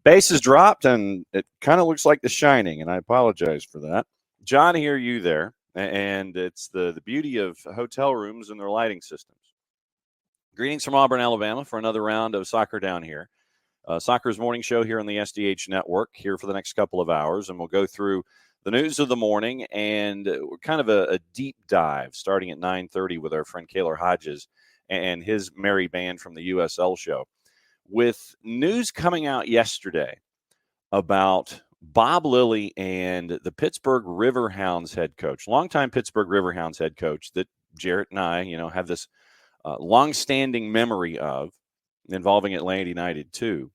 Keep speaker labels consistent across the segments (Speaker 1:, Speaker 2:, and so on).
Speaker 1: Base is dropped, and it kind of looks like The Shining, and I apologize for that. John, hear you there, and it's the beauty of hotel rooms and their lighting systems. Greetings from Auburn, Alabama, for another round of Soccer Down Here. Soccer's morning show here on the SDH Network here for the next couple of hours, and we'll go through the news of the morning and kind of a deep dive starting at 9:30 with our friend Kaylor Hodges and his merry band from the USL show. With news coming out yesterday about Bob Lilly and the Pittsburgh Riverhounds head coach, longtime Pittsburgh Riverhounds head coach that Jarrett and I, have this long-standing memory of involving Atlanta United too.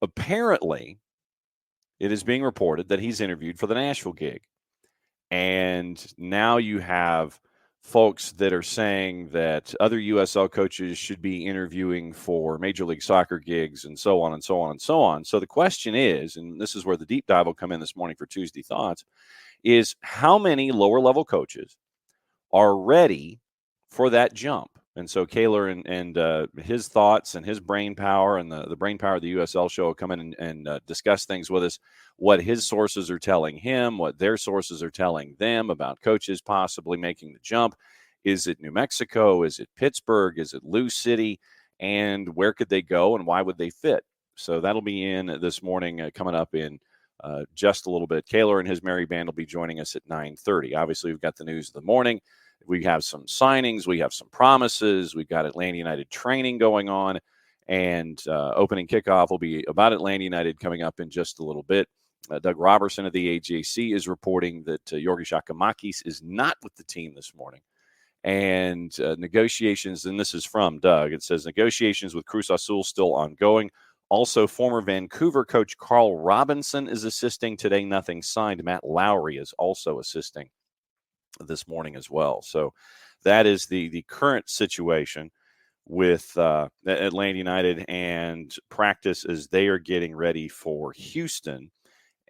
Speaker 1: Apparently, it is being reported that he's interviewed for the Nashville gig. And now you have folks that are saying that other USL coaches should be interviewing for Major League Soccer gigs and so on and so on and so on. So the question is, and this is where the deep dive will come in this morning for Tuesday Thoughts, is how many lower-level coaches are ready for that jump? And so Kaylor and his thoughts and his brain power and the brain power of the USL show will come in and discuss things with us, what his sources are telling him, what their sources are telling them about coaches possibly making the jump. Is it New Mexico? Is it Pittsburgh? Is it Lou City? And where could they go and why would they fit? So that'll be in this morning coming up in just a little bit. Kaylor and his merry band will be joining us at 9:30. Obviously, we've got the news of the morning. We have some signings. We have some promises. We've got Atlanta United training going on. And opening kickoff will be about Atlanta United coming up in just a little bit. Doug Robertson of the AJC is reporting that Yorgi Shakamakis is not with the team this morning. And negotiations, and this is from Doug, it says negotiations with Cruz Azul still ongoing. Also, former Vancouver coach Carl Robinson is assisting. Today, nothing signed. Matt Lowry is also assisting this morning as well. So that is the current situation with Atlanta United and practice as they are getting ready for Houston.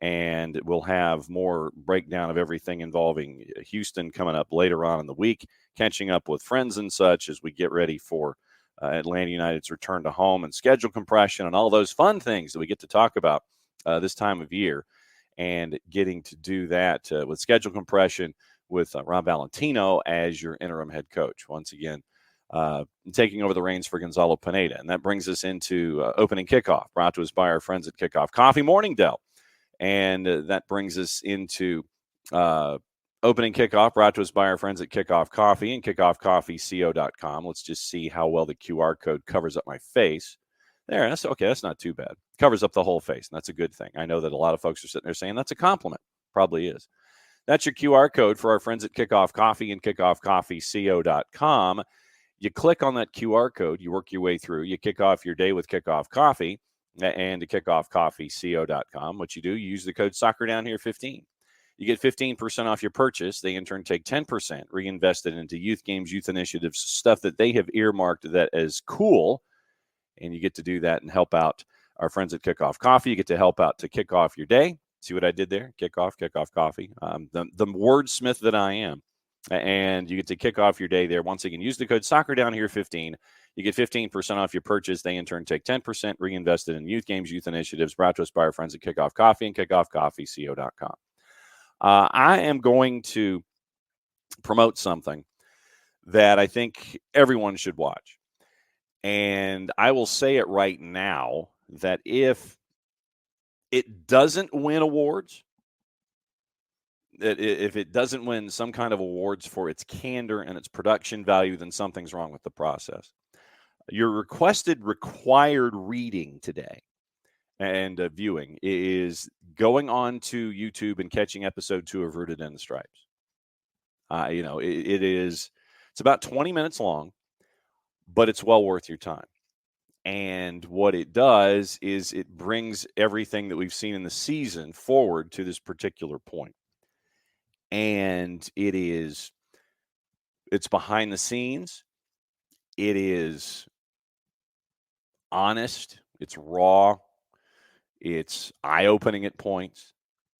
Speaker 1: And we'll have more breakdown of everything involving Houston coming up later on in the week, catching up with friends and such as we get ready for Atlanta United's return to home and schedule compression and all those fun things that we get to talk about this time of year. And getting to do that with schedule compression with Rob Valentino as your interim head coach. Once again, taking over the reins for Gonzalo Pineda. And that brings us into opening kickoff, brought to us by our friends at Kickoff Coffee Morning, Dell. And that brings us into opening kickoff, brought to us by our friends at Kickoff Coffee and kickoffcoffeeco.com. Let's just see how well the QR code covers up my face. There, that's okay. That's not too bad. Covers up the whole face, and that's a good thing. I know that a lot of folks are sitting there saying that's a compliment. Probably is. That's your QR code for our friends at Kickoff Coffee and kickoffcoffeeco.com. You click on that QR code, you work your way through, you kick off your day with Kickoff Coffee and to kickoffcoffeeco.com. What you do, you use the code SoccerDownHere15. You get 15% off your purchase. They in turn take 10% reinvested into youth games, youth initiatives, stuff that they have earmarked that as cool. And you get to do that and help out our friends at Kickoff Coffee. You get to help out to kick off your day. See what I did there? Kickoff coffee. The wordsmith that I am. And you get to kick off your day there. Once again, use the code SoccerDownHere15. You get 15% off your purchase. They in turn take 10% reinvested in youth games, youth initiatives, brought to us by our friends at Kickoff Coffee and kickoffcoffeeco.com. I am going to promote something that I think everyone should watch. And I will say it right now that if it doesn't win awards, that if it doesn't win some kind of awards for its candor and its production value, then something's wrong with the process. Your required reading today and viewing is going on to YouTube and catching episode 2 of Rooted in the Stripes. It's about 20 minutes long, but it's well worth your time. And what it does is it brings everything that we've seen in the season forward to this particular point. And it's behind the scenes. It is honest. It's raw. It's eye-opening at points.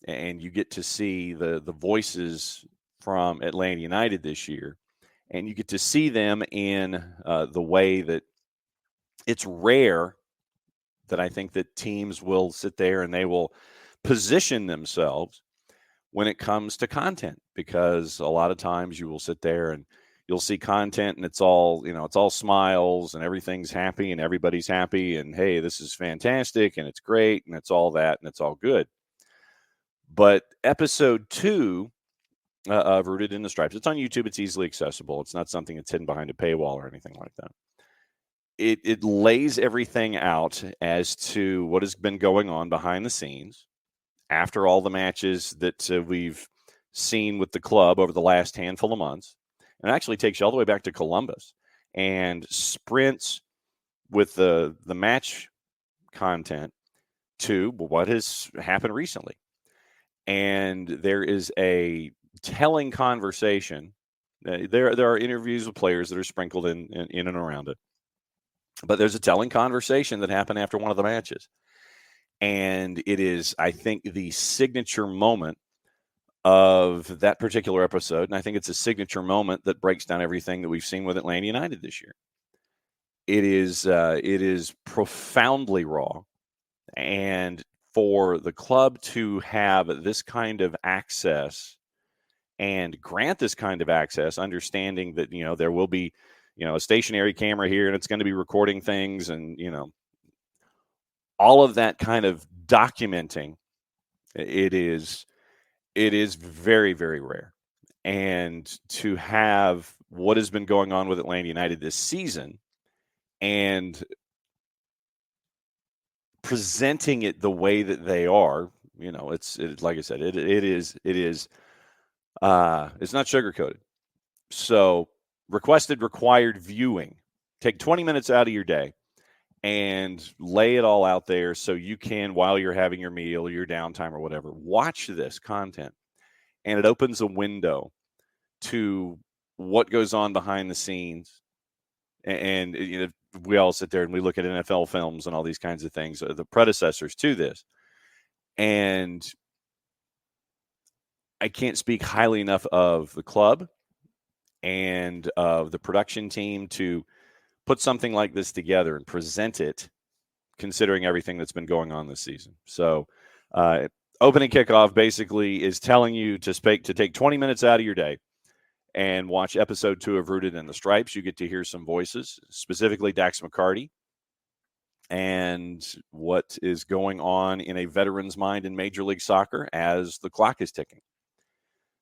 Speaker 1: And you get to see the voices from Atlanta United this year. And you get to see them in the way that it's rare that I think that teams will sit there and they will position themselves when it comes to content, because a lot of times you will sit there and you'll see content and it's all, it's all smiles and everything's happy and everybody's happy and, hey, this is fantastic and it's great and it's all that and it's all good. But episode 2 of Rooted in the Stripes, it's on YouTube. It's easily accessible. It's not something that's hidden behind a paywall or anything like that. It lays everything out as to what has been going on behind the scenes after all the matches that we've seen with the club over the last handful of months. And it actually takes you all the way back to Columbus and sprints with the match content to what has happened recently. And there is a telling conversation. There are interviews with players that are sprinkled in and around it. But there's a telling conversation that happened after one of the matches. And it is, I think, the signature moment of that particular episode. And I think it's a signature moment that breaks down everything that we've seen with Atlanta United this year. It is profoundly raw. And for the club to have this kind of access and grant this kind of access, understanding that, there will be, a stationary camera here and it's going to be recording things and, all of that kind of documenting, it is very, very rare. And to have what has been going on with Atlanta United this season and presenting it the way that they are, it's like I said, it's not sugarcoated. So required viewing, take 20 minutes out of your day and lay it all out there so you can, while you're having your meal or your downtime or whatever, watch this content. And it opens a window to what goes on behind the scenes. And we all sit there and we look at NFL films and all these kinds of things, the predecessors to this. And I can't speak highly enough of the club and of the production team to put something like this together and present it, considering everything that's been going on this season. So opening kickoff basically is telling you to take 20 minutes out of your day and watch episode 2 of Rooted in the Stripes. You get to hear some voices, specifically Dax McCarty, and what is going on in a veteran's mind in Major League Soccer as the clock is ticking.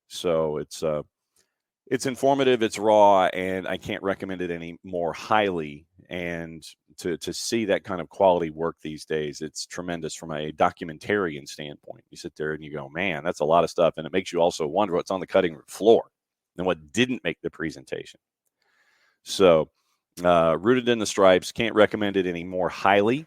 Speaker 1: So it's informative, it's raw, and I can't recommend it any more highly. And to see that kind of quality work these days, it's tremendous from a documentarian standpoint. You sit there and you go, man, that's a lot of stuff. And it makes you also wonder what's on the cutting room floor and what didn't make the presentation. So Rooted in the Stripes, can't recommend it any more highly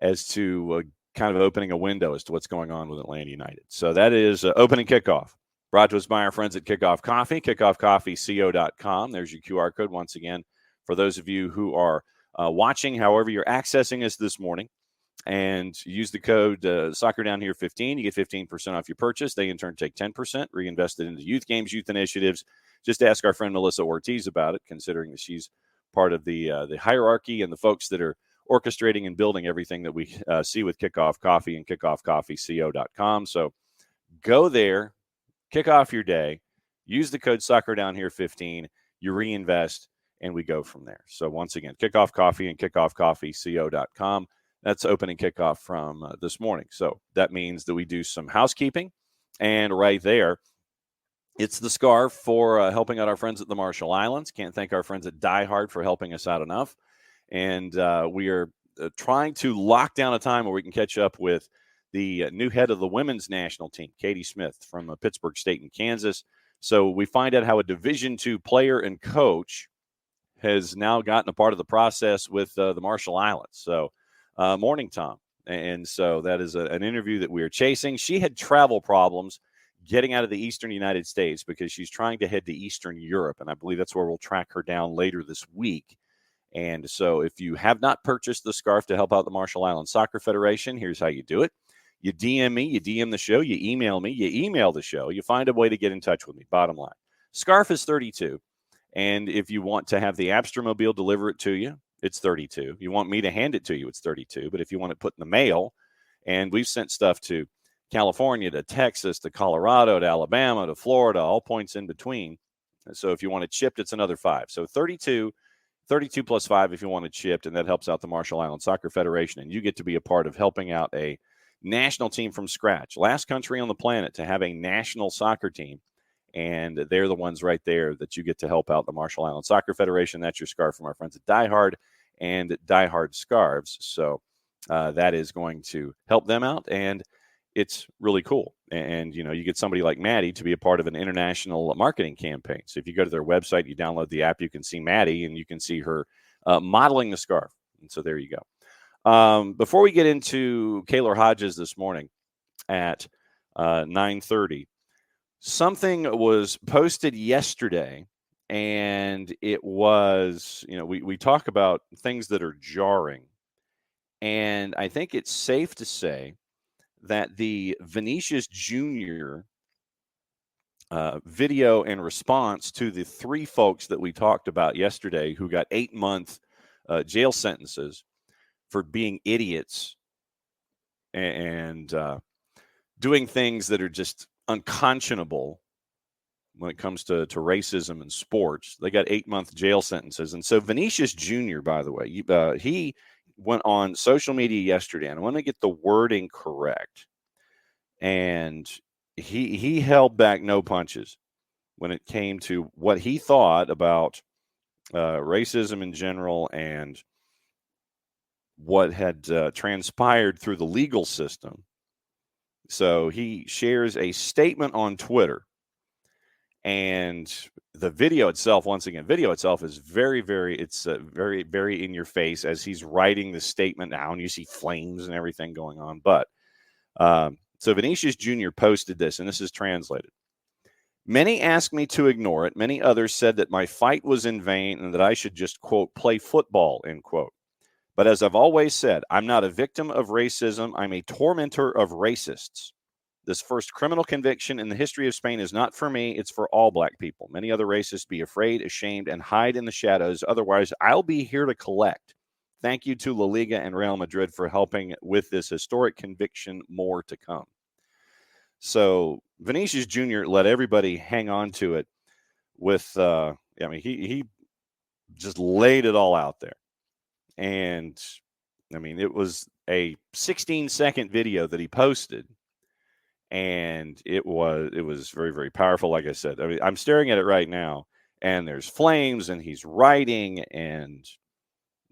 Speaker 1: as to kind of opening a window as to what's going on with Atlanta United. So that is opening kickoff. Brought to us by our friends at Kickoff Coffee, kickoffcoffeeco.com. There's your QR code once again for those of you who are watching, however you're accessing us this morning. And use the code SoccerDownHere15. You get 15% off your purchase. They, in turn, take 10%, reinvest it into youth games, youth initiatives. Just ask our friend Melissa Ortiz about it, considering that she's part of the hierarchy and the folks that are orchestrating and building everything that we see with Kickoff Coffee and kickoffcoffeeco.com. So go there. Kick off your day, use the code SoccerDownHere15, you reinvest, and we go from there. So once again, Kickoff Coffee and kickoffcoffeeco.com. That's opening kickoff from this morning. So that means that we do some housekeeping. And right there, it's the scarf for helping out our friends at the Marshall Islands. Can't thank our friends at Die Hard for helping us out enough. And we are trying to lock down a time where we can catch up with the new head of the women's national team, Katie Smith from Pittsburgh State in Kansas. So we find out how a Division II player and coach has now gotten a part of the process with the Marshall Islands. So morning, Tom. And so that is an interview that we are chasing. She had travel problems getting out of the eastern United States because she's trying to head to Eastern Europe. And I believe that's where we'll track her down later this week. And so if you have not purchased the scarf to help out the Marshall Islands Soccer Federation, here's how you do it. You DM me, you DM the show, you email me, you email the show. You find a way to get in touch with me, bottom line. Scarf is $32. And if you want to have the Abstermobile deliver it to you, it's $32. You want me to hand it to you, it's $32. But if you want it put in the mail, and we've sent stuff to California, to Texas, to Colorado, to Alabama, to Florida, all points in between. So if you want it chipped, it's another $5. So 32 plus 5 if you want it chipped, and that helps out the Marshall Islands Soccer Federation, and you get to be a part of helping out a national team from scratch. Last country on the planet to have a national soccer team, and they're the ones right there that you get to help out the Marshall Islands Soccer Federation. That's your scarf from our friends at Die Hard and Die Hard Scarves. So that is going to help them out, and it's really cool. And, you get somebody like Maddie to be a part of an international marketing campaign. So if you go to their website, you download the app, you can see Maddie, and you can see her modeling the scarf. And so there you go. Before we get into Kaylor Hodges this morning at 9:30, something was posted yesterday, and it was, we talk about things that are jarring. And I think it's safe to say that the Vinicius Jr. Video and response to the 3 folks that we talked about yesterday who got 8-month jail sentences for being idiots and doing things that are just unconscionable when it comes to racism in sports. They got 8-month jail sentences. And so Vinicius Jr., by the way, he went on social media yesterday, and I want to get the wording correct. And he held back no punches when it came to what he thought about racism in general and what had transpired through the legal system. So he shares a statement on Twitter, and the video itself, once again, is very, very, very, very in your face as he's writing the statement now, and you see flames and everything going on. But so Vinicius Jr. posted this, and this is translated. Many asked me to ignore it. Many others said that my fight was in vain and that I should just, quote, play football, end quote. But as I've always said, I'm not a victim of racism. I'm a tormentor of racists. This first criminal conviction in the history of Spain is not for me. It's for all black people. Many other racists be afraid, ashamed, and hide in the shadows. Otherwise, I'll be here to collect. Thank you to La Liga and Real Madrid for helping with this historic conviction. More to come. So Vinicius Jr. let everybody hang on to it with, he just laid it all out there. And, it was a 16-second video that he posted. And it was very, very powerful. Like I said, I'm staring at it right now, and there's flames, and he's writing, and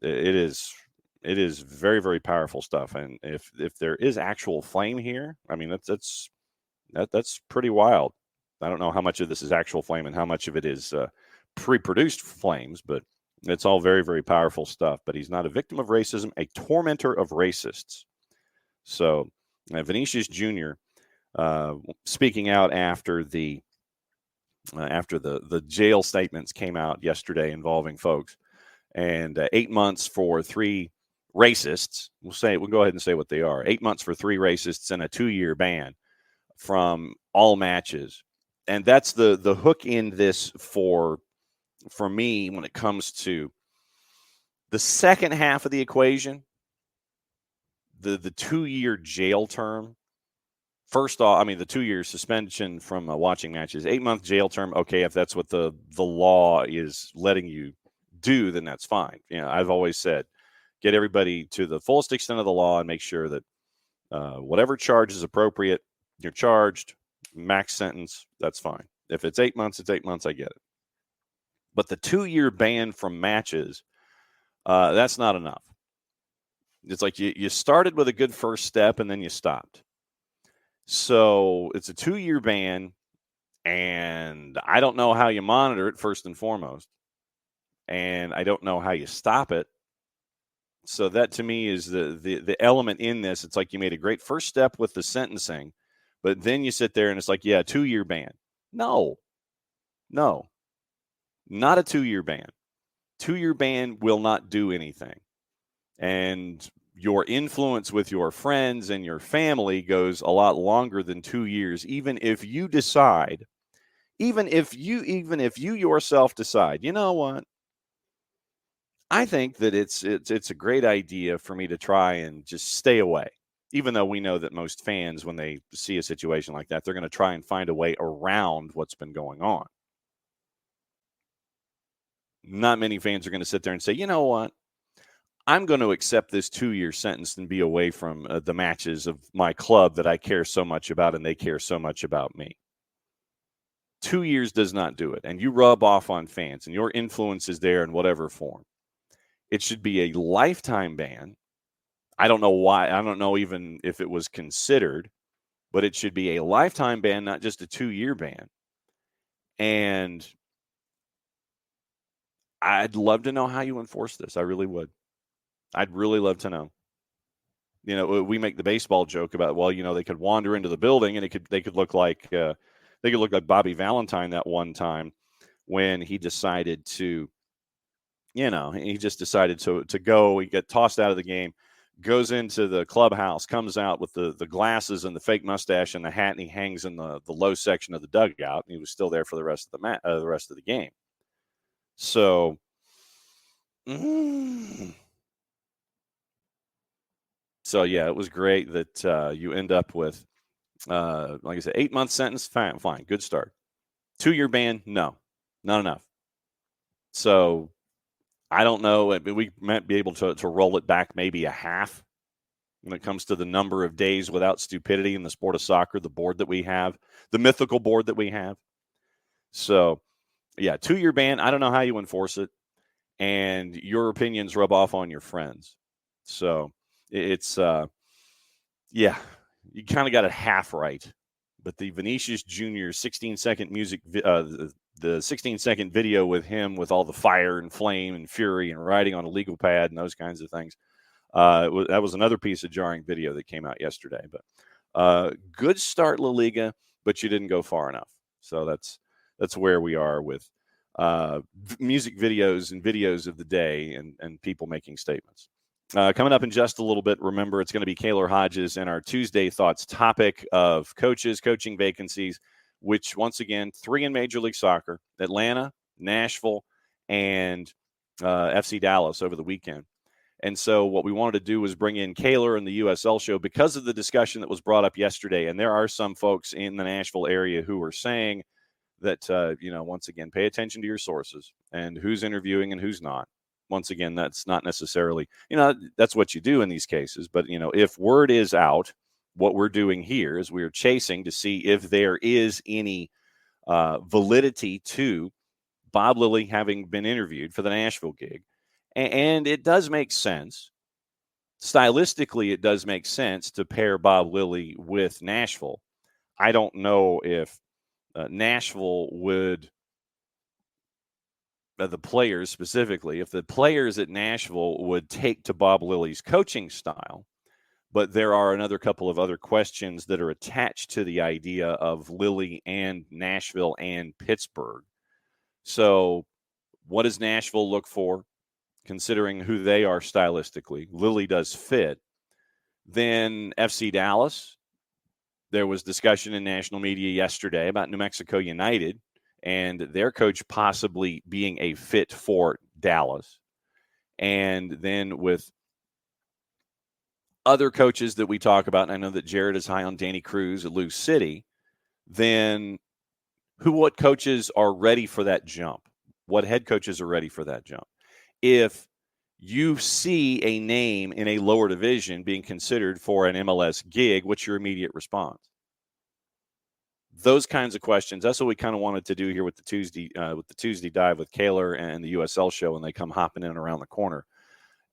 Speaker 1: it is very, very powerful stuff. And if there is actual flame here, that's pretty wild. I don't know how much of this is actual flame and how much of it is pre-produced flames, but it's all very, very powerful stuff. But he's not a victim of racism, a tormentor of racists. So Vinicius Jr. Speaking out after the jail statements came out yesterday involving folks, and 8 months for 3 racists. We'll go ahead and say what they are. 8 months for 3 racists and a 2-year ban from all matches. And that's the hook in this for me when it comes to the second half of the equation, the 2-year jail term. First off, the 2-year suspension from watching matches, 8-month jail term. Okay, if that's what the law is letting you do, then that's fine. I've always said, get everybody to the fullest extent of the law and make sure that whatever charge is appropriate, you're charged, max sentence, that's fine. If it's 8 months, it's 8 months, I get it. But the 2-year ban from matches, that's not enough. It's like you started with a good first step and then you stopped. So it's a 2-year ban, and I don't know how you monitor it first and foremost, and I don't know how you stop it. So that to me is the element in this. It's like you made a great first step with the sentencing, but then you sit there and it's like, 2-year ban. No, not a 2-year ban. 2-year ban will not do anything. And your influence with your friends and your family goes a lot longer than 2 years, even if you yourself decide, you know what? I think that it's a great idea for me to try and just stay away. Even though we know that most fans, when they see a situation like that, they're going to try and find a way around what's been going on. Not many fans are going to sit there and say, you know what? I'm going to accept this 2-year sentence and be away from the matches of my club that I care so much about and they care so much about me. 2 years does not do it. And you rub off on fans and your influence is there in whatever form. It should be a lifetime ban. I don't know why. I don't know even if it was considered, but it should be a lifetime ban, not just a 2-year ban. And I'd love to know how you enforce this. I really would. I'd really love to know. You know, we make the baseball joke about, well, you know, they could wander into the building and they could look like Bobby Valentine that one time when he decided to, you know, he just decided to go. He got tossed out of the game, goes into the clubhouse, comes out with the glasses and the fake mustache and the hat, and he hangs in the low section of the dugout. And he was still there for the rest of the rest of the game. So, so yeah, it was great that you end up with, like I said, 8-month sentence. Fine, good start. 2-year ban, no, not enough. So I don't know. We might be able to roll it back maybe a half when it comes to the number of days without stupidity in the sport of soccer, the board that we have, the mythical board that we have. So, yeah, 2-year ban. I don't know how you enforce it, and your opinions rub off on your friends. So it's, yeah, you kind of got it half right. But the Vinicius Jr. 16-second music, the 16-second video with him with all the fire and flame and fury and riding on a legal pad and those kinds of things. That was another piece of jarring video that came out yesterday. But good start, La Liga, but you didn't go far enough. So that's where we are with music videos and videos of the day and people making statements. Coming up in just a little bit, remember it's going to be Kaylor Hodges and our Tuesday Thoughts topic of coaches, coaching vacancies, which once again, 3 in Major League Soccer, Atlanta, Nashville, and FC Dallas over the weekend. And so what we wanted to do was bring in Kaylor and the USL show because of the discussion that was brought up yesterday. And there are some folks in the Nashville area who are saying that, once again, pay attention to your sources and who's interviewing and who's not. Once again, that's not necessarily, that's what you do in these cases. But, if word is out, what we're doing here is we're chasing to see if there is any validity to Bob Lilly having been interviewed for the Nashville gig. And it does make sense. Stylistically, it does make sense to pair Bob Lilly with Nashville. I don't know if Nashville would, the players specifically, if the players at Nashville would take to Bob Lilly's coaching style. But there are another couple of other questions that are attached to the idea of Lilly and Nashville and Pittsburgh. So what does Nashville look for? Considering who they are stylistically, Lilly does fit. Then FC Dallas, there was discussion in national media yesterday about New Mexico United and their coach possibly being a fit for Dallas. And then with other coaches that we talk about, and I know that Jared is high on Danny Cruz at Lou City, then what coaches are ready for that jump? What head coaches are ready for that jump? If you see a name in a lower division being considered for an MLS gig, what's your immediate response? Those kinds of questions. That's what we kind of wanted to do here with the Tuesday dive with Kaylor and the USL show when they come hopping in around the corner.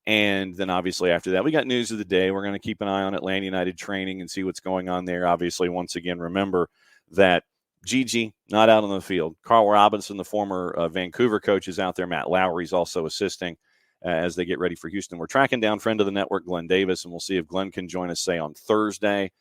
Speaker 1: And then obviously after that, we got news of the day. We're going to keep an eye on Atlanta United training and see what's going on there. Obviously, once again, remember that Gigi not out on the field. Carl Robinson, the former Vancouver coach, is out there. Matt Lowry's also assisting as they get ready for Houston. We're tracking down friend of the network, Glenn Davis, and we'll see if Glenn can join us, say, on Thursday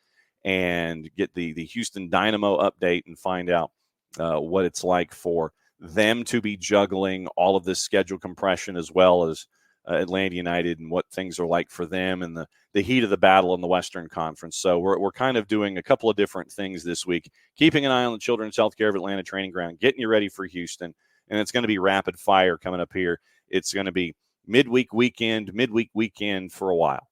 Speaker 1: and get the Houston Dynamo update and find out what it's like for them to be juggling all of this schedule compression as well as Atlanta United and what things are like for them and the heat of the battle in the Western Conference. So we're kind of doing a couple of different things this week, keeping an eye on the Children's Healthcare of Atlanta training ground, getting you ready for Houston, and it's going to be rapid fire coming up here. It's going to be midweek weekend for a while.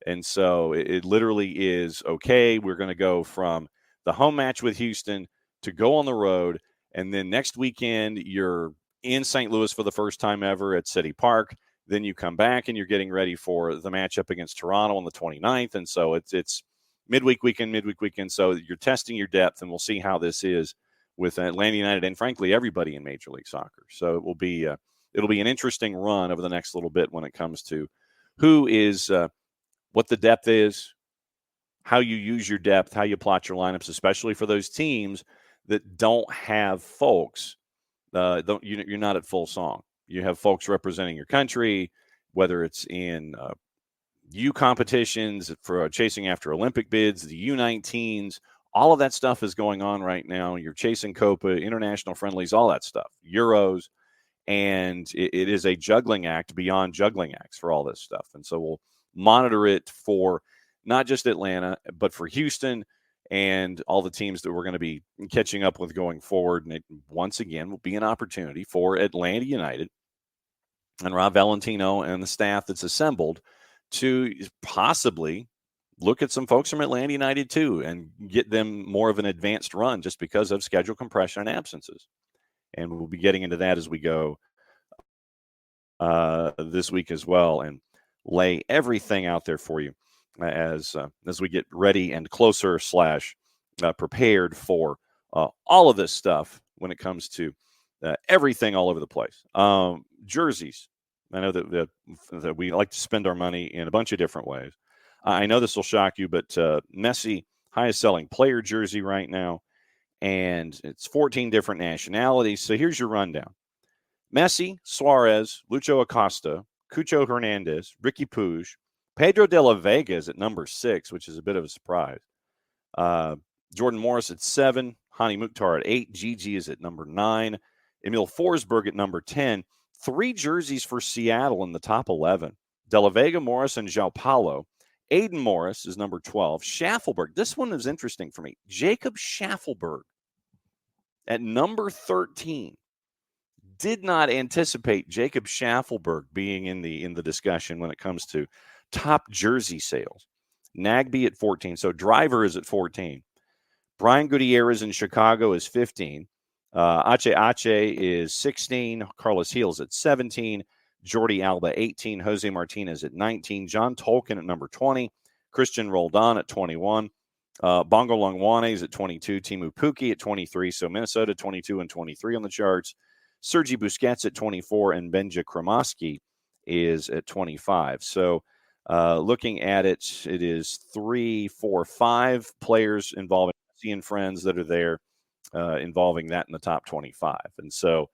Speaker 1: And so it literally is, okay, we're going to go from the home match with Houston to go on the road. And then next weekend, you're in St. Louis for the first time ever at City Park. Then you come back and you're getting ready for the matchup against Toronto on the 29th. And so it's midweek weekend. So you're testing your depth, and we'll see how this is with Atlanta United and, frankly, everybody in Major League Soccer. So it'll be an interesting run over the next little bit when it comes to who is what the depth is, how you use your depth, how you plot your lineups, especially for those teams that don't have folks. You're not at full song. You have folks representing your country, whether it's in U competitions for chasing after Olympic bids, the U19s, all of that stuff is going on right now. You're chasing Copa, international friendlies, all that stuff, Euros. And it is a juggling act beyond juggling acts for all this stuff. And so we'll monitor it for not just Atlanta, but for Houston and all the teams that we're going to be catching up with going forward. And it, once again, will be an opportunity for Atlanta United and Rob Valentino and the staff that's assembled to possibly look at some folks from Atlanta United too and get them more of an advanced run just because of schedule compression and absences. And we'll be getting into that as we go this week as well, and lay everything out there for you as we get ready and closer / prepared for all of this stuff when it comes to everything all over the place. Jerseys. I know that we like to spend our money in a bunch of different ways. I know this will shock you, but Messi, highest selling player jersey right now, and it's 14 different nationalities. So here's your rundown. Messi, Suarez, Lucho Acosta, Cucho Hernandez, Ricky Puig, Pedro de la Vega is at number 6, which is a bit of a surprise. Jordan Morris at 7, Hani Mukhtar at 8, Gigi is at number 9, Emil Forsberg at number 10. 3 jerseys for Seattle in the top 11. De la Vega, Morris, and João Paulo. Aiden Morris is number 12. Schaffelberg, this one is interesting for me. Jacob Schaffelberg at number 13. Did not anticipate Jacob Schaffelberg being in the discussion when it comes to top jersey sales. Nagby at 14. So Driver is at 14. Brian Gutierrez in Chicago is 15. Ache is 16. Carlos Heels at 17. Jordi Alba 18. Jose Martinez at 19. John Tolkien at number 20. Christian Roldan at 21. Bongo Longwane is at 22. Timu Pukki at 23. So Minnesota 22 and 23 on the charts. Sergi Busquets at 24. And Benja Kremoski is at 25. So looking at it, it is 3, 4, 5 players involving Messi and friends that are there. Involving that in the top 25. And so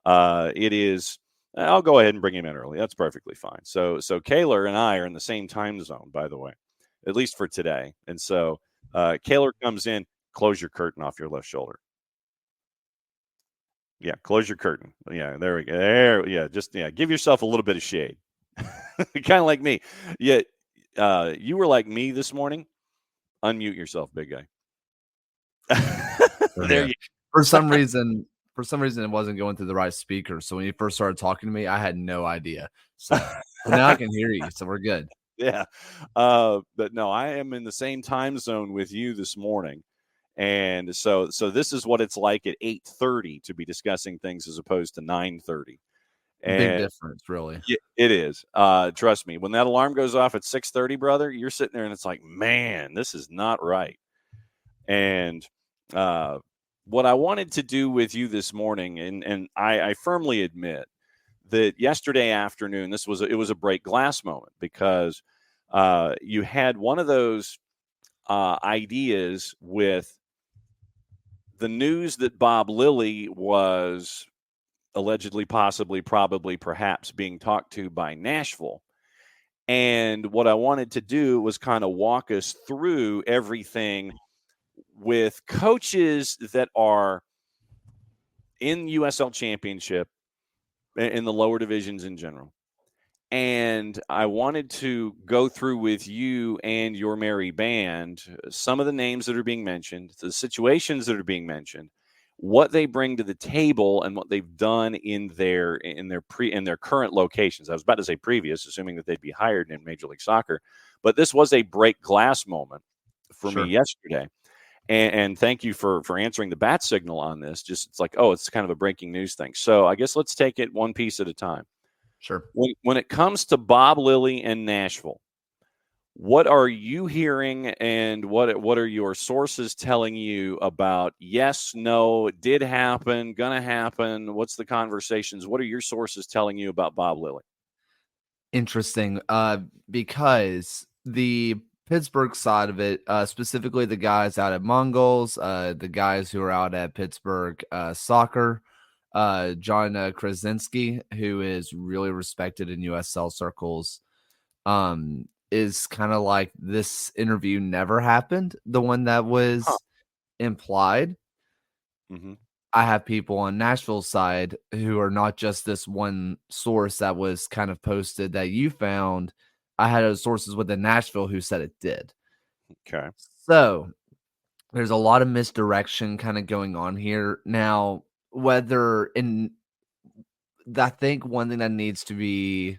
Speaker 1: it is, I'll go ahead and bring him in early. That's perfectly fine. So Kaylor and I are in the same time zone, by the way, at least for today. And so Kaylor comes in, close your curtain off your left shoulder. Yeah, close your curtain. Yeah, there we go. There, yeah, just, give yourself a little bit of shade. Kind of like me. Yeah, you were like me this morning. Unmute yourself, big guy.
Speaker 2: There you for some reason it wasn't going through the right speaker. So when you first started talking to me, I had no idea. So now I can hear you. So we're good.
Speaker 1: Yeah. But no, I am in the same time zone with you this morning. And so this is what it's like at 8:30 to be discussing things as opposed to 9:30.
Speaker 2: Big difference, really.
Speaker 1: It is. Trust me, when that alarm goes off at 6:30, brother, you're sitting there and it's like, man, this is not right. And what I wanted to do with you this morning, and I firmly admit that yesterday afternoon, it was a break glass moment because you had one of those ideas with the news that Bob Lilly was allegedly, possibly, probably, perhaps being talked to by Nashville. And what I wanted to do was kind of walk us through everything with coaches that are in USL Championship, in the lower divisions in general. And I wanted to go through with you and your merry band some of the names that are being mentioned, the situations that are being mentioned, what they bring to the table and what they've done in their current locations. I was about to say previous, assuming that they'd be hired in Major League Soccer, but this was a break glass moment for me yesterday. And thank you for answering the bat signal on this. Just it's like, oh, it's kind of a breaking news thing. So I guess let's take it one piece at a time.
Speaker 2: Sure.
Speaker 1: When it comes to Bob Lilly and Nashville, what are you hearing, and what are your sources telling you about yes, no, it did happen, gonna happen? What's the conversations? What are your sources telling you about Bob Lilly?
Speaker 2: Interesting, because the Pittsburgh side of it, specifically the guys out at Mongols, the guys who are out at Pittsburgh soccer, John Krasinski, who is really respected in USL circles, is kind of like this interview never happened. The one that was implied.
Speaker 1: Mm-hmm.
Speaker 2: I have people on Nashville's side who are not just this one source that was kind of posted that you found. I had sources within Nashville who said it did.
Speaker 1: Okay.
Speaker 2: So there's a lot of misdirection kind of going on here. Now, I think one thing that needs to be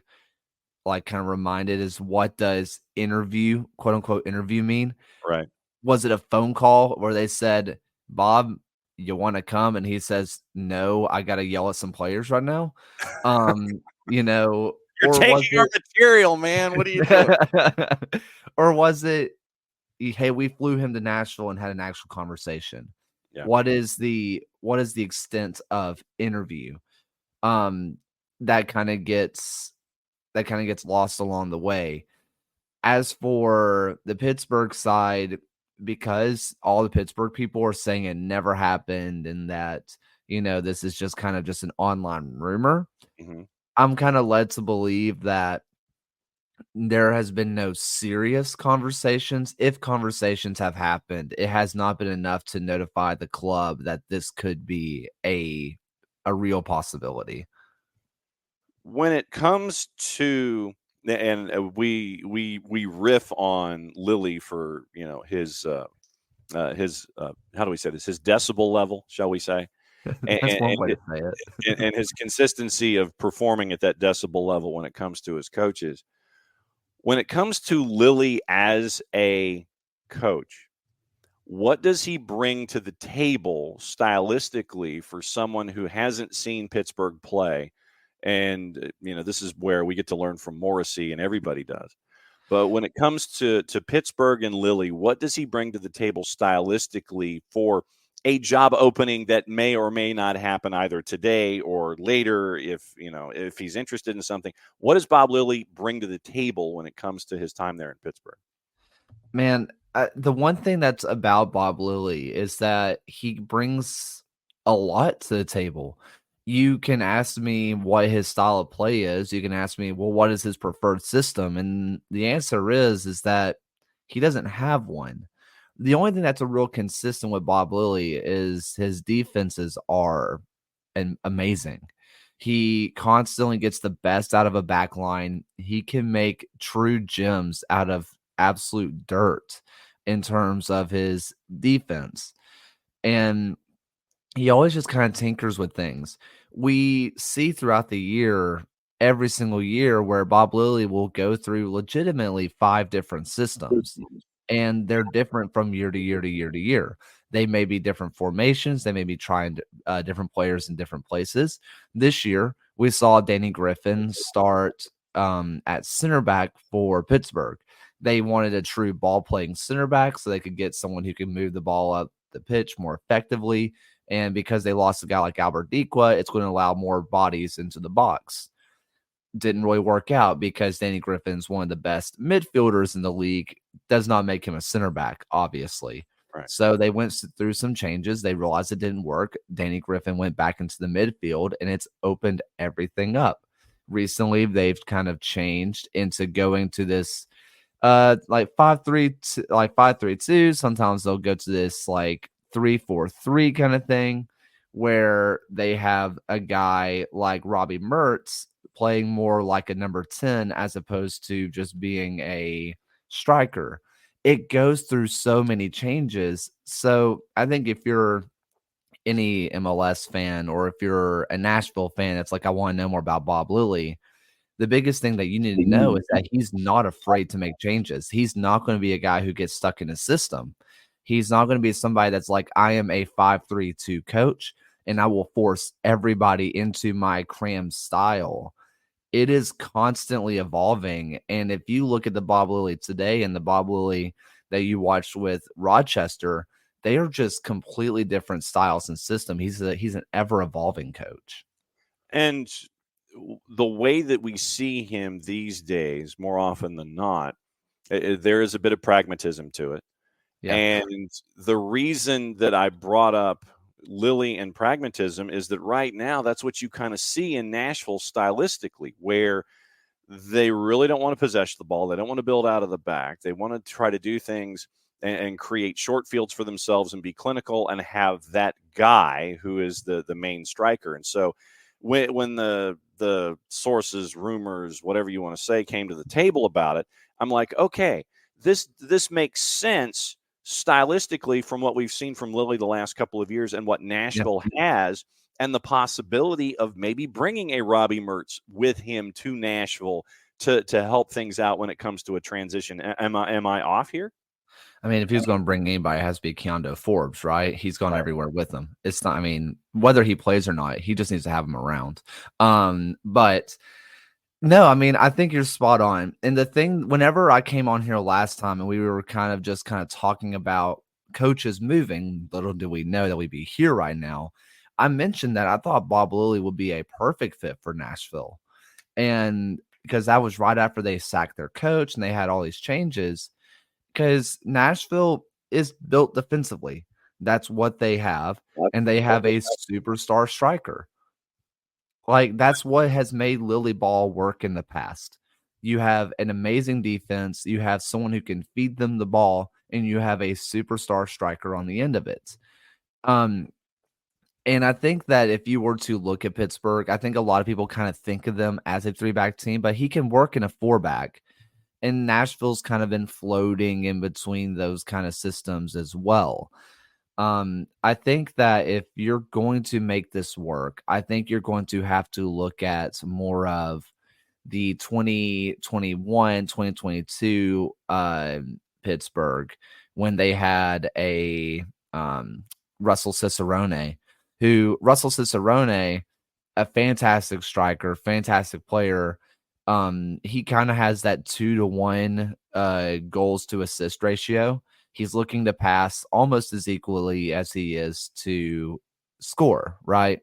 Speaker 2: like kind of reminded is, what does interview, quote unquote, interview mean?
Speaker 1: Right.
Speaker 2: Was it a phone call where they said, Bob, you want to come? And he says, no, I got to yell at some players right now. You know,
Speaker 1: You're
Speaker 2: or was
Speaker 1: taking our material, man. What are you doing?
Speaker 2: it, or was it, hey, we flew him to Nashville and had an actual conversation?
Speaker 1: Yeah.
Speaker 2: What is the extent of interview? That kind of gets lost along the way. As for the Pittsburgh side, because all the Pittsburgh people are saying it never happened and that, this is just kind of just an online rumor,
Speaker 1: Mm-hmm.
Speaker 2: I'm kind of led to believe that there has been no serious conversations. If conversations have happened, it has not been enough to notify the club that this could be a real possibility.
Speaker 1: When it comes to, and we riff on Lilly for his how do we say this, his decibel level, shall we say,
Speaker 2: That's one
Speaker 1: and
Speaker 2: way to say it.
Speaker 1: and his consistency of performing at that decibel level when it comes to his coaches. When it comes to Lilly as a coach, what does he bring to the table stylistically for someone who hasn't seen Pittsburgh play? And this is where we get to learn from Morrissey, and everybody does. But when it comes to Pittsburgh and Lilly, what does he bring to the table stylistically for a job opening that may or may not happen either today or later? If he's interested in something, what does Bob Lilly bring to the table when it comes to his time there in Pittsburgh?
Speaker 2: Man, the one thing that's about Bob Lilly is that he brings a lot to the table. You can ask me what his style of play is. You can ask me, well, what is his preferred system? And the answer is that he doesn't have one. The only thing that's a real consistent with Bob Lilly is his defenses are amazing. He constantly gets the best out of a back line. He can make true gems out of absolute dirt in terms of his defense. And he always just kind of tinkers with things. We see throughout the year, every single year, where Bob Lilly will go through legitimately 5 different systems, and they're different from year to year to year to year. They may be different formations. They may be trying different players in different places. This year, we saw Danny Griffin start at center back for Pittsburgh. They wanted a true ball playing center back so they could get someone who can move the ball up the pitch more effectively. And because they lost a guy like Albert Dequa, it's going to allow more bodies into the box. Didn't really work out because Danny Griffin's one of the best midfielders in the league. Does not make him a center back, obviously.
Speaker 1: Right.
Speaker 2: So they went through some changes. They realized it didn't work. Danny Griffin went back into the midfield, and it's opened everything up. Recently, they've kind of changed into going to this like 5-3, like 5-3-2. Sometimes they'll go to this like 3-4-3 kind of thing, where they have a guy like Robbie Mertz playing more like a number 10 as opposed to just being a striker. It goes through so many changes. So I think if you're any MLS fan, or if you're a Nashville fan, it's like, I want to know more about Bob Lilly. The biggest thing that you need to know is that he's not afraid to make changes. He's not going to be a guy who gets stuck in his system. He's not going to be somebody that's like, I am a 5-3-2 coach and I will force everybody into my cram style. It is constantly evolving. And if you look at the Bob Lilly today and the Bob Lilly that you watched with Rochester, they are just completely different styles and system. He's an ever evolving coach.
Speaker 1: And the way that we see him these days, more often than not, there is a bit of pragmatism to it.
Speaker 2: Yeah.
Speaker 1: And the reason that I brought up Lilly and pragmatism is that right now that's what you kind of see in Nashville stylistically, where they really don't want to possess the ball. They don't want to build out of the back. They want to try to do things and create short fields for themselves and be clinical and have that guy who is the main striker. And so when the sources, rumors, whatever you want to say, came to the table about it, I'm like, okay, this makes sense stylistically from what we've seen from Lilly the last couple of years and what Nashville has, and the possibility of maybe bringing a Robbie Mertz with him to Nashville to help things out when it comes to a transition. Am I off here?
Speaker 2: I mean, if he was going to bring anybody, it has to be Keondo Forbes, right? He's gone everywhere with them. It's not, I mean, whether he plays or not, he just needs to have him around. But no, I mean, I think you're spot on. And the thing, whenever I came on here last time and we were kind of talking about coaches moving, little do we know that we'd be here right now. I mentioned that I thought Bob Lilly would be a perfect fit for Nashville. And because that was right after they sacked their coach and they had all these changes, because Nashville is built defensively. That's what they have. And they have a superstar striker. Like, that's what has made Lilly Ball work in the past. You have an amazing defense. You have someone who can feed them the ball, and you have a superstar striker on the end of it. And I think that if you were to look at Pittsburgh, I think a lot of people kind of think of them as a 3-back team, but he can work in a 4-back. And Nashville's kind of been floating in between those kind of systems as well. I think that if you're going to make this work, I think you're going to have to look at more of the 2021, 2022 Pittsburgh, when they had a Russell Cicerone, a fantastic striker, fantastic player. He kind of has that 2-to-1 goals to assist ratio. He's looking to pass almost as equally as he is to score, right?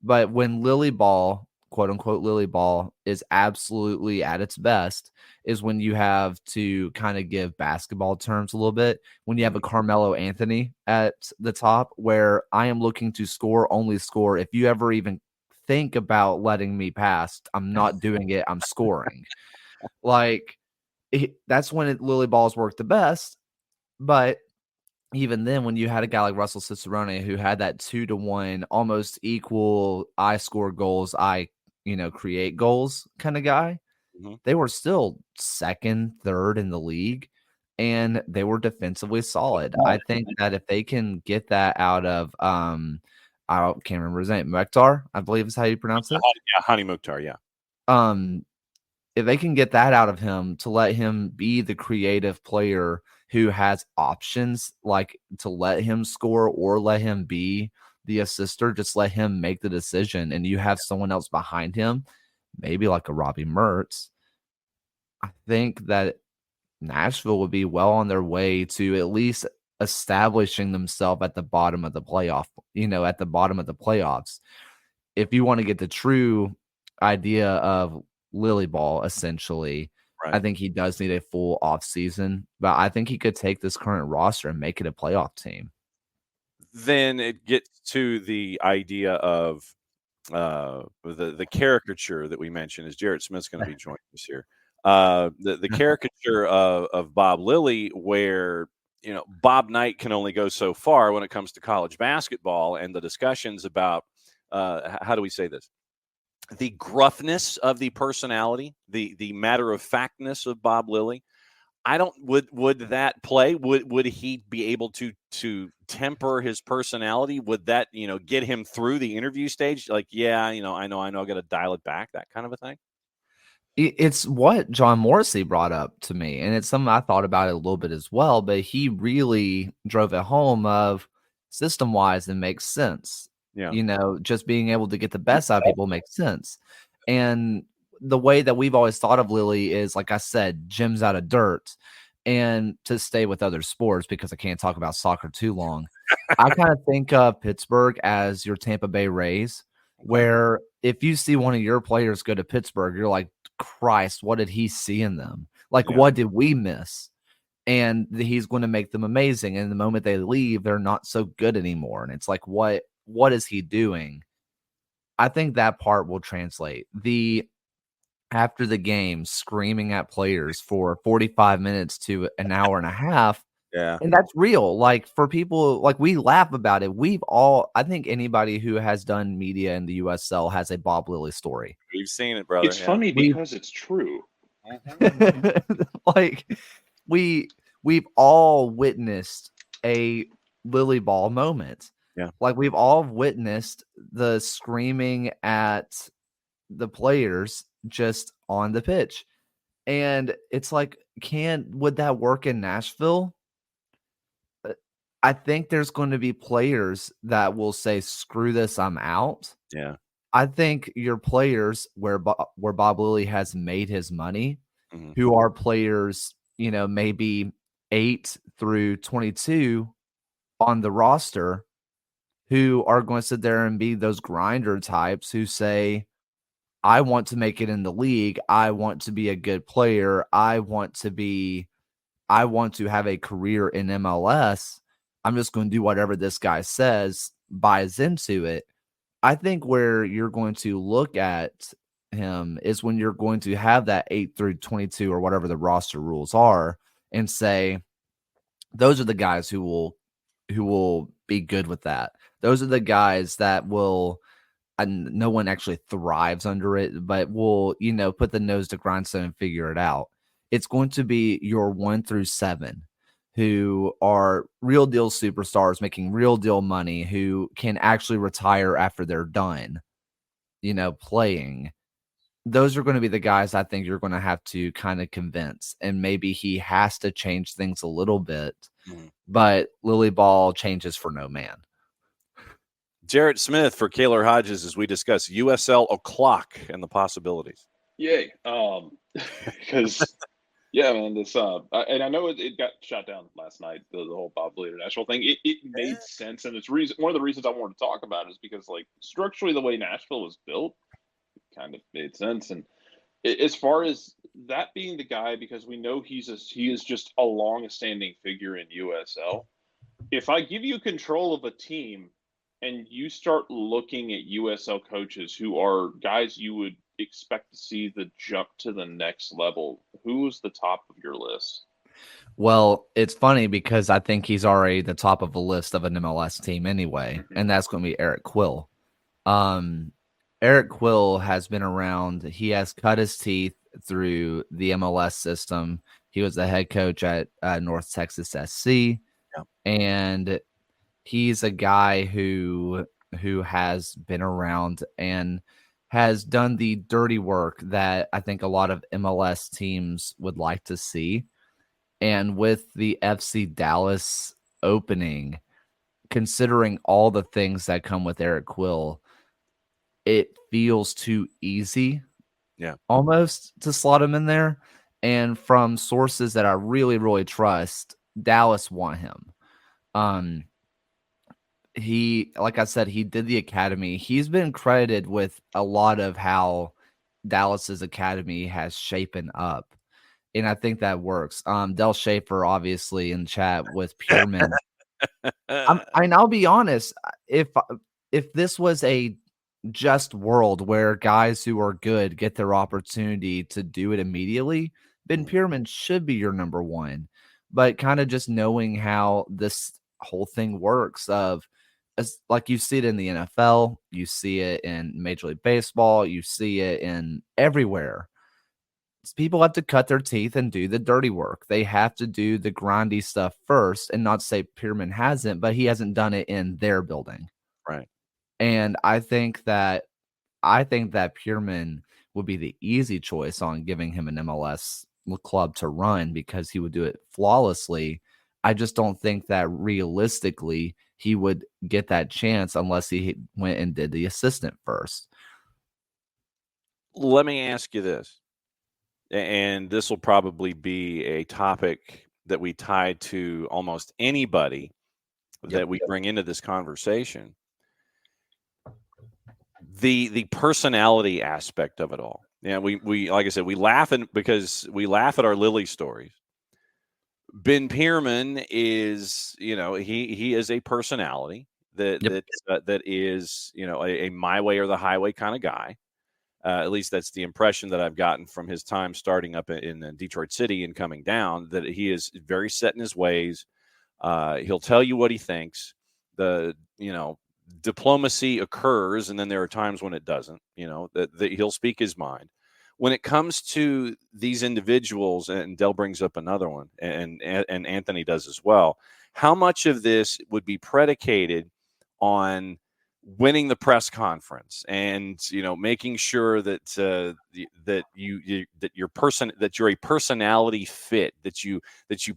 Speaker 2: But when Lilly Ball, quote unquote Lilly Ball, is absolutely at its best, is when you have to kind of give basketball terms a little bit. When you have a Carmelo Anthony at the top, where I am looking to score, only score. If you ever even think about letting me pass, I'm not doing it. I'm scoring. Like, that's when Lilly Balls work the best. But even then, when you had a guy like Russell Cicerone who had that 2-to-1, almost equal, I score goals, I create goals kind of guy, they were still second, third in the league, and they were defensively solid. I think that if they can get that out of I can't remember his name, Mukhtar, I believe is how you pronounce it.
Speaker 1: Yeah, Hani Mukhtar, yeah.
Speaker 2: If they can get that out of him to let him be the creative player who has options, like to let him score or let him be the assister, just let him make the decision, and you have someone else behind him, maybe like a Robbie Mertz, I think that Nashville would be well on their way to at least establishing themselves at the bottom of the playoff, at the bottom of the playoffs. If you want to get the true idea of Lilly Ball, essentially, right, I think he does need a full off season, but I think he could take this current roster and make it a playoff team.
Speaker 1: Then it gets to the idea of the caricature that we mentioned, as Jarrett Smith's going to be joining us here. The caricature of Bob Lilly, where Bob Knight can only go so far when it comes to college basketball, and the discussions about how do we say this? The gruffness of the personality, the matter of factness of Bob Lilly. I don't would that play? Would he be able to temper his personality? Would that, get him through the interview stage? Like, yeah, I know, I got to dial it back, that kind of a thing.
Speaker 2: It's what John Morrissey brought up to me, and it's something I thought about it a little bit as well, but he really drove it home of system-wise and makes sense.
Speaker 1: Yeah.
Speaker 2: Just being able to get the best out of people makes sense. And the way that we've always thought of Lily is, like I said, gems out of dirt. And to stay with other sports, because I can't talk about soccer too long, I kind of think of Pittsburgh as your Tampa Bay Rays,
Speaker 1: Okay.
Speaker 2: where if you see one of your players go to Pittsburgh, you're like, Christ, what did he see in them? Like,
Speaker 1: Yeah.
Speaker 2: what did we miss? And he's going to make them amazing. And the moment they leave, they're not so good anymore. And it's like, what is he doing? I think that part will translate. The after the game screaming at players for 45 minutes to an hour and a half.
Speaker 1: Yeah.
Speaker 2: And that's real. Like, for people, like, we laugh about it. I think anybody who has done media in the USL has a Bob Lilly story.
Speaker 1: We've seen it, brother.
Speaker 3: It's funny because it's true.
Speaker 2: Like, we've all witnessed a Lily Ball moment.
Speaker 1: Yeah.
Speaker 2: Like, we've all witnessed the screaming at the players just on the pitch. And it's like, would that work in Nashville? I think there's going to be players that will say, screw this, I'm out.
Speaker 1: Yeah.
Speaker 2: I think your players where Bob Lilly has made his money,
Speaker 1: Mm-hmm.
Speaker 2: who are players, maybe 8 through 22 on the roster, who are going to sit there and be those grinder types who say, I want to make it in the league. I want to be a good player. I want to have a career in MLS. I'm just going to do whatever this guy says, buys into it. I think where you're going to look at him is when you're going to have that 8 through 22 or whatever the roster rules are, and say, those are the guys who will be good with that. Those are the guys that will, and no one actually thrives under it, but will, put the nose to grindstone and figure it out. It's going to be your 1 through 7 who are real deal superstars making real deal money, who can actually retire after they're done, playing. Those are going to be the guys I think you're going to have to kind of convince. And maybe he has to change things a little bit, but Lily Ball changes for no man.
Speaker 1: Jarrett Smith for Kaylor Hodges as we discuss USL o'clock and the possibilities.
Speaker 3: Yay. Because, yeah, man, this, and I know it got shot down last night, the whole Bob Lilly Nashville thing. It made sense. And it's one of the reasons I wanted to talk about it is because, like, structurally, the way Nashville was built, it kind of made sense. And as far as that being the guy, because we know he is just a long-standing figure in USL. If I give you control of a team and you start looking at USL coaches who are guys you would expect to see the jump to the next level, who's the top of your list?
Speaker 2: Well, it's funny because I think he's already the top of the list of an MLS team anyway, and that's going to be Eric Quill. Eric Quill has been around. He has cut his teeth through the MLS system. He was the head coach at North Texas SC, and he's a guy who has been around and has done the dirty work that I think a lot of MLS teams would like to see. And with the FC Dallas opening, considering all the things that come with Eric Quill, it feels too easy, almost, to slot him in there. And from sources that I really, really trust, Dallas want him. He, like I said, he did the academy. He's been credited with a lot of how Dallas's academy has shapen up, and I think that works. Del Schaefer, obviously, in chat with Pureman. I'll be honest. If this was a just world where guys who are good get their opportunity to do it immediately, Ben Pureman should be your number one. But kind of just knowing how this whole thing works, like you see it in the NFL, you see it in Major League Baseball, you see it in everywhere. people have to cut their teeth and do the dirty work. They have to do the grindy stuff first, and not say Pierman hasn't, but he hasn't done it in their building.
Speaker 1: Right.
Speaker 2: And I think that Pierman would be the easy choice on giving him an MLS club to run because he would do it flawlessly. I just don't think that realistically he would get that chance unless he went and did the assistant first.
Speaker 1: Let me ask you this, and this will probably be a topic that we tie to almost anybody that we bring into this conversation. The personality aspect of it all. Yeah, we like I said, we laugh because we laugh at our Lily stories. Ben Pierman is, he is a personality that is, a my way or the highway kind of guy. At least that's the impression that I've gotten from his time starting up in Detroit City and coming down, that he is very set in his ways. He'll tell you what he thinks. Diplomacy occurs, and then there are times when it doesn't, that he'll speak his mind. When it comes to these individuals, and Dell brings up another one, and Anthony does as well, how much of this would be predicated on winning the press conference and making sure that you're a personality fit, that you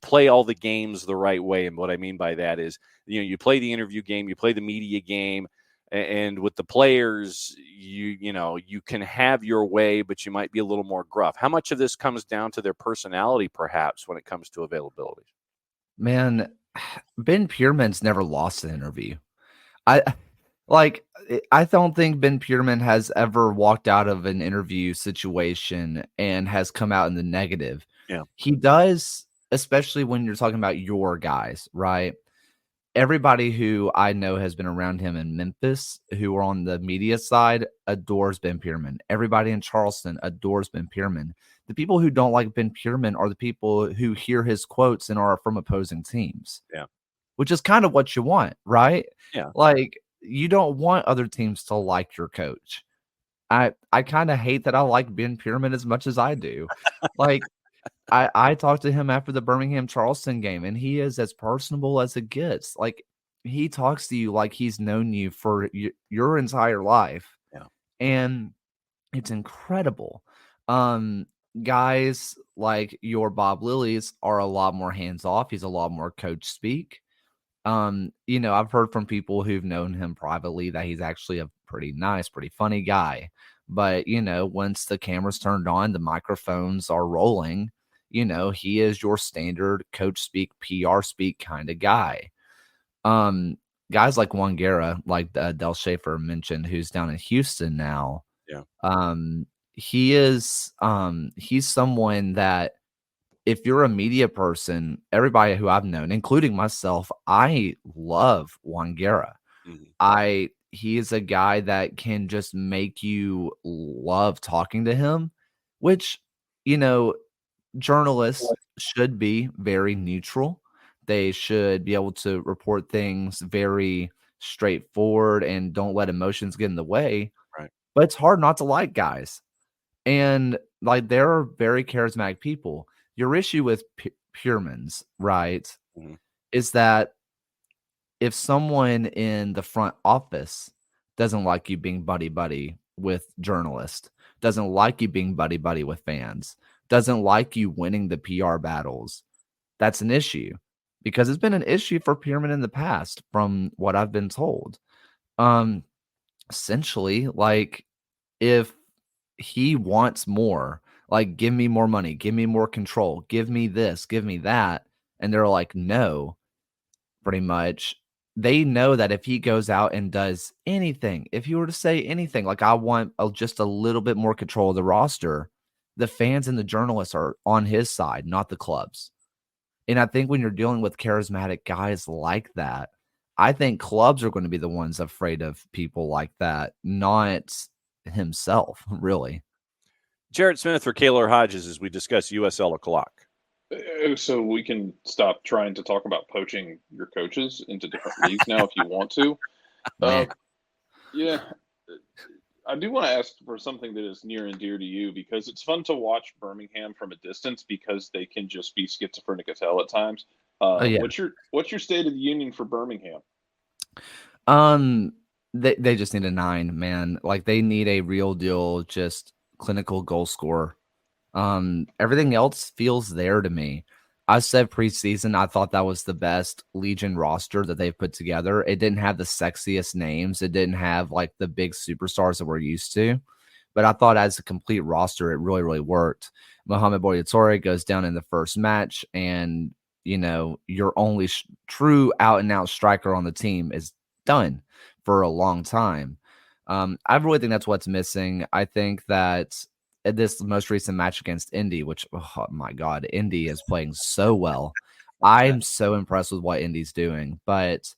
Speaker 1: play all the games the right way? And what I mean by that is you play the interview game, you play the media game, and with the players you can have your way, but you might be a little more gruff. How much of this comes down to their personality perhaps when it comes to availability?
Speaker 2: Man, Ben Pierman's never lost an interview. I don't think Ben Pierman has ever walked out of an interview situation and has come out in the negative.
Speaker 1: Yeah.
Speaker 2: He does, especially when you're talking about your guys, right? Everybody who I know has been around him in Memphis, who are on the media side, adores Ben Pierman. Everybody in Charleston adores Ben Pierman. The people who don't like Ben Pierman are the people who hear his quotes and are from opposing teams.
Speaker 1: Yeah.
Speaker 2: Which is kind of what you want, right?
Speaker 1: Yeah.
Speaker 2: Like, you don't want other teams to like your coach. I kind of hate that I like Ben Pierman as much as I do. Like, I talked to him after the Birmingham Charleston game, and he is as personable as it gets. Like, he talks to you like he's known you for your entire life.
Speaker 1: Yeah.
Speaker 2: And it's incredible. Guys like your Bob Lillies are a lot more hands off. He's a lot more coach speak. I've heard from people who've known him privately that he's actually a pretty nice, pretty funny guy. But, once the camera's turned on, the microphones are rolling, he is your standard coach speak, PR speak kind of guy. Guys like Juan Guerra, like Del Schaefer mentioned, who's down in Houston now.
Speaker 1: Yeah.
Speaker 2: He's someone that, if you're a media person, everybody who I've known, including myself, I love Juan Guerra.
Speaker 1: Mm-hmm.
Speaker 2: He is a guy that can just make you love talking to him, which, journalists should be very neutral. They should be able to report things very straightforward and don't let emotions get in the way.
Speaker 1: Right.
Speaker 2: But it's hard not to like guys. And like, there are very charismatic people. Your issue with Piermans, right,
Speaker 1: Mm-hmm.
Speaker 2: is that if someone in the front office doesn't like you being buddy-buddy with journalists, doesn't like you being buddy-buddy with fans, doesn't like you winning the PR battles, that's an issue. Because it's been an issue for Pierman in the past, from what I've been told. Essentially, like, if he wants more, like, give me more money, give me more control, give me this, give me that, and they're like, no, pretty much, they know that if he goes out and does anything, if he were to say anything, like, I want just a little bit more control of the roster, the fans and the journalists are on his side, not the clubs. And I think when you're dealing with charismatic guys like that, I think clubs are going to be the ones afraid of people like that, not himself, really.
Speaker 1: Jared Smith for Kaylor Hodges as we discuss USL o'clock.
Speaker 3: So we can stop trying to talk about poaching your coaches into different leagues now if you want to. Yeah. I do want to ask for something that is near and dear to you, because it's fun to watch Birmingham from a distance because they can just be schizophrenic as hell at times.
Speaker 2: Oh yeah.
Speaker 3: What's your state of the union for Birmingham?
Speaker 2: They just need a 9, man. Like they need a real deal, just clinical goal scorer. Everything else feels there to me. I said preseason, I thought that was the best Legion roster that they've put together. It didn't have the sexiest names. It didn't have like the big superstars that we're used to. But I thought as a complete roster, it really, really worked. Mohamed Boyatore goes down in the first match, and your only true out and out striker on the team is done for a long time. I really think that's what's missing. I think that at this most recent match against Indy, which, oh my God, Indy is playing so well. I'm so impressed with what Indy's doing. But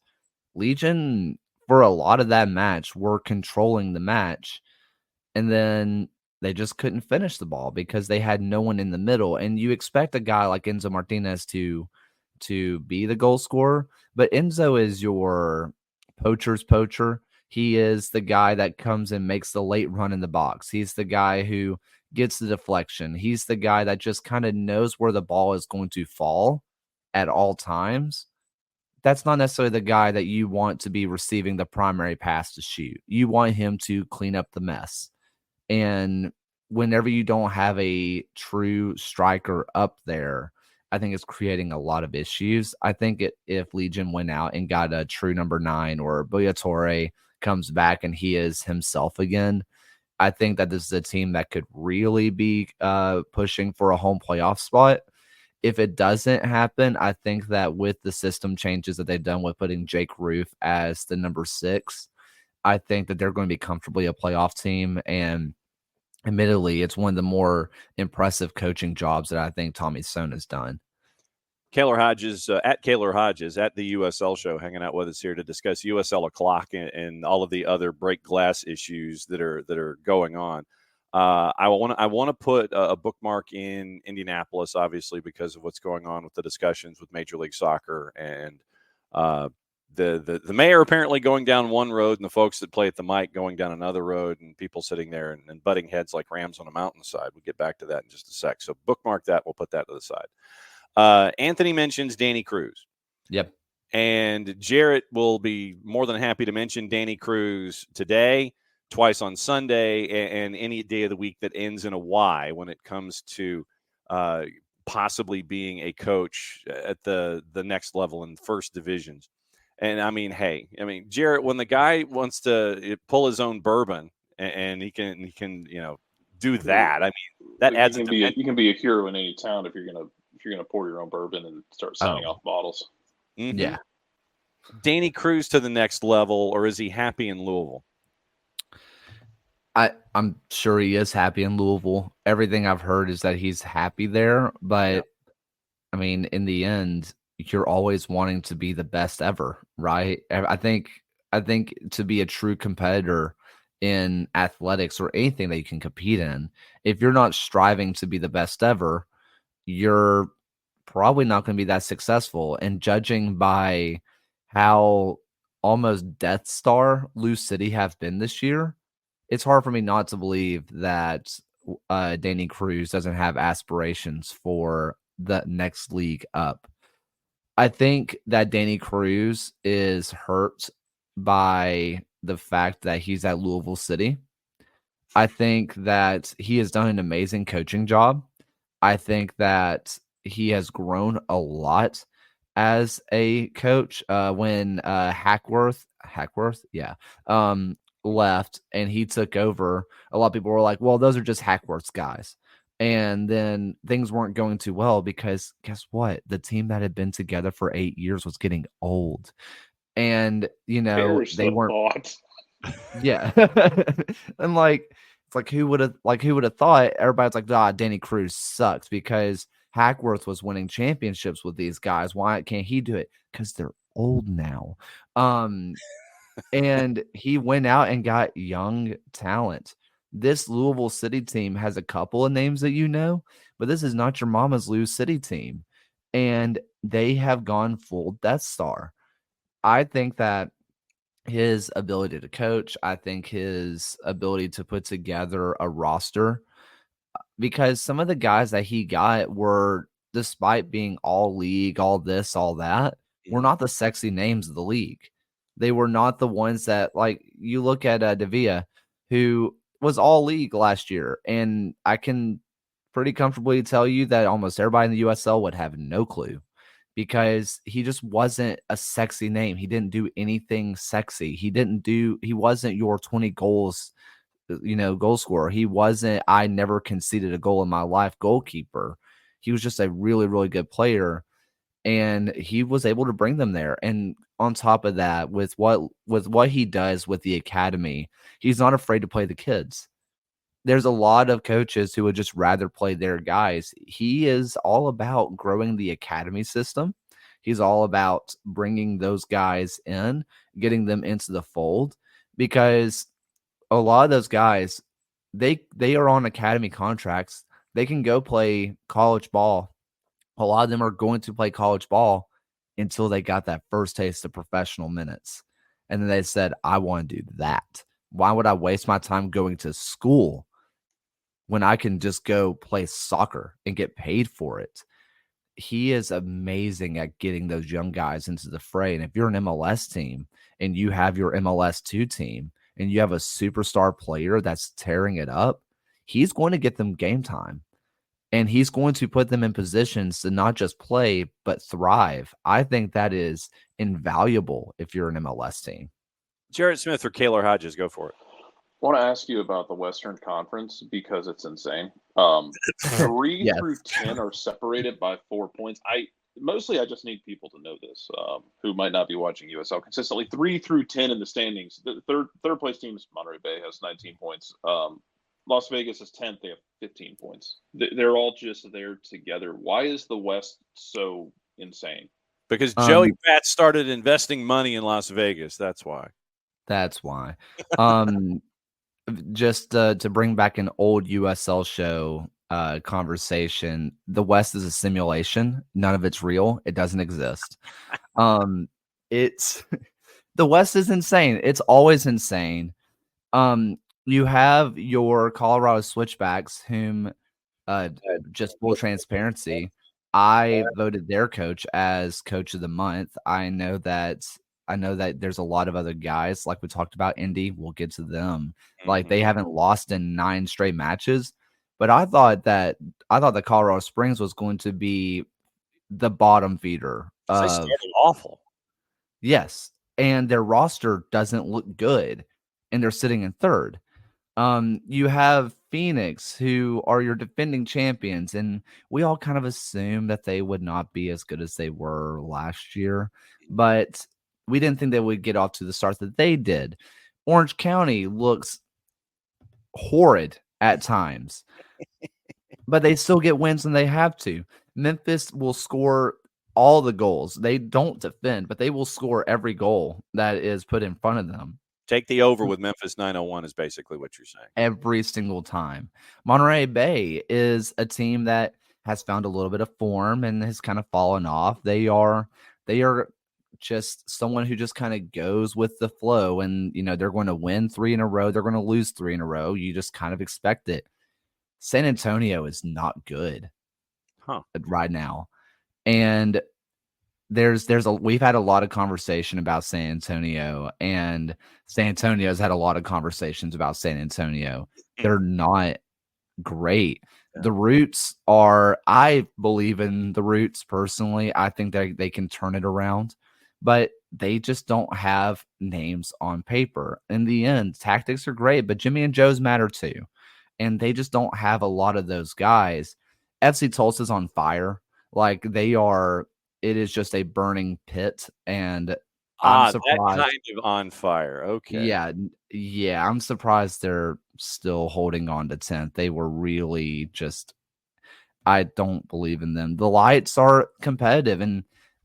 Speaker 2: Legion, for a lot of that match, were controlling the match. And then they just couldn't finish the ball because they had no one in the middle. And you expect a guy like Enzo Martinez to be the goal scorer, but Enzo is your poacher's poacher. He is the guy that comes and makes the late run in the box. He's the guy who gets the deflection. He's the guy that just kind of knows where the ball is going to fall at all times. That's not necessarily the guy that you want to be receiving the primary pass to shoot. You want him to clean up the mess. And whenever you don't have a true striker up there, I think it's creating a lot of issues. I think if Legion went out and got a true number 9, or Boyatore comes back and he is himself again, I think that this is a team that could really be pushing for a home playoff spot. If it doesn't happen, I think that with the system changes that they've done with putting Jake Roof as the number 6, I think that they're going to be comfortably a playoff team. And admittedly, it's one of the more impressive coaching jobs that I think Tommy Sohn has done.
Speaker 1: Kaylor Hodges, at Kaylor Hodges, at the USL show, hanging out with us here to discuss USL o'clock and all of the other break glass issues that are going on. I want to put a bookmark in Indianapolis, obviously, because of what's going on with the discussions with Major League Soccer and the mayor apparently going down one road and the folks that play at the mic going down another road, and people sitting there and butting heads like rams on a mountainside. We'll get back to that in just a sec. So bookmark that. We'll put that to the side. Anthony mentions Danny Cruz.
Speaker 2: Yep.
Speaker 1: And Jarrett will be more than happy to mention Danny Cruz today, twice on Sunday, and any day of the week that ends in a Y when it comes to possibly being a coach at the next level in first divisions. And I mean, Jarrett, when the guy wants to pull his own bourbon and he can do that, I mean, that adds a dimension.
Speaker 3: You can be a hero in any town if you're gonna pour your own bourbon and start signing off bottles.
Speaker 1: Mm-hmm.
Speaker 2: Yeah.
Speaker 1: Danny Cruz to the next level, or is he happy in Louisville?
Speaker 2: I'm sure he is happy in Louisville. Everything I've heard is that he's happy there, but I mean, in the end, you're always wanting to be the best ever, right? I think to be a true competitor in athletics or anything that you can compete in, if you're not striving to be the best ever, you're probably not going to be that successful. And judging by how almost Death Star Lou City have been this year, it's hard for me not to believe that Danny Cruz doesn't have aspirations for the next league up. I think that Danny Cruz is hurt by the fact that he's at Louisville City. I think that he has done an amazing coaching job. I think that he has grown a lot as a coach. When Hackworth, left and he took over, a lot of people were like, well, those are just Hackworth's guys. And then things weren't going too well because guess what? The team that had been together for 8 years was getting old. And, they weren't. Yeah. And it's like, who would have thought? Everybody's like, Danny Cruz sucks because Hackworth was winning championships with these guys. Why can't he do it? Because they're old now. And he went out and got young talent. This Louisville City team has a couple of names that but this is not your mama's Lou City team. And they have gone full Death Star. I think that his ability to coach. I think his ability to put together a roster, because some of the guys that he got were, despite being all league, all this, all that, were not the sexy names of the league. They were not the ones that, like, you look at Davia, who was all league last year, and I can pretty comfortably tell you that almost everybody in the USL would have no clue, because he just wasn't a sexy name. He didn't do anything sexy. He wasn't your 20 goals, goal scorer. He wasn't, I never conceded a goal in my life goalkeeper. He was just a really, really good player, and he was able to bring them there. And on top of that, with what he does with the academy, he's not afraid to play the kids. There's a lot of coaches who would just rather play their guys. He is all about growing the academy system. He's all about bringing those guys in, getting them into the fold, because a lot of those guys, they are on academy contracts. They can go play college ball. A lot of them are going to play college ball until they got that first taste of professional minutes. And then they said, I want to do that. Why would I waste my time going to school when I can just go play soccer and get paid for it? He is amazing at getting those young guys into the fray. And if you're an MLS team and you have your MLS2 team and you have a superstar player that's tearing it up, he's going to get them game time. And he's going to put them in positions to not just play, but thrive. I think that is invaluable if you're an MLS team.
Speaker 1: Jared Smith or Kaylor Hodges, go for it.
Speaker 3: I want to ask you about the Western Conference because it's insane. 3
Speaker 2: Yes.
Speaker 3: through 10 are separated by 4 points. I just need people to know this who might not be watching USL consistently. 3 through 10 in the standings. The third place team is Monterey Bay, has 19 points. Las Vegas is 10th. They have 15 points. They're all just there together. Why is the West so insane?
Speaker 1: Because Joey Pat started investing money in Las Vegas. That's why.
Speaker 2: That's why. Just to bring back an old USL show conversation, the West is a simulation. None of it's real. It doesn't exist. It's the West is insane. It's always insane. You have your Colorado Switchbacks, whom, just full transparency, I voted their coach as coach of the month. I know that there's a lot of other guys, like we talked about Indy. We'll get to them. Like, they haven't lost in 9 straight matches, but I thought that Colorado Springs was going to be the bottom feeder.
Speaker 1: They started awful.
Speaker 2: Yes, and their roster doesn't look good, and they're sitting in third. You have Phoenix, who are your defending champions, and we all kind of assumed that they would not be as good as they were last year, but we didn't think they would get off to the start that they did. Orange County looks horrid at times, but they still get wins when they have to. Memphis will score all the goals. They don't defend, but they will score every goal that is put in front of them.
Speaker 1: Take the over with Memphis 901 is basically what you're saying.
Speaker 2: Every single time. Monterey Bay is a team that has found a little bit of form and has kind of fallen off. They are just someone who just kind of goes with the flow, and they're going to win 3 in a row. They're going to lose 3 in a row. You just kind of expect it. San Antonio is not good right now. And we've had a lot of conversation about San Antonio, and San Antonio's had a lot of conversations about San Antonio. They're not great. Yeah. The Roots I believe in the Roots personally. I think they can turn it around, but they just don't have names on paper. In the end, tactics are great, but Jimmy and Joe's matter too. And they just don't have a lot of those guys. FC Tulsa's on fire. Like, they are. It is just a burning pit, and I'm surprised.
Speaker 1: That kind of on fire. Okay.
Speaker 2: Yeah. I'm surprised they're still holding on to 10th. They were really just. I don't believe in them. The Lights are competitive, and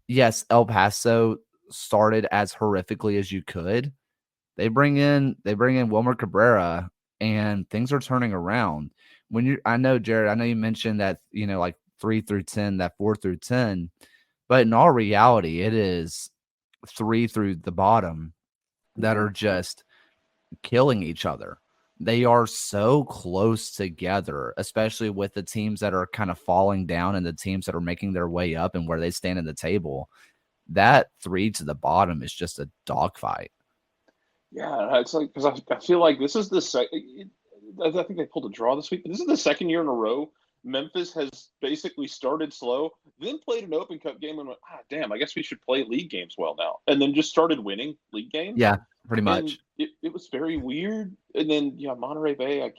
Speaker 2: yes, El Paso started as horrifically as you could. They bring in Wilmer Cabrera, and things are turning around. I know, Jared, I know you mentioned that, like 3 through 10, that 4 through 10. But in all reality, it is 3 through the bottom. that are just killing each other. They are so close together, especially with the teams that are kind of falling down and the teams that are making their way up and where they stand in the table. That 3 to the bottom is just a dogfight.
Speaker 3: Yeah, it's like because I feel like this is the second. I think they pulled a draw this week, but this is the second year in a row Memphis has basically started slow, then played an Open Cup game and went, damn, I guess we should play league games well now, and then just started winning league games.
Speaker 2: Yeah, pretty much.
Speaker 3: And it was very weird. And then Monterey Bay, I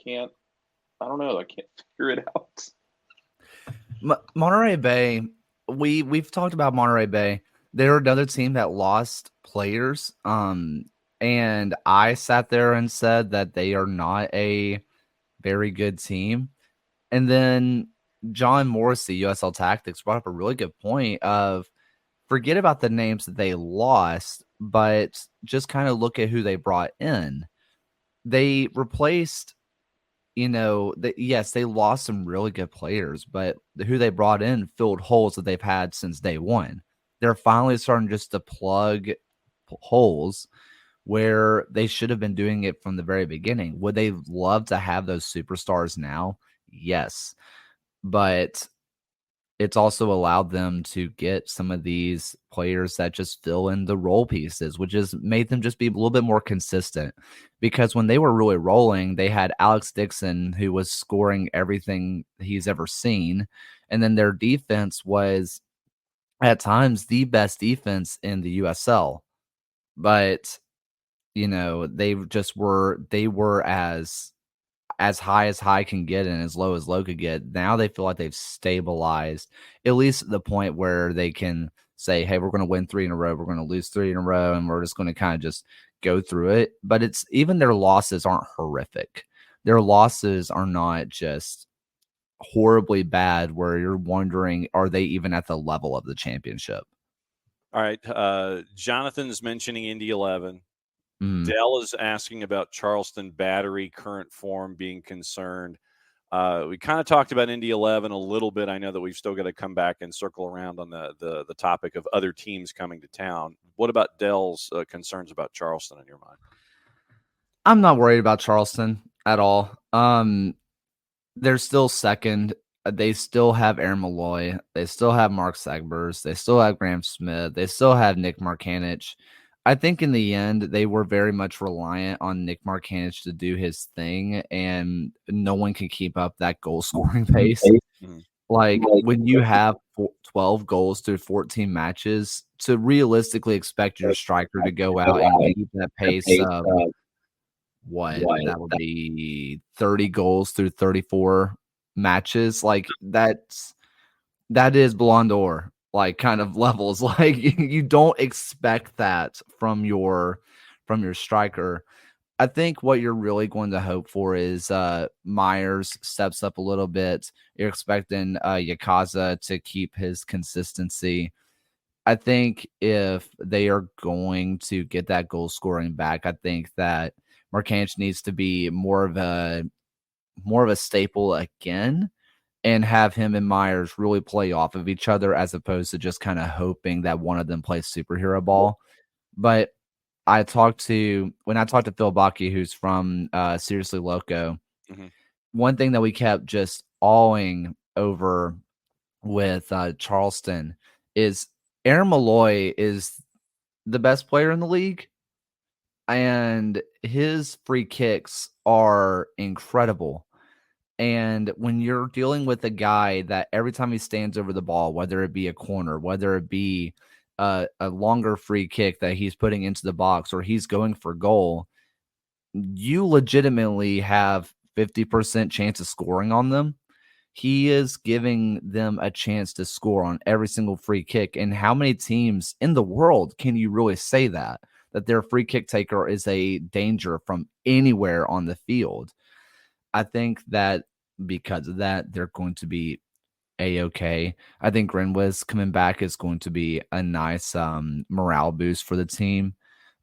Speaker 3: don't know, I can't figure it out.
Speaker 2: Monterey Bay, we've talked about Monterey Bay. They're another team that lost players. And I sat there and said that they are not a very good team. And then John Morrissey, USL Tactics, brought up a really good point of forget about the names that they lost, but just kind of look at who they brought in. They replaced, yes, they lost some really good players, but who they brought in filled holes that they've had since day one. They're finally starting just to plug holes where they should have been doing it from the very beginning. Would they love to have those superstars now? Yes. But it's also allowed them to get some of these players that just fill in the role pieces, which has made them just be a little bit more consistent. Because when they were really rolling, they had Alex Dixon, who was scoring everything he's ever seen. And then their defense was at times the best defense in the USL. But they were as high can get and as low could get. Now they feel like they've stabilized, at least at the point where they can say, hey, we're going to win 3 in a row, we're going to lose 3 in a row, and we're just going to kind of just go through it. But it's even their losses aren't horrific. Their losses are not just horribly bad where you're wondering, are they even at the level of the championship?
Speaker 1: All right. Jonathan's mentioning Indy 11. Dell is asking about Charleston Battery current form being concerned. We kind of talked about Indy 11 a little bit. I know that we've still got to come back and circle around on the topic of other teams coming to town. What about Dell's concerns about Charleston in your mind?
Speaker 2: I'm not worried about Charleston at all. They're still second. They still have Aaron Malloy. They still have Mark Segbers. They still have Graham Smith. They still have Nick Markanich. I think in the end, they were very much reliant on Nick Markanich to do his thing, and no one can keep up that goal scoring pace. Mm-hmm. Like when you have 12 goals through 14 matches, to realistically expect your striker to go out and keep that pace of that would be 30 goals through 34 matches. Like that is Ballon d'Or. Like kind of levels, like you don't expect that from your striker. I think what you're really going to hope for is Myers steps up a little bit. You're expecting Yakaza to keep his consistency. I think if they are going to get that goal scoring back, I think that Markanich needs to be more of a staple again, and have him and Myers really play off of each other as opposed to just kind of hoping that one of them plays superhero ball. But when I talked to Phil Bakke, who's from Seriously Loco, one thing that we kept just awing over with Charleston is Aaron Malloy is the best player in the league, and his free kicks are incredible. And when you're dealing with a guy that every time he stands over the ball, whether it be a corner, whether it be a longer free kick that he's putting into the box or he's going for goal, you legitimately have 50% chance of scoring on them. He is giving them a chance to score on every single free kick. And how many teams in the world can you really say that their free kick taker is a danger from anywhere on the field? I think that because of that, they're going to be A-okay. I think Grenwiz coming back is going to be a nice morale boost for the team.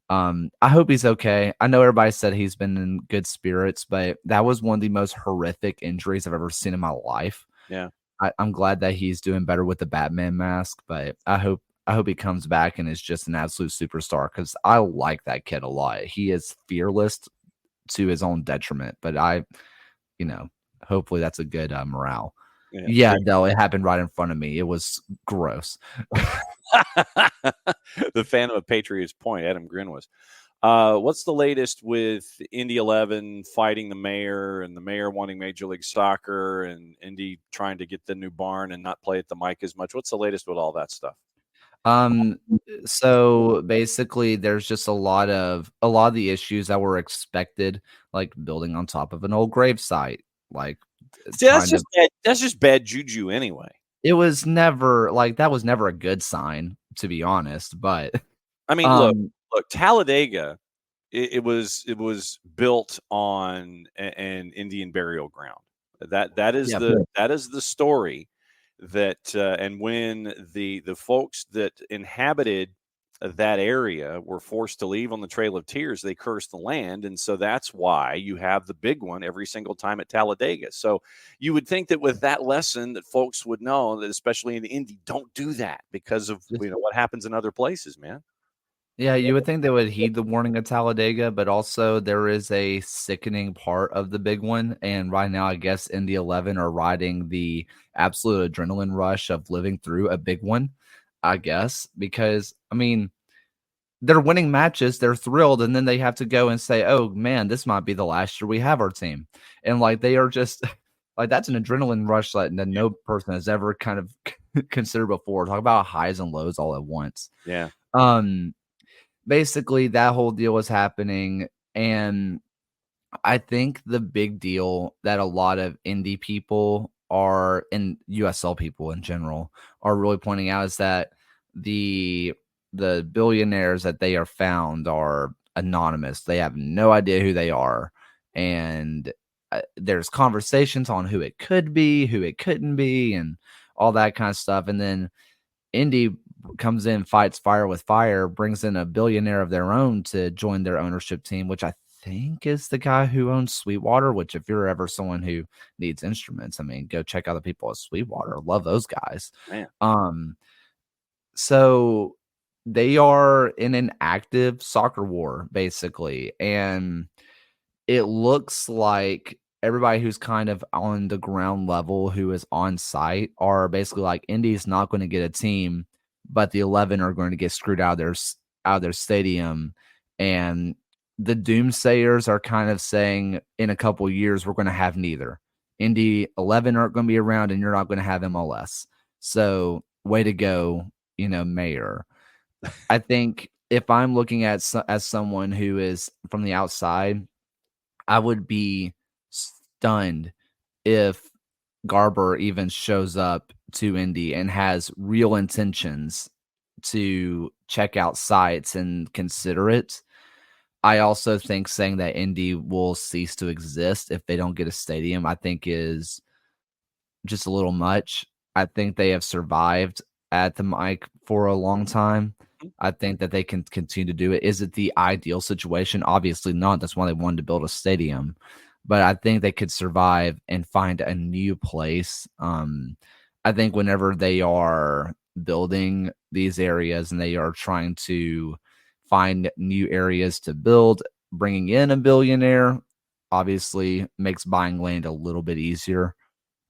Speaker 2: I hope he's okay. I know everybody said he's been in good spirits, but that was one of the most horrific injuries I've ever seen in my life.
Speaker 1: Yeah.
Speaker 2: I'm glad that he's doing better with the Batman mask, but I hope I hope he comes back and is just an absolute superstar because I like that kid a lot. He is fearless to his own detriment, but hopefully that's a good morale. Yeah, no, it happened right in front of me. It was gross.
Speaker 1: The fan of a Patriots point, Adam Grin was. What's the latest with Indy 11 fighting the mayor and the mayor wanting Major League Soccer and Indy trying to get the new barn and not play at the mic as much? What's the latest with all that stuff?
Speaker 2: So basically there's just a lot of the issues that were expected, like building on top of an old grave site. Like,
Speaker 1: see, that's just bad juju anyway.
Speaker 2: It was never that was never a good sign, to be honest. But
Speaker 1: I mean, look, Talladega, it was built on an Indian burial ground. That is the story. That and when the folks that inhabited that area were forced to leave on the Trail of Tears, they cursed the land, and so that's why you have the big one every single time at Talladega. So you would think that with that lesson that folks would know that, especially in Indy, don't do that because of what happens in other places, man.
Speaker 2: Yeah, you would think they would heed the warning of Talladega, but also there is a sickening part of the big one. And right now, I guess Indy 11 are riding the absolute adrenaline rush of living through a big one, I guess, because, I mean, they're winning matches, they're thrilled, and then they have to go and say, oh, man, this might be the last year we have our team. And, they are just, that's an adrenaline rush that no person has ever kind of considered before. Talk about highs and lows all at once.
Speaker 1: Yeah.
Speaker 2: Basically, that whole deal was happening, and I think the big deal that a lot of indie people are, and USL people in general, are really pointing out is that the billionaires that they are found are anonymous. They have no idea who they are, and there's conversations on who it could be, who it couldn't be, and all that kind of stuff. And then Indy comes in, fights fire with fire, brings in a billionaire of their own to join their ownership team, which I think is the guy who owns Sweetwater, which if you're ever someone who needs instruments, I mean, go check out the people at Sweetwater. Love those guys.
Speaker 1: Man.
Speaker 2: So they are in an active soccer war, basically. And it looks like everybody who's kind of on the ground level who is on site are basically like, Indy's not going to get a team, but the 11 are going to get screwed out of their stadium. And the doomsayers are kind of saying in a couple of years, we're going to have neither. Indy 11 aren't going to be around and you're not going to have MLS. So way to go, mayor. I think if I'm looking at as someone who is from the outside, I would be stunned if Garber even shows up to Indy and has real intentions to check out sites and consider it. I also think saying that Indy will cease to exist if they don't get a stadium, I think is just a little much. I think they have survived at the mic for a long time. I think that they can continue to do it. Is it the ideal situation? Obviously not. That's why they wanted to build a stadium. But I think they could survive and find a new place. I think whenever they are building these areas and they are trying to find new areas to build, bringing in a billionaire obviously makes buying land a little bit easier.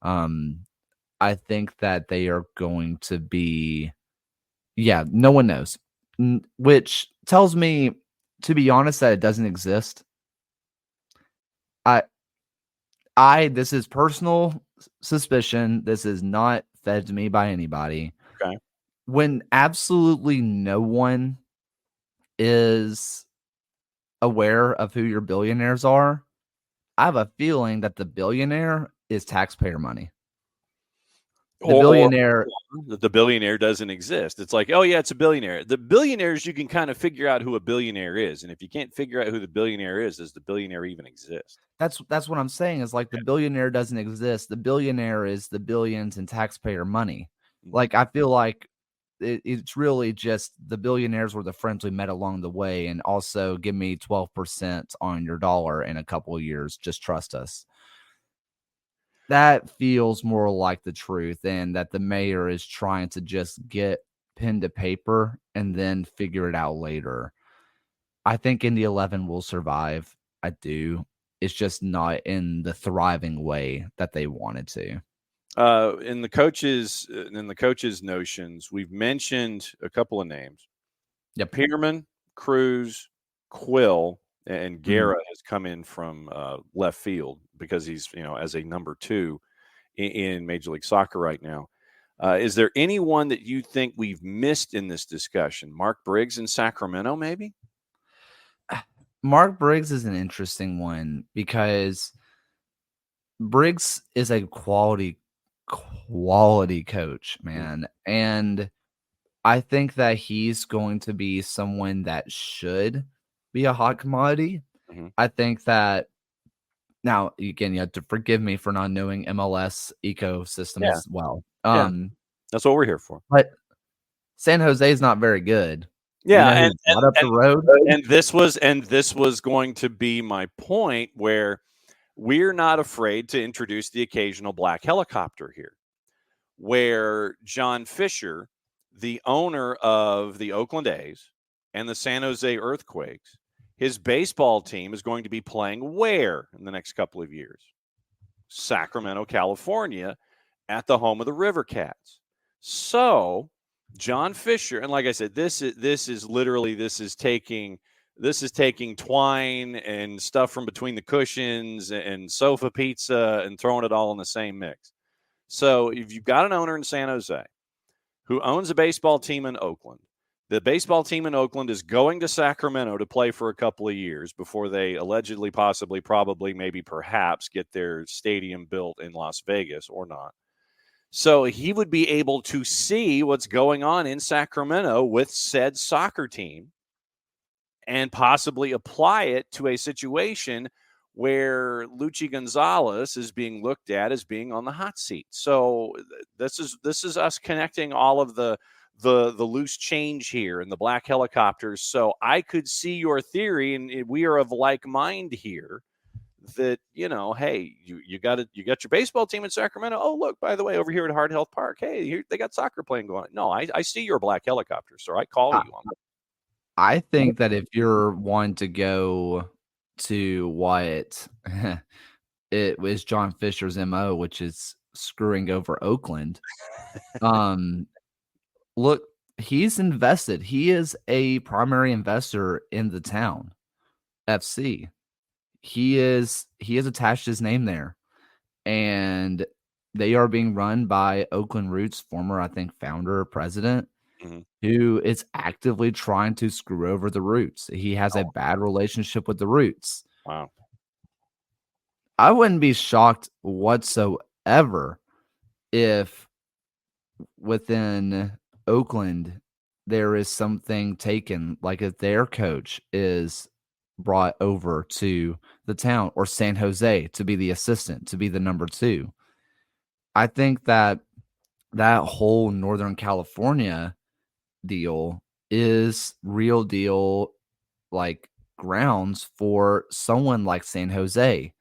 Speaker 2: I think that they are going to be, no one knows, which tells me, to be honest, that it doesn't exist. This is personal suspicion. This is not fed to me by anybody.
Speaker 1: Okay.
Speaker 2: When absolutely no one is aware of who your billionaires are, I have a feeling that the billionaire is taxpayer money.
Speaker 1: The billionaire doesn't exist. It's like, oh yeah, it's a billionaire. The billionaires, you can kind of figure out who a billionaire is, and if you can't figure out who the billionaire is, does the billionaire even exist?
Speaker 2: That's what I'm saying. Is like the billionaire doesn't exist. The billionaire is the billions in taxpayer money. Like I feel like it's really just the billionaires were the friends we met along the way, and also give me 12% on your dollar in a couple of years. Just trust us. That feels more like the truth, and that the mayor is trying to just get pen to paper and then figure it out later. I think Indy 11 will survive. I do. It's just not in the thriving way that they wanted to.
Speaker 1: In the coaches' notions, we've mentioned a couple of names.
Speaker 2: Yep.
Speaker 1: Peterman, Cruz, Quill, and Guerra has come in from left field because he's, as a number 2 in Major League Soccer right now. Is there anyone that you think we've missed in this discussion? Mark Briggs in Sacramento, maybe?
Speaker 2: Mark Briggs is an interesting one because Briggs is a quality coach, man. And I think that he's going to be someone that should be a hot commodity.
Speaker 1: Mm-hmm.
Speaker 2: I think that now, again, you have to forgive me for not knowing MLS ecosystem as well.
Speaker 1: That's what we're here for.
Speaker 2: But San Jose is not very good.
Speaker 1: Yeah,
Speaker 2: up the road.
Speaker 1: And this was going to be my point, where we're not afraid to introduce the occasional black helicopter here, where John Fisher, the owner of the Oakland A's and the San Jose Earthquakes, his baseball team is going to be playing where in the next couple of years? Sacramento, California, at the home of the River Cats. So John Fisher, and like I said, this is taking twine and stuff from between the cushions and sofa pizza and throwing it all in the same mix. So if you've got an owner in San Jose who owns a baseball team in Oakland, the baseball team in Oakland is going to Sacramento to play for a couple of years before they allegedly, possibly, probably, maybe, perhaps get their stadium built in Las Vegas or not. So he would be able to see what's going on in Sacramento with said soccer team and possibly apply it to a situation where Luchi Gonzalez is being looked at as being on the hot seat. So this is us connecting all of the loose change here and the black helicopters. So I could see your theory, and we are of like mind here, that, hey, you got your baseball team in Sacramento. Oh, look, by the way, over here at Hard Health Park, hey, here they got soccer playing going on. No, I see your black helicopter, sir. I call you on that.
Speaker 2: I think that if you're wanting to go to what it was John Fisher's MO, which is screwing over Oakland, look, he's invested. He is a primary investor in the town FC. He has attached his name there, and they are being run by Oakland Roots former, I think, founder or president, who is actively trying to screw over the Roots. He has a bad relationship with the Roots.
Speaker 1: Wow.
Speaker 2: I wouldn't be shocked whatsoever if within Oakland there is something taken, like if their coach is brought over to the town, or San Jose to be the assistant, to be the number 2. I think that whole Northern California deal is real deal, like grounds for someone like San Jose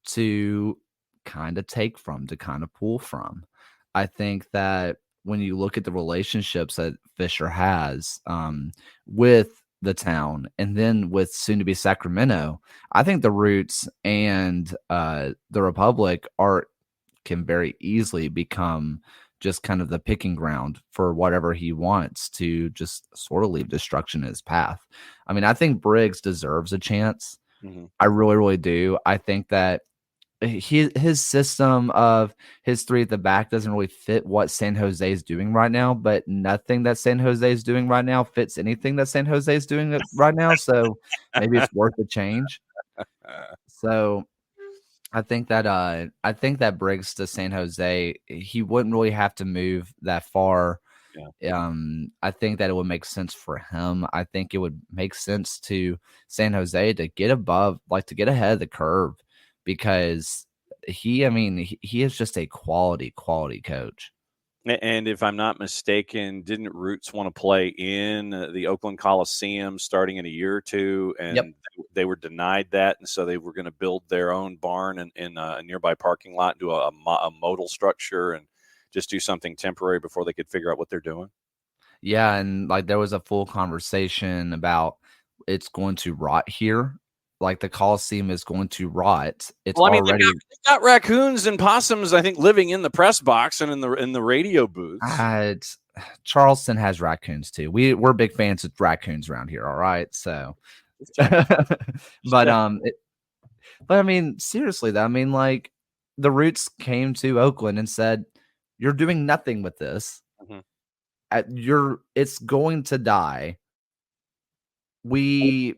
Speaker 2: to kind of take from, to kind of pull from. I think that when you look at the relationships that Fisher has with the town and then with soon to be Sacramento, I think the Roots and the Republic can very easily become just kind of the picking ground for whatever he wants to just sort of leave destruction in his path. I mean, I think Briggs deserves a chance. I really, really do. I think that his system of his 3 at the back doesn't really fit what San Jose is doing right now, but nothing that San Jose is doing right now fits anything that San Jose is doing right now. So maybe it's worth a change. So I think that Briggs to San Jose, he wouldn't really have to move that far. Yeah. I think that it would make sense for him. I think it would make sense to San Jose to get above, like to get ahead of the curve, because he is just a quality coach.
Speaker 1: And if I'm not mistaken, didn't Roots want to play in the Oakland Coliseum starting in a year or two, and they were denied that, and so they were going to build their own barn in a nearby parking lot, do a modal structure, and just do something temporary before they could figure out what they're doing?
Speaker 2: Yeah, and like there was a full conversation about it's going to rot here. Like the Coliseum is going to rot. It's
Speaker 1: Well, I mean,
Speaker 2: already
Speaker 1: they've got raccoons and possums, I think, living in the press box and in the radio booths.
Speaker 2: it's Charleston has raccoons too. We're big fans of raccoons around here, all right? So
Speaker 1: Just checking.
Speaker 2: but but I mean, seriously though, I mean, like the Roots came to Oakland and said, "You're doing nothing with this.
Speaker 1: Mhm.
Speaker 2: It's going to die. We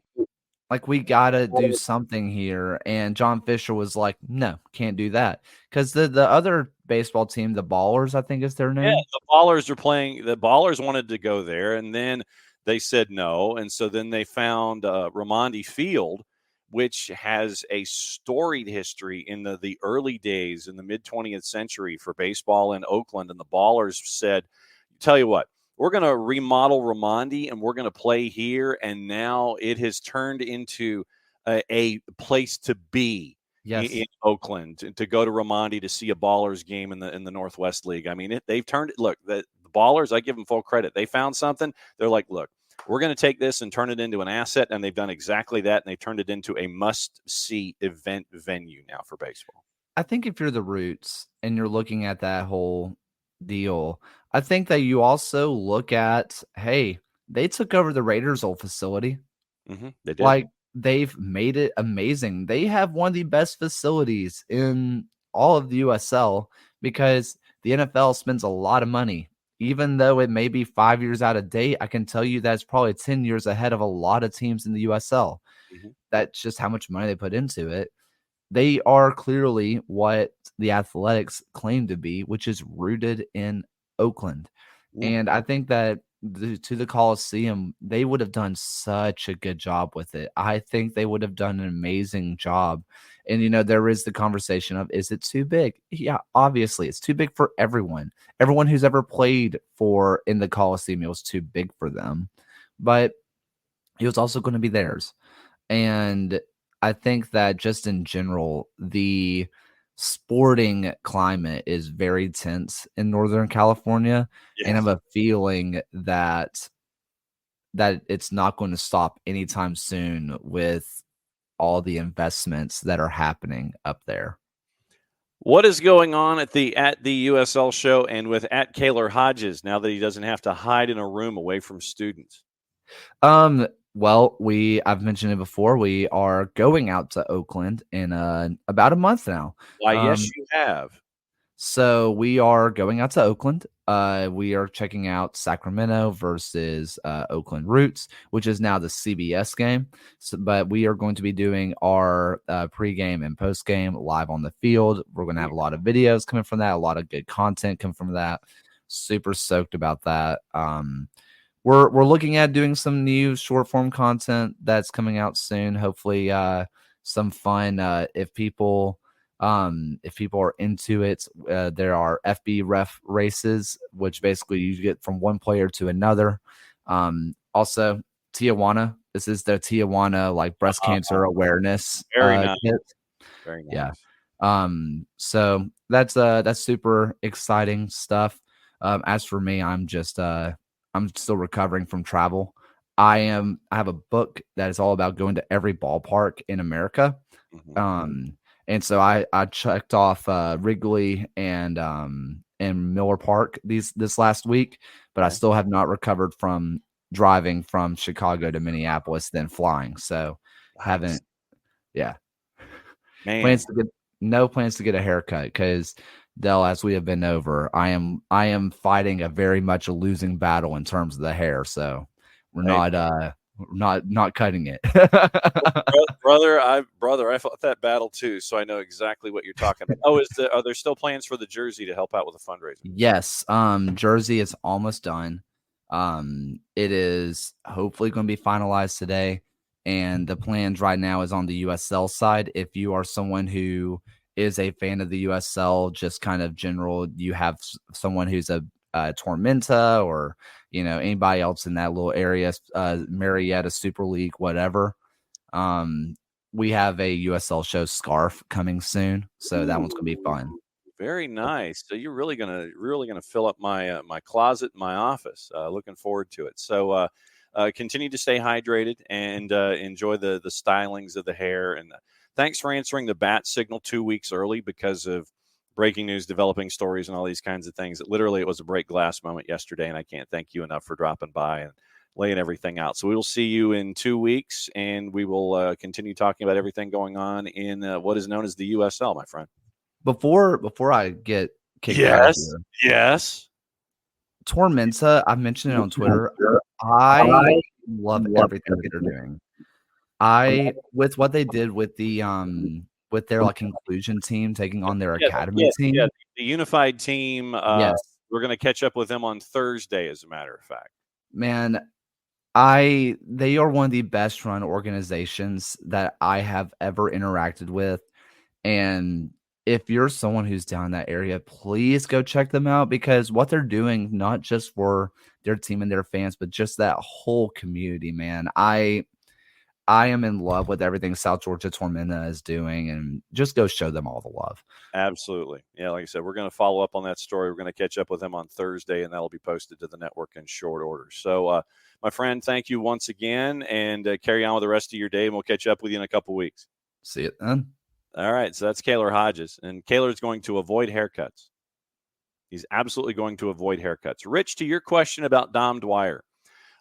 Speaker 2: gotta do something here." And John Fisher was like, "No, can't do that." Because the other baseball team, the Ballers, I think is their
Speaker 1: Yeah,
Speaker 2: name.
Speaker 1: the Ballers are playing. The Ballers wanted to go there, and then they said no. And so then they found Ramondi Field, which has a storied history in the early days in the mid 20th century for baseball in Oakland. And the Ballers said, "Tell you what, we're going to remodel Ramondi, and we're going to play here." And now it has turned into a place to be
Speaker 2: Yes.
Speaker 1: in Oakland to go to Ramondi to see a Ballers game in the Northwest League. I mean, they've turned it. Look, the Ballers, I give them full credit. They found something. They're like, look, we're going to take this and turn it into an asset, and they've done exactly that. And they've turned it into a must-see event venue now for baseball.
Speaker 2: I think if you're the Roots and you're looking at that whole deal, I think that you also look at, hey, they took over the Raiders' old facility.
Speaker 1: They did.
Speaker 2: Like they've made it amazing. They have one of the best facilities in all of the USL because the NFL spends a lot of money. Even though it may be 5 years out of date, I can tell you that's probably 10 years ahead of a lot of teams in the USL. That's just how much money they put into it. They are clearly what the Athletics claim to be, which is rooted in Oakland. And I think that to the Coliseum, they would have done such a good job with it. I think they would have done an amazing job. And, there is the conversation of, is it too big? Yeah, obviously, it's too big for everyone. Everyone who's ever played in the Coliseum, it was too big for them. But it was also going to be theirs. And I think that just in general, the sporting climate is very tense in Northern California. And I have a feeling that it's not going to stop anytime soon with all the investments that are happening up there.
Speaker 1: What is going on at the USL show and with at Kaylor Hodges now that he doesn't have to hide in a room away from students?
Speaker 2: Well, I've mentioned it before. We are going out to Oakland in about a month now.
Speaker 1: Why, yes, you have.
Speaker 2: So we are going out to Oakland. We are checking out Sacramento versus Oakland Roots, which is now the CBS game. But we are going to be doing our pregame and postgame live on the field. We're going to have a lot of videos coming from that, a lot of good content coming from that. Super stoked about that. We're looking at doing some new short form content that's coming out soon. Hopefully, some fun. If people are into it, there are FB ref races, which basically you get from one player to another. Also, Tijuana. This is the Tijuana like breast cancer awareness.
Speaker 1: Very nice.
Speaker 2: Kit.
Speaker 1: Very nice.
Speaker 2: Yeah. So that's super exciting stuff. As for me, I'm still recovering from travel. I have a book that is all about going to every ballpark in America. And so I checked off Wrigley and Miller Park this last week, but I still have not recovered from driving from Chicago to Minneapolis, then flying. So haven't, yeah.
Speaker 1: Man.
Speaker 2: No plans to get a haircut because Dell, as we have been over, I am fighting a very much a losing battle in terms of the hair. So we're not cutting it.
Speaker 1: brother, I fought that battle too, so I know exactly what you're talking about. Oh, are there still plans for the jersey to help out with the fundraiser?
Speaker 2: Yes. Jersey is almost done. It is hopefully going to be finalized today. And the plans right now is on the USL side. If you are someone who is a fan of the USL, just kind of general, you have someone who's a Tormenta or, anybody else in that little area, Marietta Super League, whatever. We have a USL show scarf coming soon. So that one's going to be fun.
Speaker 1: Very nice. So you're really gonna fill up my my closet, my office. Looking forward to it. So continue to stay hydrated and enjoy the stylings of the hair. And thanks for answering the bat signal 2 weeks early because of breaking news, developing stories, and all these kinds of things. It was a break glass moment yesterday, and I can't thank you enough for dropping by and laying everything out. So we will see you in 2 weeks, and we will continue talking about everything going on in what is known as the USL, my friend.
Speaker 2: Before I get kicked out of here,
Speaker 1: Yes.
Speaker 2: Tormenta, I mentioned it on Twitter. I love everything they're doing. With what they did with their like inclusion team taking on their academy team.
Speaker 1: Yeah, the unified team.
Speaker 2: Yes.
Speaker 1: We're going to catch up with them on Thursday, as a matter of fact.
Speaker 2: Man, they are one of the best run organizations that I have ever interacted with. And if you're someone who's down in that area, please go check them out, because what they're doing, not just for their team and their fans, but just that whole community, man. I am in love with everything South Georgia Tormenta is doing, and just go show them all the love.
Speaker 1: Absolutely. Yeah, like I said, we're going to follow up on that story. We're going to catch up with them on Thursday, and that'll be posted to the network in short order. So, my friend, thank you once again, and carry on with the rest of your day, and we'll catch up with you in a couple weeks.
Speaker 2: See it then.
Speaker 1: All right, so that's Kaylor Hodges, and Kaylor's going to avoid haircuts. He's absolutely going to avoid haircuts. Rich, to your question about Dom Dwyer,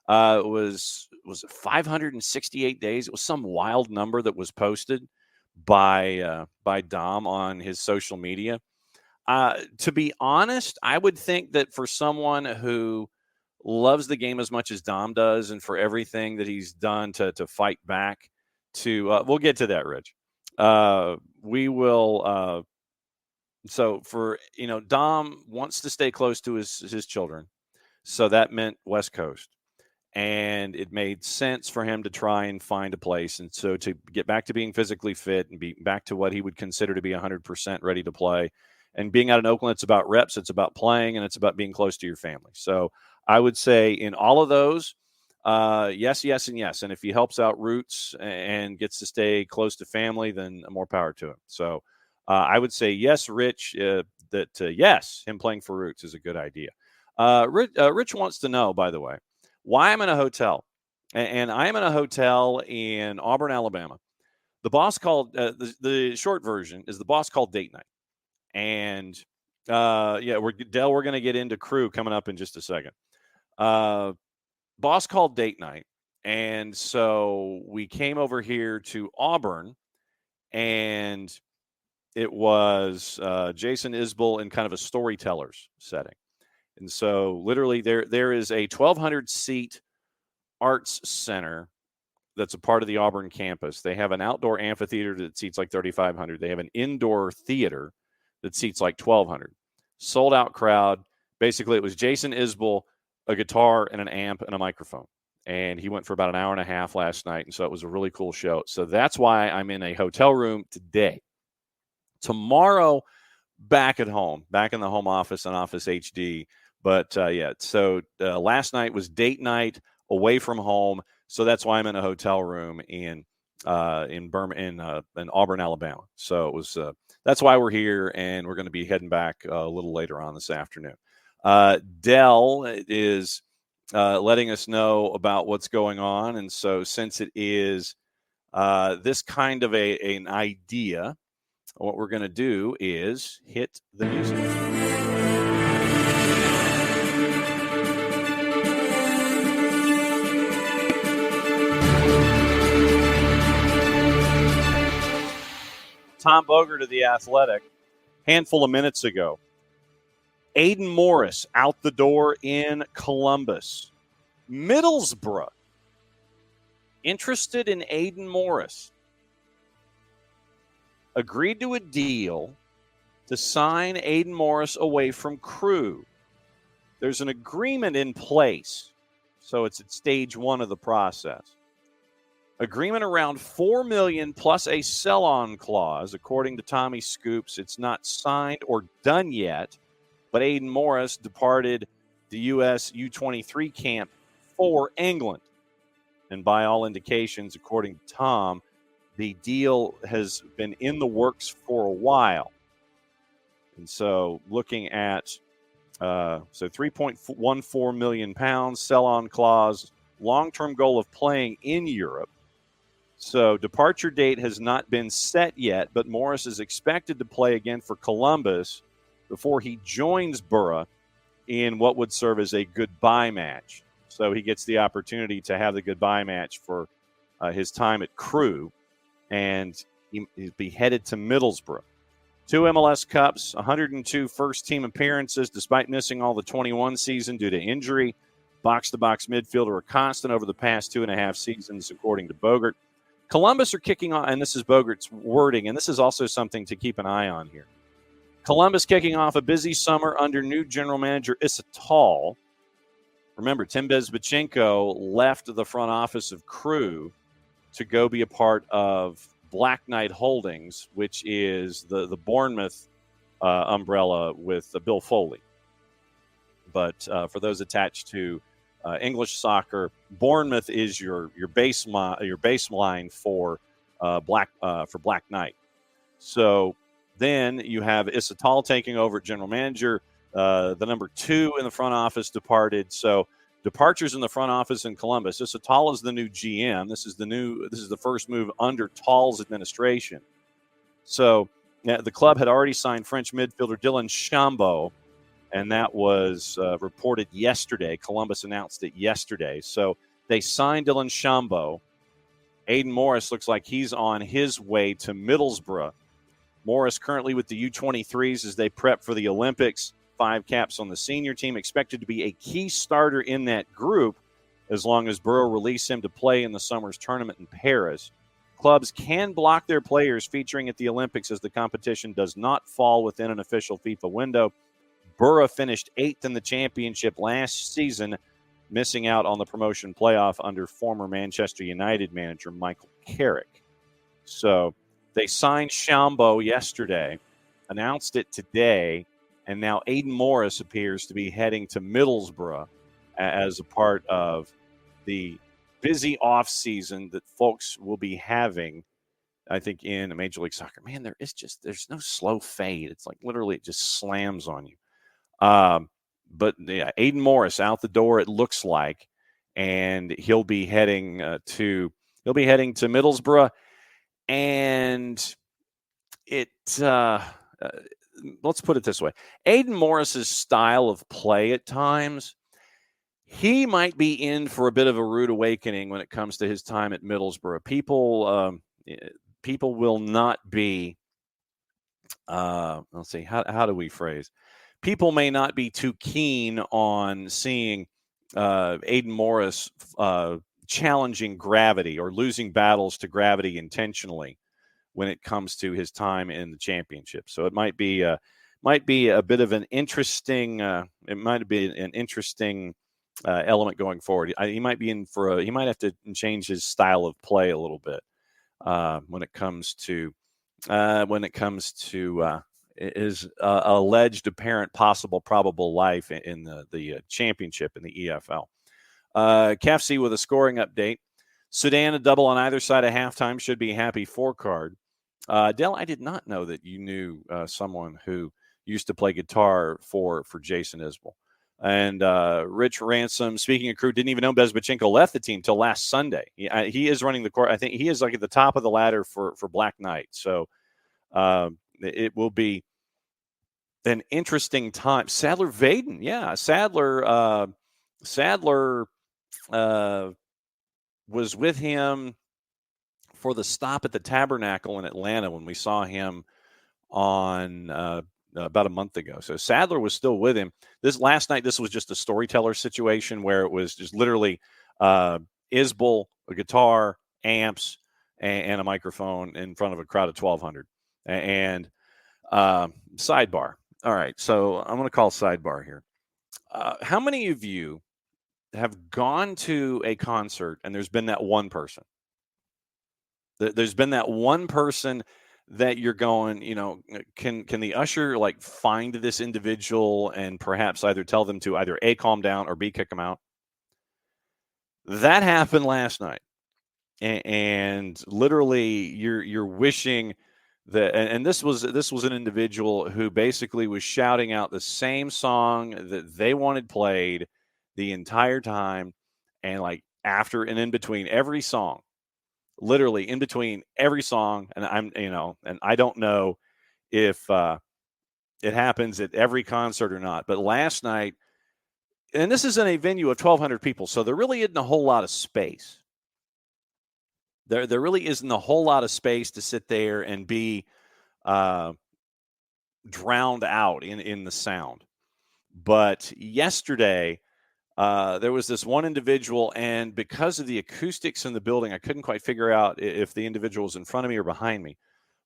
Speaker 1: it was it 568 days? It was some wild number that was posted by Dom on his social media. To be honest, I would think that for someone who loves the game as much as Dom does, and for everything that he's done to fight back, we'll get to that, Rich. We will. So Dom wants to stay close to his children, so that meant West Coast, and it made sense for him to try and find a place, and so to get back to being physically fit and be back to what he would consider to be 100% ready to play. And being out in Oakland, it's about reps, it's about playing, and it's about being close to your family. So I would say in all of those, yes, yes, and yes. And if he helps out Roots and gets to stay close to family, then more power to him. So I would say yes, Rich, yes, him playing for Roots is a good idea. Rich wants to know, by the way, why I'm in a hotel. And I am in a hotel in Auburn, Alabama. The boss called, the short version is the boss called date night. And we're going to get into crew coming up in just a second. Boss called date night. And so we came over here to Auburn, and it was Jason Isbell in kind of a storyteller's setting. And so literally there is a 1,200 seat arts center that's a part of the Auburn campus. They have an outdoor amphitheater that seats like 3,500. They have an indoor theater that seats like 1,200. Sold out crowd. Basically, it was Jason Isbell, a guitar and an amp and a microphone. And he went for about an hour and a half last night. And so it was a really cool show. So that's why I'm in a hotel room today. Tomorrow, back at home, back in the home office and Office HD. But so last night was date night away from home. So that's why I'm in a hotel room in Auburn, Alabama. So it was that's why we're here, and we're going to be heading back a little later on this afternoon. Dell is letting us know about what's going on, and so since it is this kind of an idea, what we're going to do is hit the music. Tom Bogert of The Athletic, handful of minutes ago. Aiden Morris out the door in Columbus. Middlesbrough interested in Aiden Morris. Agreed to a deal to sign Aiden Morris away from Crew. There's an agreement in place, so it's at stage one of the process. Agreement around $4 million plus a sell-on clause. According to Tommy Scoops, it's not signed or done yet, but Aiden Morris departed the U.S. U23 camp for England. And by all indications, according to Tom, the deal has been in the works for a while. And so looking at so 3.14 million pounds, sell-on clause, long-term goal of playing in Europe. So departure date has not been set yet, but Morris is expected to play again for Columbus before he joins Borough in what would serve as a goodbye match. So he gets the opportunity to have the goodbye match for his time at Crew, and he'll be headed to Middlesbrough. 2 MLS Cups, 102 first-team appearances despite missing all the 21 season due to injury. Box-to-box midfielder, a constant over the past 2.5 seasons, according to Bogert. Columbus are kicking off, and this is Bogert's wording, and this is also something to keep an eye on here. Columbus kicking off a busy summer under new general manager Issa Tall. Remember, Tim Bezbachenko left the front office of Crew to go be a part of Black Knight Holdings, which is the Bournemouth umbrella with Bill Foley. But for those attached to English soccer, Bournemouth is your baseline for Black Knight. So then you have Issa Tall taking over at general manager. The number 2 in the front office departed. So departures in the front office in Columbus. Issa Tall is the new GM. This is the first move under Tall's administration. So the club had already signed French midfielder Dylan Chambeau, and that was reported yesterday. Columbus announced it yesterday. So they signed Dylan Chambeau. Aiden Morris looks like he's on his way to Middlesbrough. Morris currently with the U23s as they prep for the Olympics. 5 caps on the senior team, expected to be a key starter in that group as long as Borough release him to play in the summer's tournament in Paris. Clubs can block their players featuring at the Olympics as the competition does not fall within an official FIFA window. Borough finished 8th in the championship last season, missing out on the promotion playoff under former Manchester United manager Michael Carrick. So they signed Chambeau yesterday, announced it today, and now Aiden Morris appears to be heading to Middlesbrough as a part of the busy offseason that folks will be having, I think, in Major League Soccer. Man, there's no slow fade. It's like literally it just slams on you. But yeah, Aiden Morris out the door, it looks like, and he'll be heading to Middlesbrough, and let's put it this way. Aiden Morris's style of play at times, he might be in for a bit of a rude awakening when it comes to his time at Middlesbrough. People will not be, let's see, how do we phrase? People may not be too keen on seeing Aiden Morris challenging gravity or losing battles to gravity intentionally when it comes to his time in the championship. So it might be a bit of an interesting element going forward. He might be in for he might have to change his style of play a little bit when it comes to his alleged apparent possible probable life in the championship in the EFL. CAFC with a scoring update. Sudan, a double on either side of halftime, should be happy 4-card. Dell, I did not know that you knew someone who used to play guitar for Jason Isbell. And Rich Ransom, speaking of Crew, didn't even know Bezbachenko left the team till last Sunday. He is running the court. I think he is like at the top of the ladder for Black Knight. So it will be an interesting time. Sadler Vaden, yeah. Sadler was with him for the stop at the Tabernacle in Atlanta when we saw him on about a month ago. So Sadler was still with him. This last night, this was just a storyteller situation where it was just literally Isbell, a guitar, amps, and a microphone in front of a crowd of 1,200. And sidebar. All right, so I'm going to call sidebar here. How many of you have gone to a concert and there's been that one person? There's been that one person that you're going, can the usher like find this individual and perhaps either tell them to either A, calm down, or B, kick them out? That happened last night. And literally you're wishing And this was an individual who basically was shouting out the same song that they wanted played the entire time, and like after and in between every song, literally in between every song. And and I don't know if it happens at every concert or not, but last night, and this is in a venue of 1,200 people, so there really isn't a whole lot of space. There really isn't a whole lot of space to sit there and be drowned out in the sound. But yesterday, there was this one individual, and because of the acoustics in the building, I couldn't quite figure out if the individual was in front of me or behind me.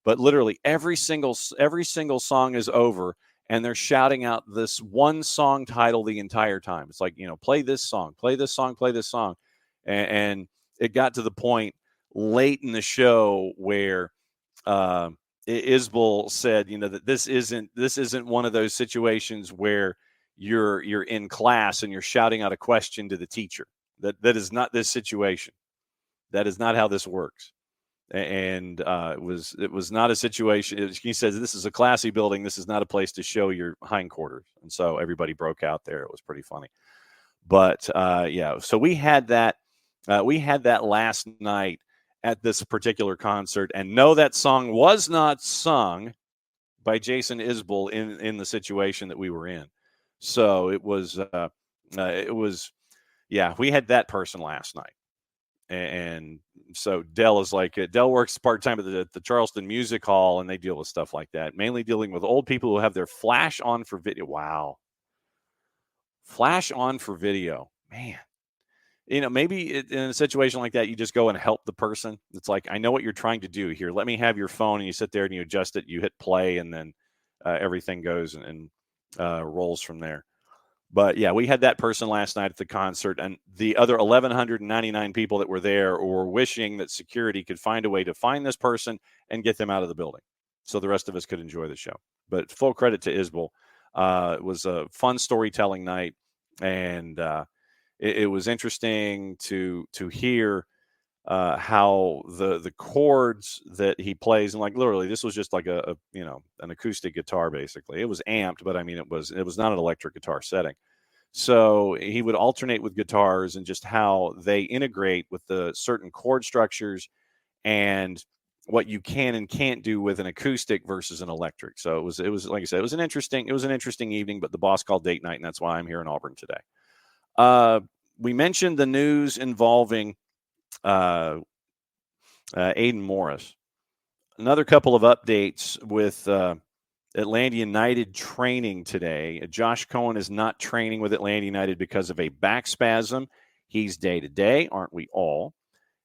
Speaker 1: But literally every single song is over, and they're shouting out this one song title the entire time. It's like, play this song, play this song, play this song. And it got to the point late in the show where Isbell said, that this isn't one of those situations where you're in class and you're shouting out a question to the teacher. That is not this situation. That is not how this works. And it was not a situation. He says, this is a classy building. This is not a place to show your hindquarters. And so everybody broke out there. It was pretty funny. But so we had that last night at this particular concert. And no, that song was not sung by Jason Isbell in the situation that we were in. So it was we had that person last night. And so Dell works part-time at the Charleston Music Hall, and they deal with stuff like that, mainly dealing with old people who have their flash on for video. Wow. Flash on for video, man. Maybe in a situation like that, you just go and help the person. It's like, I know what you're trying to do here. Let me have your phone, and you sit there and you adjust it. You hit play, and then everything goes and rolls from there. But yeah, we had that person last night at the concert, and the other 1,199 people that were there were wishing that security could find a way to find this person and get them out of the building so the rest of us could enjoy the show. But full credit to Isbell. It was a fun storytelling night, and it was interesting to hear how the chords that he plays, and like literally this was just like an acoustic guitar. Basically it was amped, but I mean it was not an electric guitar setting, so he would alternate with guitars and just how they integrate with the certain chord structures and what you can and can't do with an acoustic versus an electric. So it was like I said, it was an interesting evening, but the boss called date night, and that's why I'm here in Auburn today. We mentioned the news involving Aiden Morris. Another couple of updates with Atlanta United training today. Josh Cohen is not training with Atlanta United because of a back spasm. He's day-to-day, aren't we all?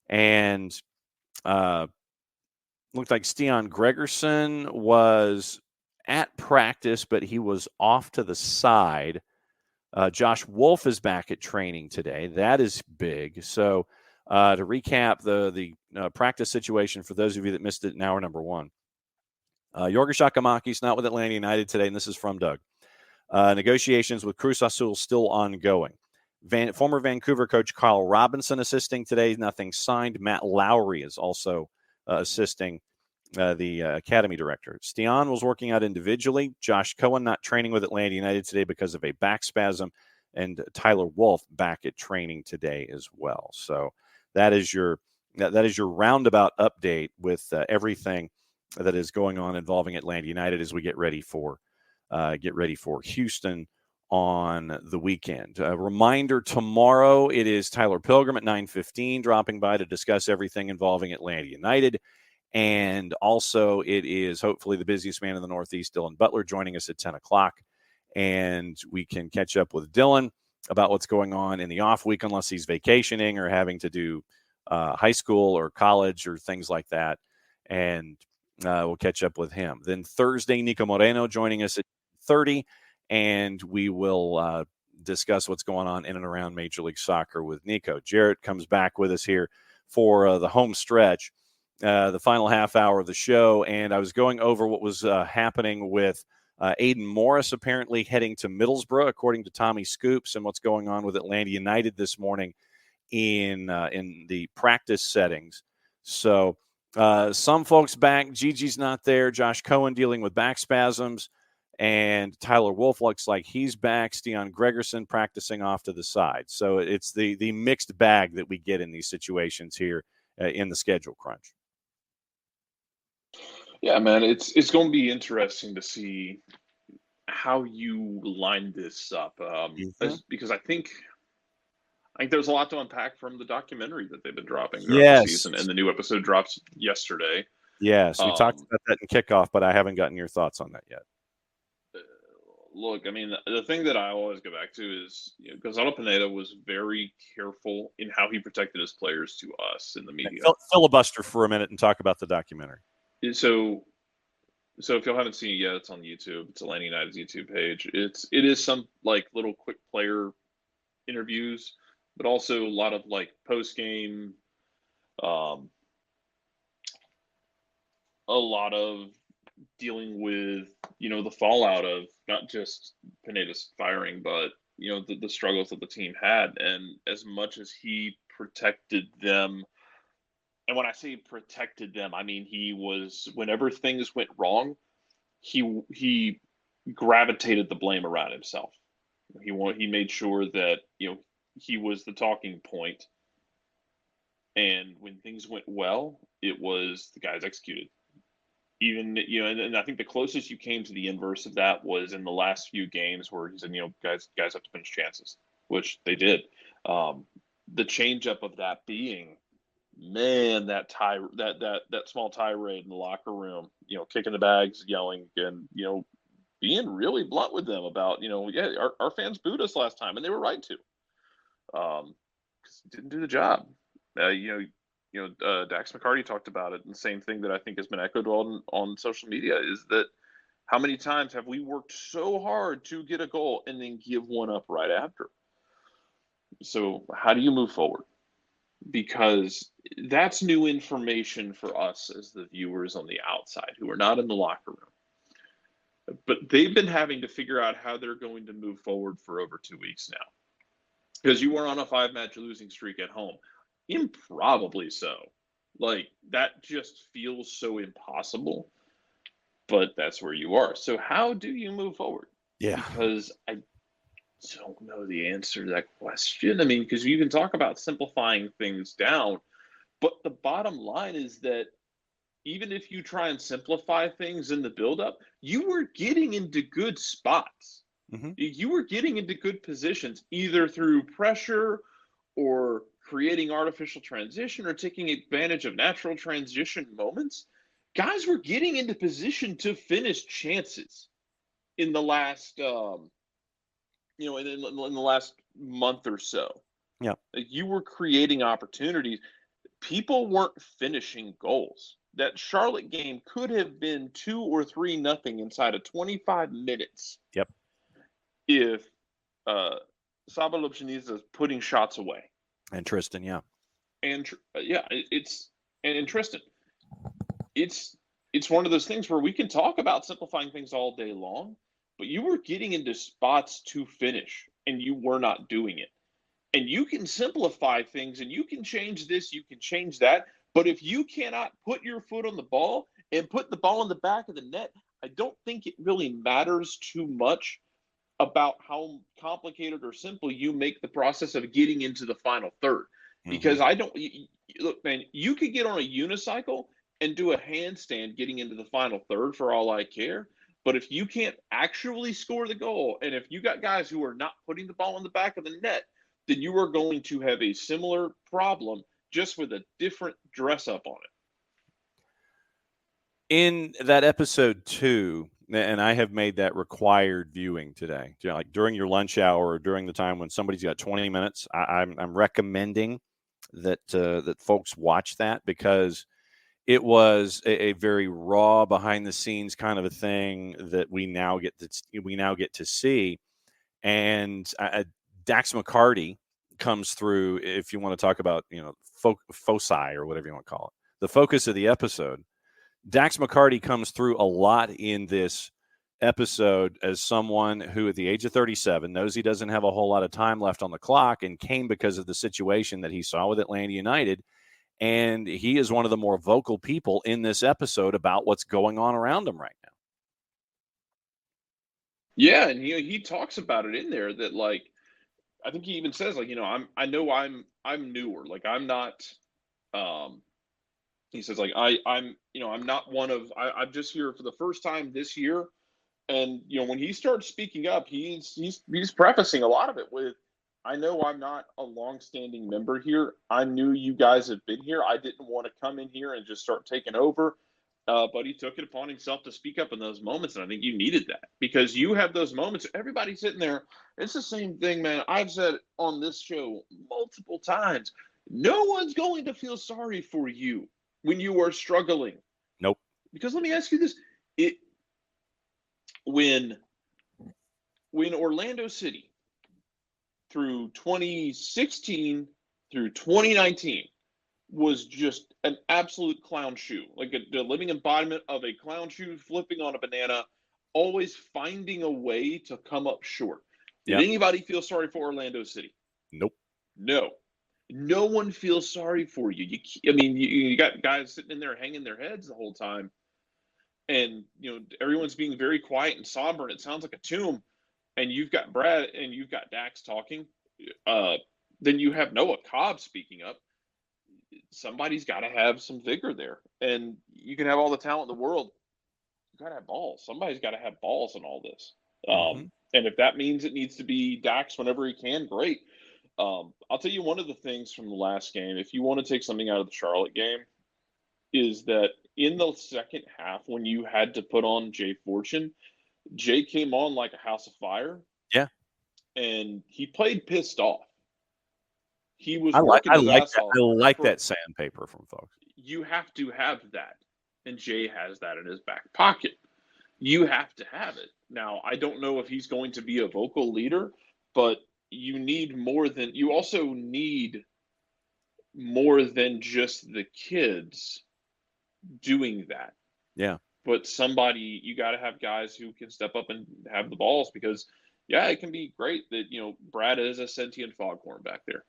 Speaker 1: And looked like Stian Gregerson was at practice, but he was off to the side. Josh Wolf is back at training today. That is big. So to recap the practice situation for those of you that missed it in hour number one, Yorga Shakamakis not with Atlanta United today, and this is from Doug. Negotiations with Cruz Azul still ongoing. Former Vancouver coach Carl Robinson assisting today. Nothing signed. Matt Lowry is also assisting the academy director. Stian was working out individually. Josh Cohen not training with Atlanta United today because of a back spasm. And Tyler Wolf back at training today as well. So that is your roundabout update with everything that is going on involving Atlanta United as we get ready for Houston on the weekend. A reminder, tomorrow it is Tyler Pilgrim at 9:15 dropping by to discuss everything involving Atlanta United. And also it is hopefully the busiest man in the Northeast, Dylan Butler, joining us at 10 o'clock. And we can catch up with Dylan about what's going on in the off week, unless he's vacationing or having to do high school or college or things like that. And we'll catch up with him. Then Thursday, Nico Moreno joining us at 30, and we will discuss what's going on in and around Major League Soccer with Nico. Jarrett comes back with us here for the home stretch, the final half hour of the show, and I was going over what was happening with Aiden Morris apparently heading to Middlesbrough, according to Tommy Scoops, and what's going on with Atlanta United this morning in the practice settings. So Some folks back. Gigi's not there. Josh Cohen dealing with back spasms. And Tyler Wolf looks like he's back. Steon Gregerson practicing off to the side. So it's the mixed bag that we get in these situations here in the schedule crunch.
Speaker 3: Yeah, man, it's going to be interesting to see how you line this up, because I think there's a lot to unpack from the documentary that they've been dropping throughout the season, and the new episode drops yesterday.
Speaker 1: Yes, we talked about that in kickoff, but I haven't gotten your thoughts on that yet.
Speaker 3: Look, I mean, the thing that I always go back to is Gonzalo Pineda was very careful in how he protected his players to us in the media.
Speaker 1: Filibuster for a minute and talk about the documentary.
Speaker 3: So if y'all haven't seen it yet, it's on YouTube. It's Atlanta United's YouTube page. It is some like little quick player interviews, but also a lot of like post game, a lot of dealing with the fallout of not just Pineda's firing, but the struggles that the team had, and as much as he protected them. And when I say protected them, I mean he was, whenever things went wrong, he gravitated the blame around himself. He made sure that he was the talking point, and when things went well, it was the guys executed. Even and I think the closest you came to the inverse of that was in the last few games where he said, guys have to finish chances, which they did. The change up of that being, man, that small tirade in the locker room, kicking the bags, yelling, and being really blunt with them about, our fans booed us last time, and they were right to, because didn't do the job. Dax McCarty talked about it, and the same thing that I think has been echoed on social media is that how many times have we worked so hard to get a goal and then give one up right after? So how do you move forward? Because that's new information for us as the viewers on the outside who are not in the locker room. But they've been having to figure out how they're going to move forward for over 2 weeks now. Because you were on a 5-match losing streak at home. Improbably so. Like, that just feels so impossible. But that's where you are. So how do you move forward?
Speaker 1: Yeah.
Speaker 3: Because I don't know the answer to that question. I mean, because you can talk about simplifying things down, but the bottom line is that even if you try and simplify things in the buildup, you were getting into good spots. Mm-hmm. You were getting into good positions, either through pressure or creating artificial transition or taking advantage of natural transition moments. Guys were getting into position to finish chances in the last in the last month or so.
Speaker 1: Yeah.
Speaker 3: You were creating opportunities. People weren't finishing goals. That Charlotte game could have been 2 or 3-0 inside of 25 minutes.
Speaker 1: Yep.
Speaker 3: If Saba Lobjaniza is putting shots away.
Speaker 1: And Tristan, yeah.
Speaker 3: And Tristan. It's one of those things where we can talk about simplifying things all day long, but you were getting into spots to finish, and you were not doing it. And you can simplify things, and you can change this, you can change that, but if you cannot put your foot on the ball and put the ball in the back of the net, I don't think it really matters too much about how complicated or simple you make the process of getting into the final third. Because look, man, you could get on a unicycle and do a handstand getting into the final third for all I care. But if you can't actually score the goal, and if you got guys who are not putting the ball in the back of the net, then you are going to have a similar problem, just with a different dress up on
Speaker 1: it. In that episode 2, and I have made that required viewing today, like during your lunch hour or during the time when somebody's got 20 minutes, I'm recommending that folks watch that, because it was a very raw, behind the scenes kind of a thing that we now get to see. And Dax McCarty comes through, if you want to talk about foci or whatever you want to call it, the focus of the episode. Dax McCarty comes through a lot in this episode as someone who, at the age of 37, knows he doesn't have a whole lot of time left on the clock, and came because of the situation that he saw with Atlanta United. And he is one of the more vocal people in this episode about what's going on around him right now.
Speaker 3: Yeah, and he talks about it in there that, like, I think he even says, like, I'm newer. Like, I'm not he says, like, I'm not one of I'm just here for the first time this year. And when he starts speaking up, he's prefacing a lot of it with, I know I'm not a long-standing member here. I knew you guys have been here. I didn't want to come in here and just start taking over. But he took it upon himself to speak up in those moments, and I think you needed that, because you have those moments. Everybody's sitting there. It's the same thing, man. I've said on this show multiple times. No one's going to feel sorry for you when you are struggling.
Speaker 1: Nope.
Speaker 3: Because let me ask you this: when Orlando City, through 2016 through 2019, was just an absolute clown shoe, like the living embodiment of a clown shoe flipping on a banana, always finding a way to come up short. Did anybody feel sorry for Orlando City?
Speaker 1: Nope.
Speaker 3: No one feels sorry for you. You got guys sitting in there hanging their heads the whole time, and everyone's being very quiet and somber, and it sounds like a tomb. And you've got Brad and you've got Dax talking. Then you have Noah Cobb speaking up. Somebody's got to have some vigor there. And you can have all the talent in the world. You got to have balls. Somebody's got to have balls in all this. And if that means it needs to be Dax whenever he can, great. I'll tell you one of the things from the last game, if you want to take something out of the Charlotte game, is that in the second half, when you had to put on Jay Fortune, Jay came on like a house of fire.
Speaker 1: Yeah.
Speaker 3: And he played pissed off. He was
Speaker 1: I like
Speaker 3: off.
Speaker 1: That sandpaper from folks.
Speaker 3: You have to have that. And Jay has that in his back pocket. You have to have it. Now, I don't know if he's going to be a vocal leader, but you also need more than just the kids doing that.
Speaker 1: Yeah.
Speaker 3: But you got to have guys who can step up and have the balls, because, yeah, it can be great that, Brad is a sentient foghorn back there.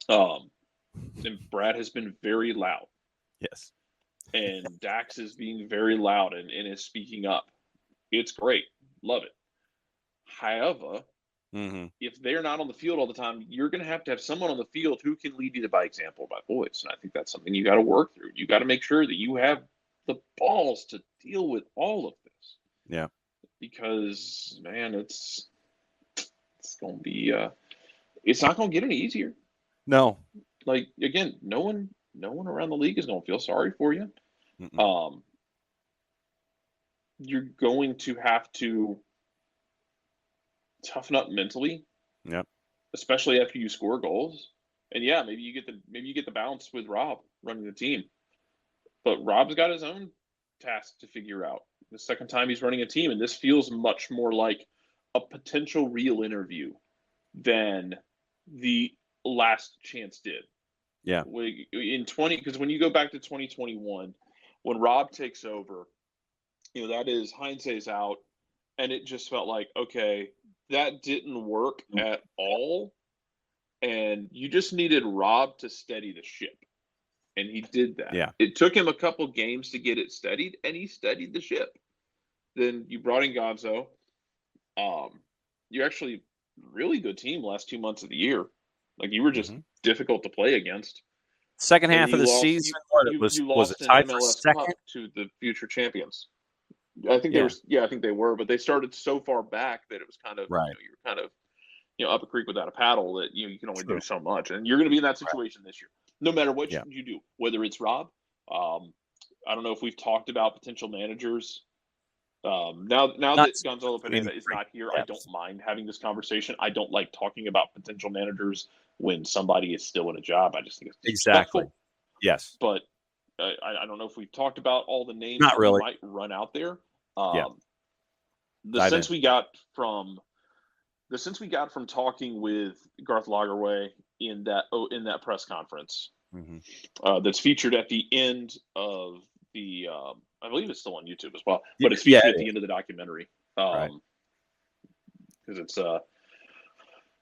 Speaker 3: And Brad has been very loud.
Speaker 1: Yes.
Speaker 3: And Dax is being very loud and is speaking up. It's great. Love it. However, if they're not on the field all the time, you're going to have someone on the field who can lead you by example, by voice. And I think that's something you got to work through. You got to make sure that you have the balls to deal with all of this.
Speaker 1: Yeah.
Speaker 3: Because, man, it's going to be it's not going to get any easier.
Speaker 1: No.
Speaker 3: Like, again, no one around the league is going to feel sorry for you. You're going to have to toughen up mentally.
Speaker 1: Yep.
Speaker 3: Especially after you score goals. And yeah, maybe you get the balance with Rob running the team. But Rob's got his own task to figure out. The second time he's running a team, and this feels much more like a potential real interview than the last chance did.
Speaker 1: Yeah.
Speaker 3: Because when you go back to 2021, when Rob takes over, that is hindsight's out, and it just felt like, okay, that didn't work at all, and you just needed Rob to steady the ship, and he did that.
Speaker 1: Yeah.
Speaker 3: It took him a couple games to get it steadied, and he steadied the ship. Then you brought in Gonzo. You're actually really good team last 2 months of the year. Like, you were just difficult to play against.
Speaker 1: Second half of the season,
Speaker 3: you
Speaker 1: was
Speaker 3: lost
Speaker 1: it tied
Speaker 3: an
Speaker 1: for
Speaker 3: MLS
Speaker 1: second?
Speaker 3: Cup to the future champions. I think I think they were, but they started so far back that it was kind of
Speaker 1: right.
Speaker 3: You were kind of up a creek without a paddle, that you can only do so much, and you're going to be in that situation this year, no matter what you do, whether it's Rob. I don't know if we've talked about potential managers. Now that Gonzalo Pineda is not here, I don't mind having this conversation. I don't like talking about potential managers when somebody is still in a job. I just think it's disrespectful.
Speaker 1: Yes.
Speaker 3: But I don't know if we've talked about all the names
Speaker 1: that
Speaker 3: we might run out there. The sense we got from talking with Garth Lagerway in that press conference that's featured at the end of the I believe it's still on YouTube as well, but it's featured at the end of the documentary. Because it's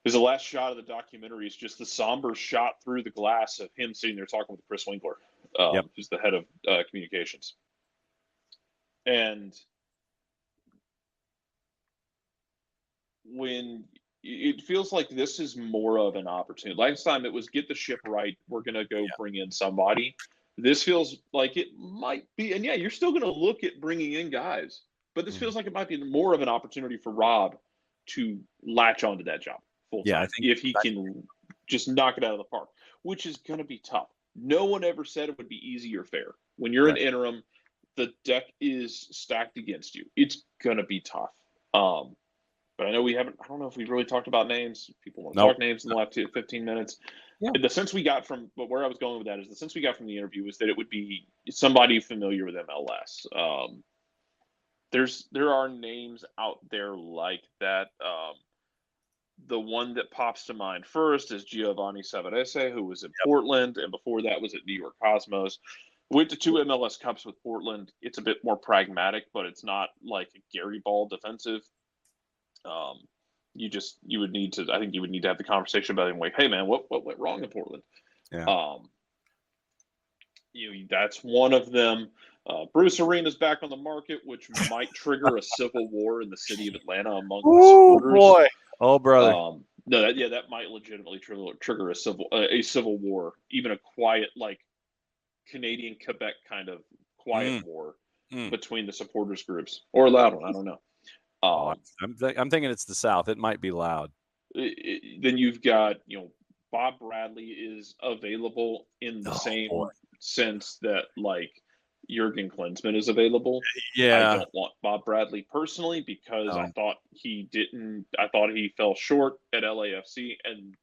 Speaker 3: Because the last shot of the documentary is just the somber shot through the glass of him sitting there talking with Chris Winkler, who's the head of communications. And when it feels like this is more of an opportunity. Last time it was get the ship right. We're going to go bring in somebody. This feels like it might be. And yeah, you're still going to look at bringing in guys. But this feels like it might be more of an opportunity for Rob to latch onto that job full time. If he can just knock it out of the park, which is going to be tough. No one ever said it would be easy or fair. When you're an interim, the deck is stacked against you. It's going to be tough. But I know I don't know if we've really talked about names. People want to talk names in the last 15 minutes. Yeah. The sense we got from, but where I was going with that is the sense we got from the interview is that it would be somebody familiar with MLS. There are names out there like that. The one that pops to mind first is Giovanni Savarese, who was in Portland, and before that was at New York Cosmos. Went to 2 MLS Cups with Portland. It's a bit more pragmatic, but it's not like a Gary Ball defensive. You would need to have the conversation about him, like, hey man, what went wrong in Portland? Yeah. That's one of them. Bruce Arena's back on the market, which might trigger a civil war in the city of Atlanta among the supporters.
Speaker 1: Boy. Oh, brother.
Speaker 3: That might legitimately trigger a civil war, even a quiet, like Canadian Quebec kind of quiet war between the supporters groups, or a loud one. I don't know.
Speaker 1: I'm thinking it's the South. It might be loud.
Speaker 3: Then you've got, Bob Bradley is available in the same sense that like Jurgen Klinsmann is available.
Speaker 1: Yeah.
Speaker 3: I don't want Bob Bradley personally because I thought he fell short at LAFC and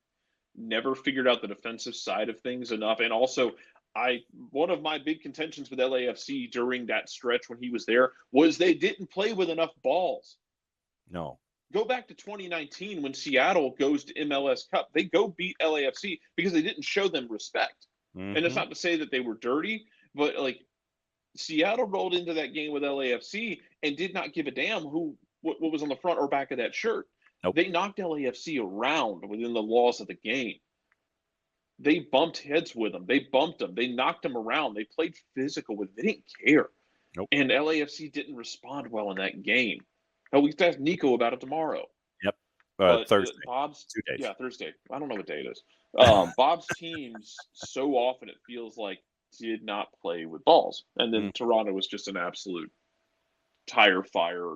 Speaker 3: never figured out the defensive side of things enough. And also one of my big contentions with LAFC during that stretch when he was there was they didn't play with enough balls.
Speaker 1: No.
Speaker 3: Go back to 2019 when Seattle goes to MLS Cup. They go beat LAFC because they didn't show them respect. And it's not to say that they were dirty, but like Seattle rolled into that game with LAFC and did not give a damn what was on the front or back of that shirt. Nope. They knocked LAFC around within the laws of the game. They bumped heads with them. They bumped them. They knocked them around. They played physical with them. They didn't care.
Speaker 1: Nope.
Speaker 3: And LAFC didn't respond well in that game. We have to ask Nico about it tomorrow.
Speaker 1: Yep. Thursday.
Speaker 3: Bob's
Speaker 1: 2 days.
Speaker 3: Yeah, Thursday. I don't know what day it is. Bob's teams so often it feels like did not play with balls, and then Toronto was just an absolute tire fire.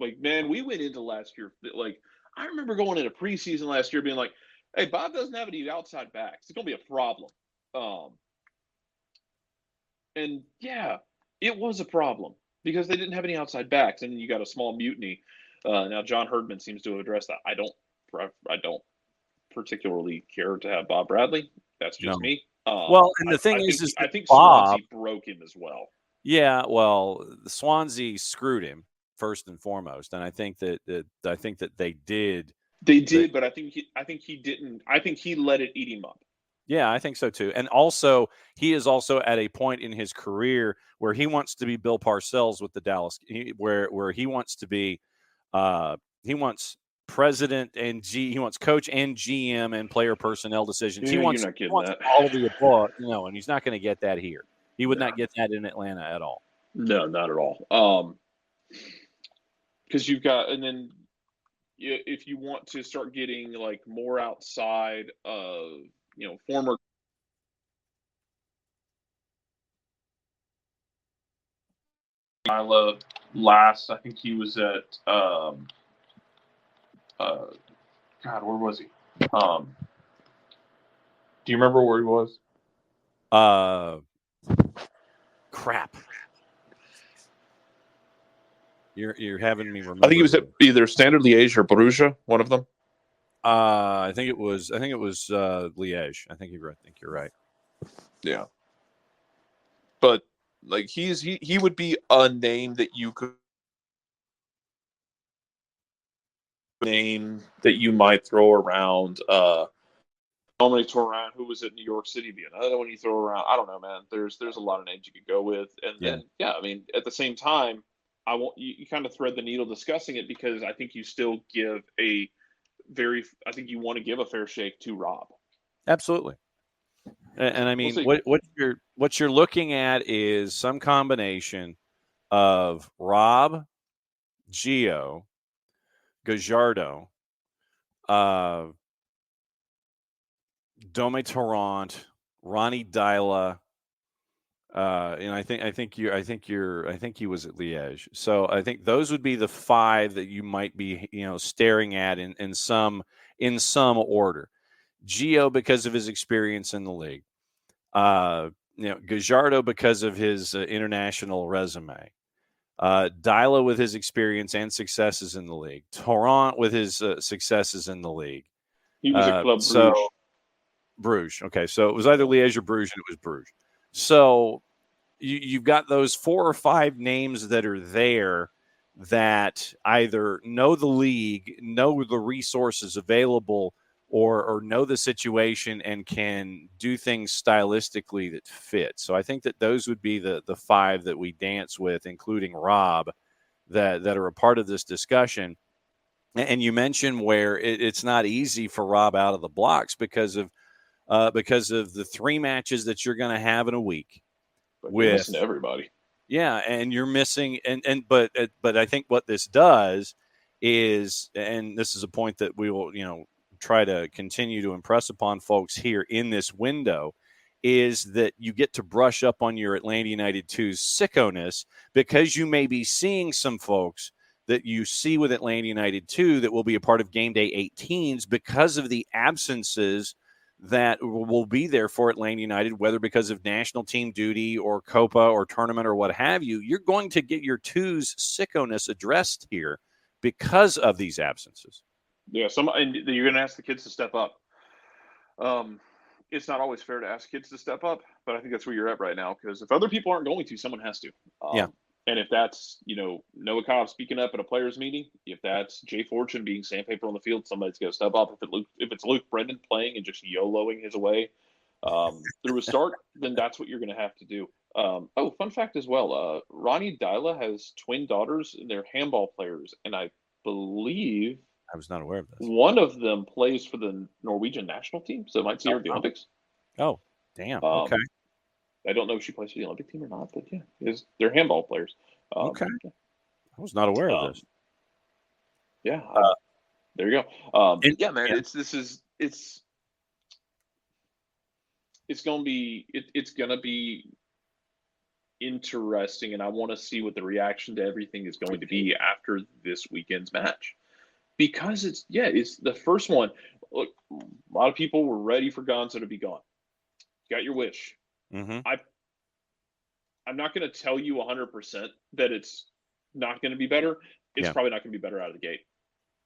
Speaker 3: Like, man, we went into last year like I remember going into preseason last year being like, "Hey, Bob doesn't have any outside backs. It's going to be a problem." And yeah, it was a problem because they didn't have any outside backs, and you got a small mutiny. Now John Herdman seems to have addressed that. I don't particularly care to have Bob Bradley. That's just me.
Speaker 1: Well, and the thing
Speaker 3: I think
Speaker 1: Bob,
Speaker 3: Swansea broke him as well.
Speaker 1: Yeah, well, the Swansea screwed him first and foremost, and I think that they did.
Speaker 3: They did, but I think he didn't. I think he let it eat him up.
Speaker 1: Yeah, I think so too. And also, he is also at a point in his career where he wants to be Bill Parcells with the Dallas, where he wants to be. He wants president and he wants coach and GM and player personnel decisions.
Speaker 3: Yeah,
Speaker 1: he wants all of the above, and he's not going to get that here. He would not get that in Atlanta at all.
Speaker 3: No, not at all. Because you've got, and then if you want to start getting like more outside of, former. Last, I think he was at, God, where was he? Do you remember where he was?
Speaker 1: Crap. You're having me remember.
Speaker 3: I think he was at either Standard Liège or Bruges, one of them.
Speaker 1: I think it was Liège. I think you're right.
Speaker 3: Yeah. But like he would be a name that you could might throw around. Normally throw around who was at New York City being another one you throw around. I don't know, man. There's a lot of names you could go with, and then I mean, at the same time, you kind of thread the needle discussing it because I think you still give a I think you want to give a fair shake to Rob.
Speaker 1: Absolutely. And I mean,
Speaker 3: We'll
Speaker 1: what you're looking at is some combination of Rob, Gio, Gajardo, Dome Torrent, Ronnie Dyla, and I think he was at Liège. So I think those would be the 5 that you might be staring at in some order. Gio because of his experience in the league. Gajardo because of his international resume. Dyla with his experience and successes in the league. Torrent with his successes in the league.
Speaker 3: He was at Club Bruges.
Speaker 1: Bruges. Okay, so it was either Liège or Bruges, and it was Bruges. So you've got those 4 or 5 names that are there that either know the league, know the resources available, or know the situation and can do things stylistically that fit. So I think that those would be the 5 that we dance with, including Rob, that are a part of this discussion. And you mentioned where it's not easy for Rob out of the blocks because of the 3 matches that you're going to have in a week.
Speaker 3: But you're missing everybody.
Speaker 1: Yeah, and you're missing but I think what this does is, and this is a point that we will try to continue to impress upon folks here in this window, is that you get to brush up on your Atlanta United 2's sicko-ness, because you may be seeing some folks that you see with Atlanta United 2 that will be a part of Game Day 18s because of the absences that will be there for Atlanta United, whether because of national team duty or Copa or tournament or what have you. You're going to get your 2's sicko-ness addressed here because of these absences.
Speaker 3: Yeah, and you're going to ask the kids to step up. It's not always fair to ask kids to step up, but I think that's where you're at right now, because if other people aren't going to, someone has to.
Speaker 1: Yeah.
Speaker 3: And if that's, Noah Cobb speaking up at a players meeting, if that's Jay Fortune being sandpaper on the field, somebody's got to step up. If it's Luke Brendan playing and just YOLOing his way through a start, then that's what you're going to have to do. Fun fact as well. Ronnie Dyla has twin daughters, and they're handball players. And I believe
Speaker 1: I was not aware of this.
Speaker 3: one of them plays for the Norwegian national team, so might see her at the Olympics.
Speaker 1: Oh, damn. Okay.
Speaker 3: I don't know if she plays for the Olympic team or not, but yeah, they're handball players.
Speaker 1: Okay. I was not aware of this.
Speaker 3: Yeah. There you go. Yeah, man.
Speaker 1: Yeah.
Speaker 3: It's gonna be interesting, and I want to see what the reaction to everything is going to be after this weekend's match, because it's the first one. Look, a lot of people were ready for Gonzo to be gone. You got your wish.
Speaker 1: Mm-hmm.
Speaker 3: I'm not going to tell you 100% that it's not going to be better. It's probably not going to be better out of the gate,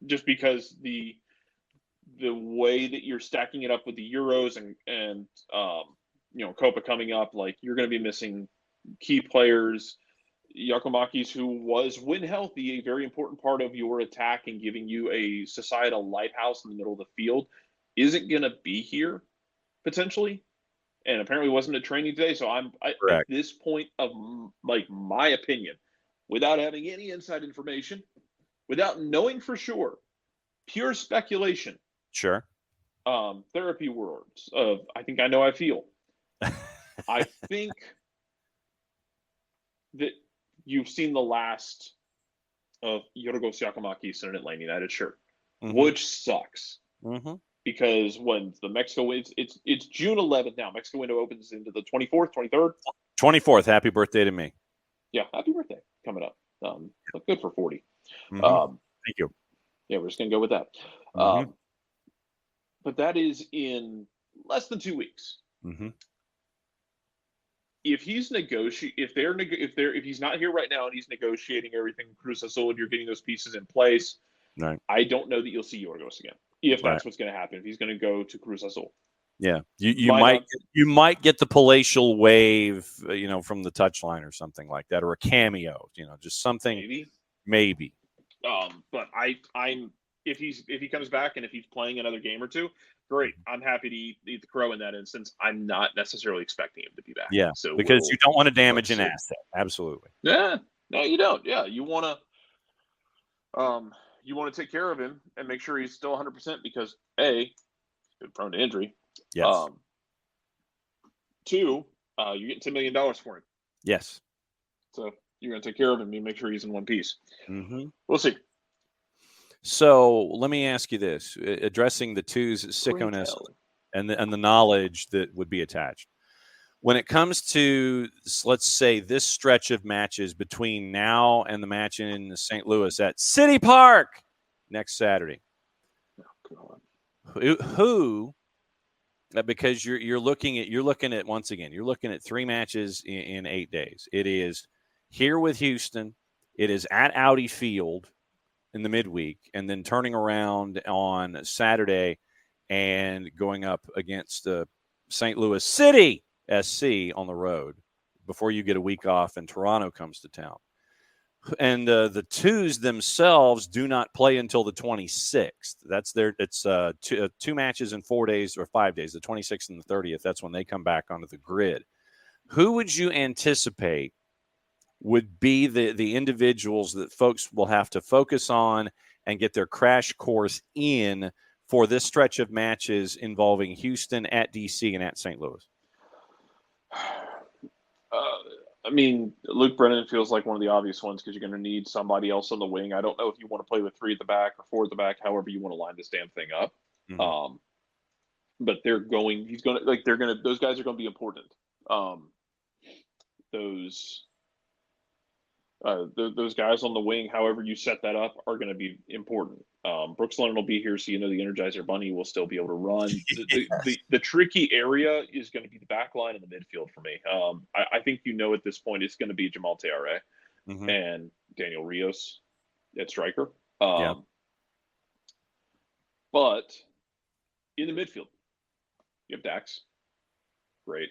Speaker 3: just because the way that you're stacking it up with the Euros and Copa coming up, like, you're going to be missing key players. Giacomakis, who was, when healthy, a very important part of your attack and giving you a societal lighthouse in the middle of the field, isn't going to be here potentially. And apparently wasn't at training today. So at this point of my opinion, without having any inside information, without knowing for sure, pure speculation.
Speaker 1: Sure.
Speaker 3: Therapy words of I think I know I feel. I think that you've seen the last of Yorgos Giacomakis in an Atlanta United shirt, which sucks.
Speaker 1: Mm-hmm.
Speaker 3: Because when the Mexico, it's June 11th now. Mexico window opens into the 24th, 23rd.
Speaker 1: 24th. Happy birthday to me.
Speaker 3: Yeah, happy birthday coming up. Look good for 40.
Speaker 1: Mm-hmm. Thank you.
Speaker 3: Yeah, we're just gonna go with that.
Speaker 1: Mm-hmm.
Speaker 3: But that is in less than 2 weeks.
Speaker 1: Mm-hmm.
Speaker 3: If he's if he's not here right now and he's negotiating everything, Carousel, and you're getting those pieces in place,
Speaker 1: right, I
Speaker 3: don't know that you'll see Yorgos again. If that's what's going to happen, if he's going to go to Carousel.
Speaker 1: Yeah, you might get the palatial wave, from the touchline or something like that, or a cameo, just something. Maybe.
Speaker 3: But I'm if he comes back and if he's playing another game or two, great. I'm happy to eat the crow in that instance. I'm not necessarily expecting him to be back.
Speaker 1: Yeah, so because you don't want to damage an asset. Absolutely.
Speaker 3: Yeah. No, you don't. Yeah, you want you want to take care of him and make sure he's still 100% because A, he's been prone to injury.
Speaker 1: Yes.
Speaker 3: 2, you're getting $10 million for him.
Speaker 1: Yes.
Speaker 3: So you're going to take care of him. You make sure he's in one piece.
Speaker 1: Mm-hmm.
Speaker 3: We'll see.
Speaker 1: So let me ask you this: addressing the twos sickoness and the knowledge that would be attached. When it comes to, let's say, this stretch of matches between now and the match in St. Louis at City Park next Saturday, who because you're looking at once again, you're looking at 3 matches in 8 days. It is here with Houston, it is at Audi Field in the midweek, and then turning around on Saturday and going up against St. Louis City SC on the road before you get a week off and Toronto comes to town. And the twos themselves do not play until the 26th. That's it's 2 matches in 4 days or 5 days, the 26th and the 30th. That's when they come back onto the grid. Who would you anticipate would be the individuals that folks will have to focus on and get their crash course in for this stretch of matches involving Houston, at DC, and at St. Louis?
Speaker 3: I mean, Luke Brennan feels like one of the obvious ones because you're going to need somebody else on the wing. I don't know if you want to play with 3 at the back or 4 at the back, however you want to line this damn thing up.
Speaker 1: Mm-hmm.
Speaker 3: But those guys are going to be important. Those guys on the wing, however you set that up, are going to be important. Brooks Lennon will be here, so the Energizer Bunny will still be able to run. The tricky area is going to be the back line and the midfield for me. I think at this point it's going to be Jamal Teare and Daniel Rios at striker. But in the midfield, you have Dax. Great.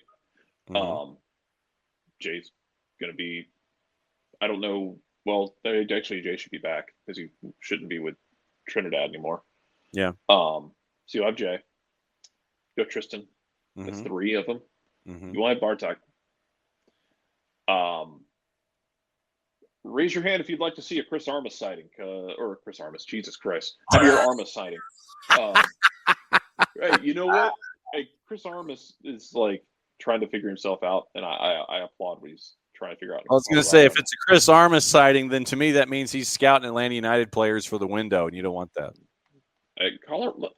Speaker 3: Jay's going to be, I don't know. Well, actually, Jay should be back because he shouldn't be with Trinidad anymore.
Speaker 1: Yeah.
Speaker 3: So you have Jay. You have Tristan. That's 3 of them. You want Bartok. Raise your hand if you'd like to see a Chris Armas sighting, or Chris Armas. Jesus Christ, Javier Armas sighting. Right, you know what? Hey, Chris Armas is like trying to figure himself out, and I applaud what he's trying to figure out.
Speaker 1: I was going to say, if it's a Chris Armas sighting, then to me that means he's scouting Atlanta United players for the window, and you don't want that.
Speaker 3: Colorado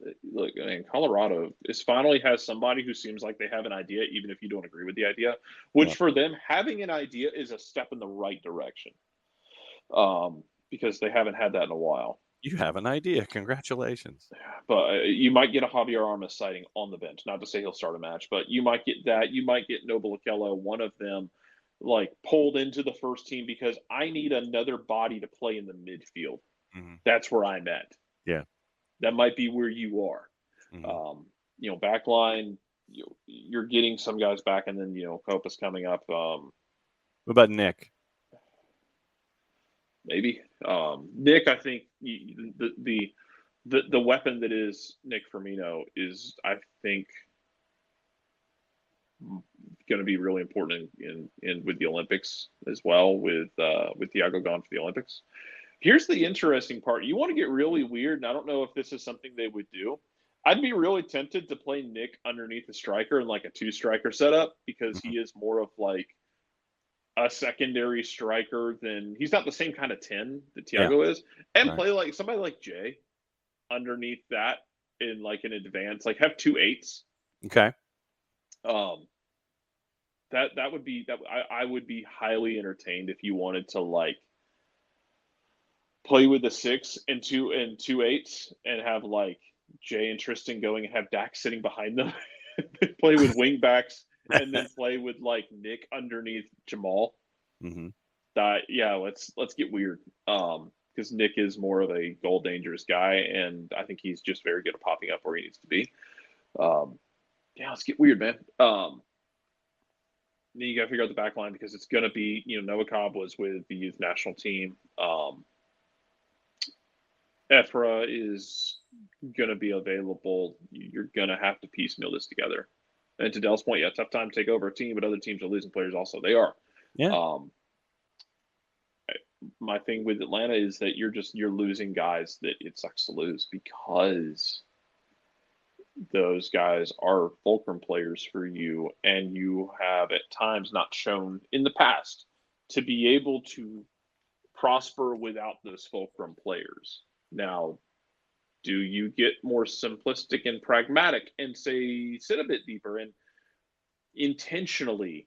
Speaker 3: finally has somebody who seems like they have an idea, even if you don't agree with the idea, which for them, having an idea is a step in the right direction, because they haven't had that in a while.
Speaker 1: You have an idea. Congratulations.
Speaker 3: But you might get a Javier Armas sighting on the bench. Not to say he'll start a match, but you might get that. You might get Noble Okello, one of them, like pulled into the first team because I need another body to play in the midfield. That's where I'm at.
Speaker 1: Yeah.
Speaker 3: That might be where you are. Back line, you're getting some guys back, and then, Copa's coming up.
Speaker 1: What about Nick?
Speaker 3: Maybe. Nick, I think the weapon that is Nick Firmino is, I think, going to be really important in with the Olympics as well, with Thiago gone for the Olympics. Here's the interesting part. You want to get really weird, and I don't know if this is something they would do. I'd be really tempted to play Nick underneath the striker in like a 2-striker setup, because he is more of like a secondary striker than, he's not the same kind of 10 that Thiago is, and play like somebody like Jay underneath that in like an advance, like have 2 8s.
Speaker 1: Okay.
Speaker 3: That would be that. I would be highly entertained if you wanted to like play with the 6 and 2 8s and have like Jay and Tristan going and have Dax sitting behind them, play with wing backs, and then play with like Nick underneath Jamal. Let's get weird. Because Nick is more of a goal dangerous guy, and I think he's just very good at popping up where he needs to be. Let's get weird, man. Then you got to figure out the back line, because it's going to be, Noah Cobb was with the youth national team. Ephra is going to be available. You're going to have to piecemeal this together. And to Dell's point, tough time to take over a team, but other teams are losing players also. They are.
Speaker 1: Yeah.
Speaker 3: my thing with Atlanta is that you're losing guys that it sucks to lose, because those guys are fulcrum players for you, and you have at times not shown in the past to be able to prosper without those fulcrum players. Now, do you get more simplistic and pragmatic and say sit a bit deeper and intentionally,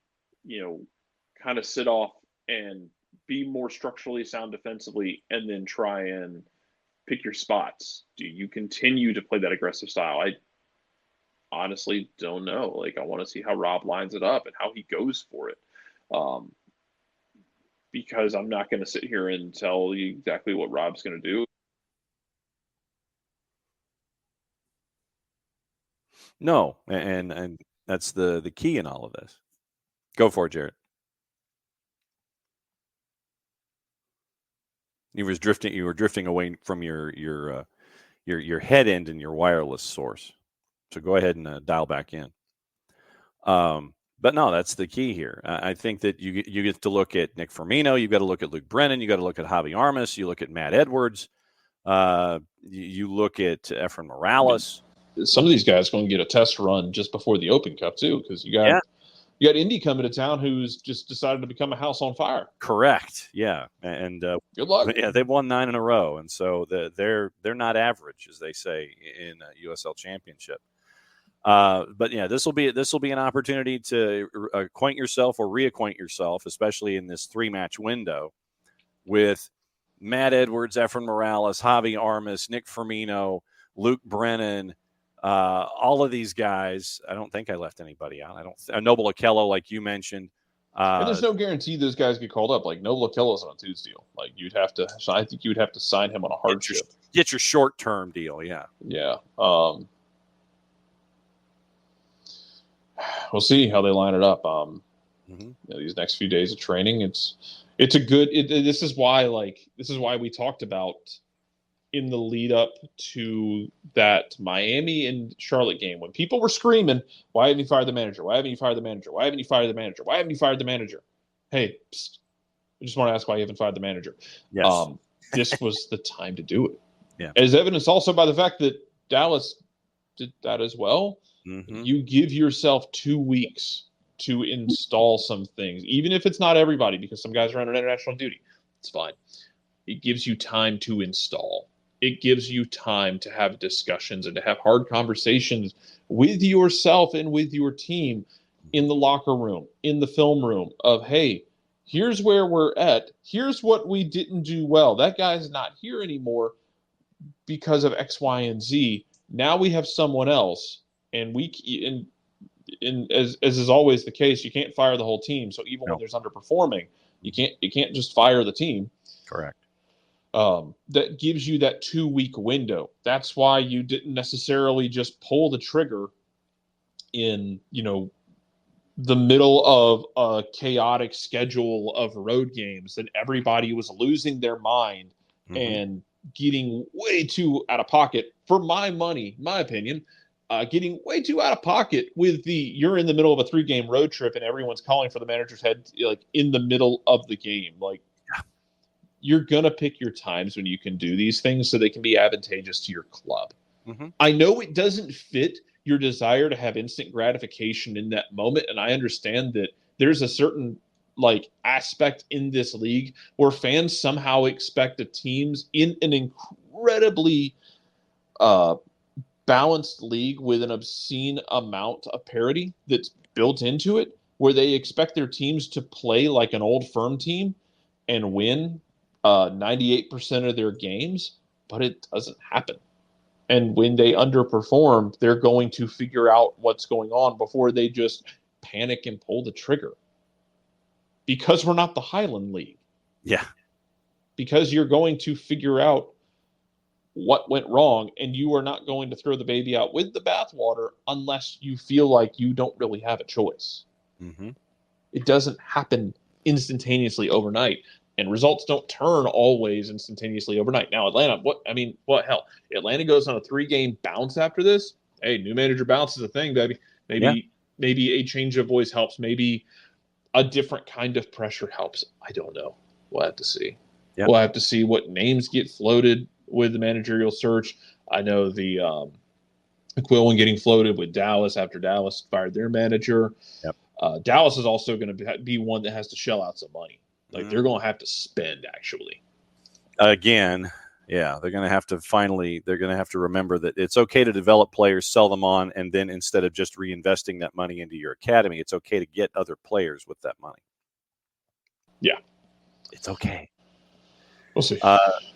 Speaker 3: kind of sit off and be more structurally sound defensively, and then try and pick your spots? Do you continue to play that aggressive style? I honestly don't know. Like, I want to see how Rob lines it up and how he goes for it. Because I'm not going to sit here and tell you exactly what Rob's going to do.
Speaker 1: No, and that's the key in all of this. Go for it, Jared. You were drifting away from your head end and your wireless source. So go ahead and dial back in. But no, that's the key here. I think that you get to look at Nick Firmino. You've got to look at Luke Brennan. You got to look at Javi Armas. You look at Matt Edwards. You look at Efren Morales.
Speaker 4: Some of these guys going to get a test run just before the Open Cup too, because you got Indy coming to town who's just decided to become a house on fire.
Speaker 1: Correct. Yeah, and
Speaker 4: good luck.
Speaker 1: Yeah, they've won 9 in a row, and so they're not average, as they say in USL Championship. But yeah, this will be an opportunity to acquaint yourself or reacquaint yourself, especially in this 3-match window, with Matt Edwards, Efren Morales, Javi Armas, Nick Firmino, Luke Brennan. All of these guys, I don't think I left anybody out. Noble Okello, like you mentioned.
Speaker 4: And there's no guarantee those guys get called up. Like, Noble Okello's on a Tues deal. Like, I think you'd have to sign him on a hardship.
Speaker 1: Get your short-term deal, yeah.
Speaker 4: Yeah. We'll see how they line it up. These next few days of training, it's a good. This is why we talked about in the lead up to that Miami and Charlotte game, when people were screaming, "Why haven't you fired the manager? Why haven't you fired the manager? Why haven't you fired the manager? Why haven't you fired the manager?" Hey, psst, I just want to ask why you haven't fired the manager.
Speaker 1: Yes.
Speaker 4: This was the time to do it.
Speaker 1: Yeah.
Speaker 4: As evidenced also by the fact that Dallas did that as well.
Speaker 1: Mm-hmm.
Speaker 4: You give yourself 2 weeks to install some things, even if it's not everybody, because some guys are on international duty. It's fine. It gives you time to install. It gives you time to have discussions and to have hard conversations with yourself and with your team in the locker room, in the film room of, hey, here's where we're at. Here's what we didn't do well. That guy's not here anymore because of X, Y, and Z. Now we have someone else, and as is always the case, you can't fire the whole team. So even when there's underperforming, you can't just fire the team.
Speaker 1: Correct.
Speaker 4: That gives you that 2-week window. That's why you didn't necessarily just pull the trigger in, the middle of a chaotic schedule of road games that everybody was losing their mind and getting way too out of pocket for my money, my opinion, getting way too out of pocket with you're in the middle of a 3-game road trip and everyone's calling for the manager's head, like in the middle of the game. Like, you're going to pick your times when you can do these things so they can be advantageous to your club.
Speaker 1: Mm-hmm.
Speaker 4: I know it doesn't fit your desire to have instant gratification in that moment. And I understand that there's a certain aspect in this league where fans somehow expect the teams in an incredibly balanced league with an obscene amount of parity that's built into it, where they expect their teams to play like an old firm team and win 98% of their games, but it doesn't happen. And when they underperform, they're going to figure out what's going on before they just panic and pull the trigger. Because we're not the Highland League.
Speaker 1: Yeah.
Speaker 4: Because you're going to figure out what went wrong, and you are not going to throw the baby out with the bathwater unless you feel like you don't really have a choice.
Speaker 1: Mm-hmm.
Speaker 4: It doesn't happen instantaneously overnight. And results don't turn always instantaneously overnight. Now, Atlanta, hell? Atlanta goes on a 3-game bounce after this. Hey, new manager bounce is a thing, baby. Maybe a change of voice helps. Maybe a different kind of pressure helps. I don't know. We'll have to see.
Speaker 1: Yep.
Speaker 4: We'll have to see what names get floated with the managerial search. I know the Quillen getting floated with Dallas after Dallas fired their manager.
Speaker 1: Yep.
Speaker 4: Dallas is also going to be one that has to shell out some money. Like they're going to have to spend actually.
Speaker 1: Again, yeah, they're going to have to remember that it's okay to develop players, sell them on, and then instead of just reinvesting that money into your academy, it's okay to get other players with that money.
Speaker 4: Yeah.
Speaker 1: It's okay.
Speaker 4: We'll see.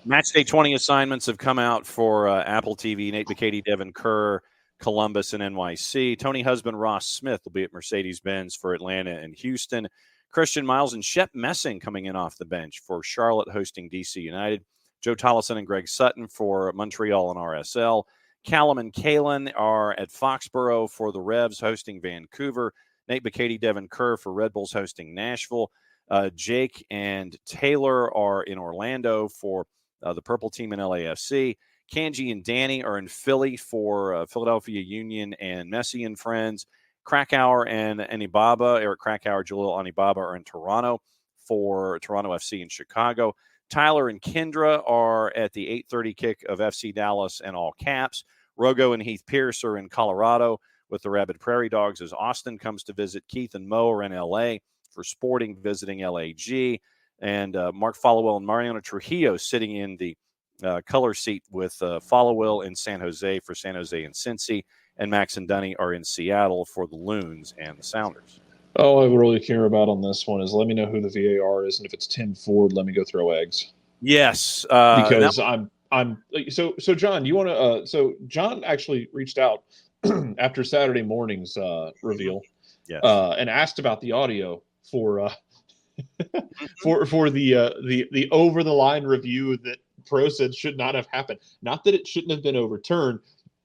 Speaker 1: Match day 20 assignments have come out for Apple TV. Nate McCady, Devin Kerr, Columbus, and NYC. Tony Husband, Ross Smith will be at Mercedes-Benz for Atlanta and Houston. Christian Miles and Shep Messing coming in off the bench for Charlotte hosting DC United. Joe Tollison and Greg Sutton for Montreal and RSL. Callum and Kalen are at Foxborough for the Revs hosting Vancouver. Nate McCady, Devin Kerr for Red Bulls hosting Nashville. Jake and Taylor are in Orlando for the Purple Team in LAFC. Kanji and Danny are in Philly for Philadelphia Union and Messi and Friends. Krakauer and Anibaba, Eric Krakauer, Jalil Anibaba are in Toronto for Toronto FC in Chicago. Tyler and Kendra are at the 8:30 kick of FC Dallas and all caps. Rogo and Heath Pierce are in Colorado with the Rabid Prairie Dogs as Austin comes to visit. Keith and Mo are in LA for Sporting visiting LAG. And Mark Followell and Mariano Trujillo sitting in the color seat with Followell in San Jose for San Jose and Cincy. And Max and Dunny are in Seattle for the Loons and the Sounders.
Speaker 4: All I really care about on this one is let me know who the VAR is, and if it's Tim Ford, let me go throw eggs.
Speaker 1: Yes,
Speaker 4: because I'm so John. You want to? So John actually reached out after Saturday morning's reveal,
Speaker 1: yes.
Speaker 4: And asked about the audio for for the over the line review that Pro said should not have happened. Not that it shouldn't have been overturned.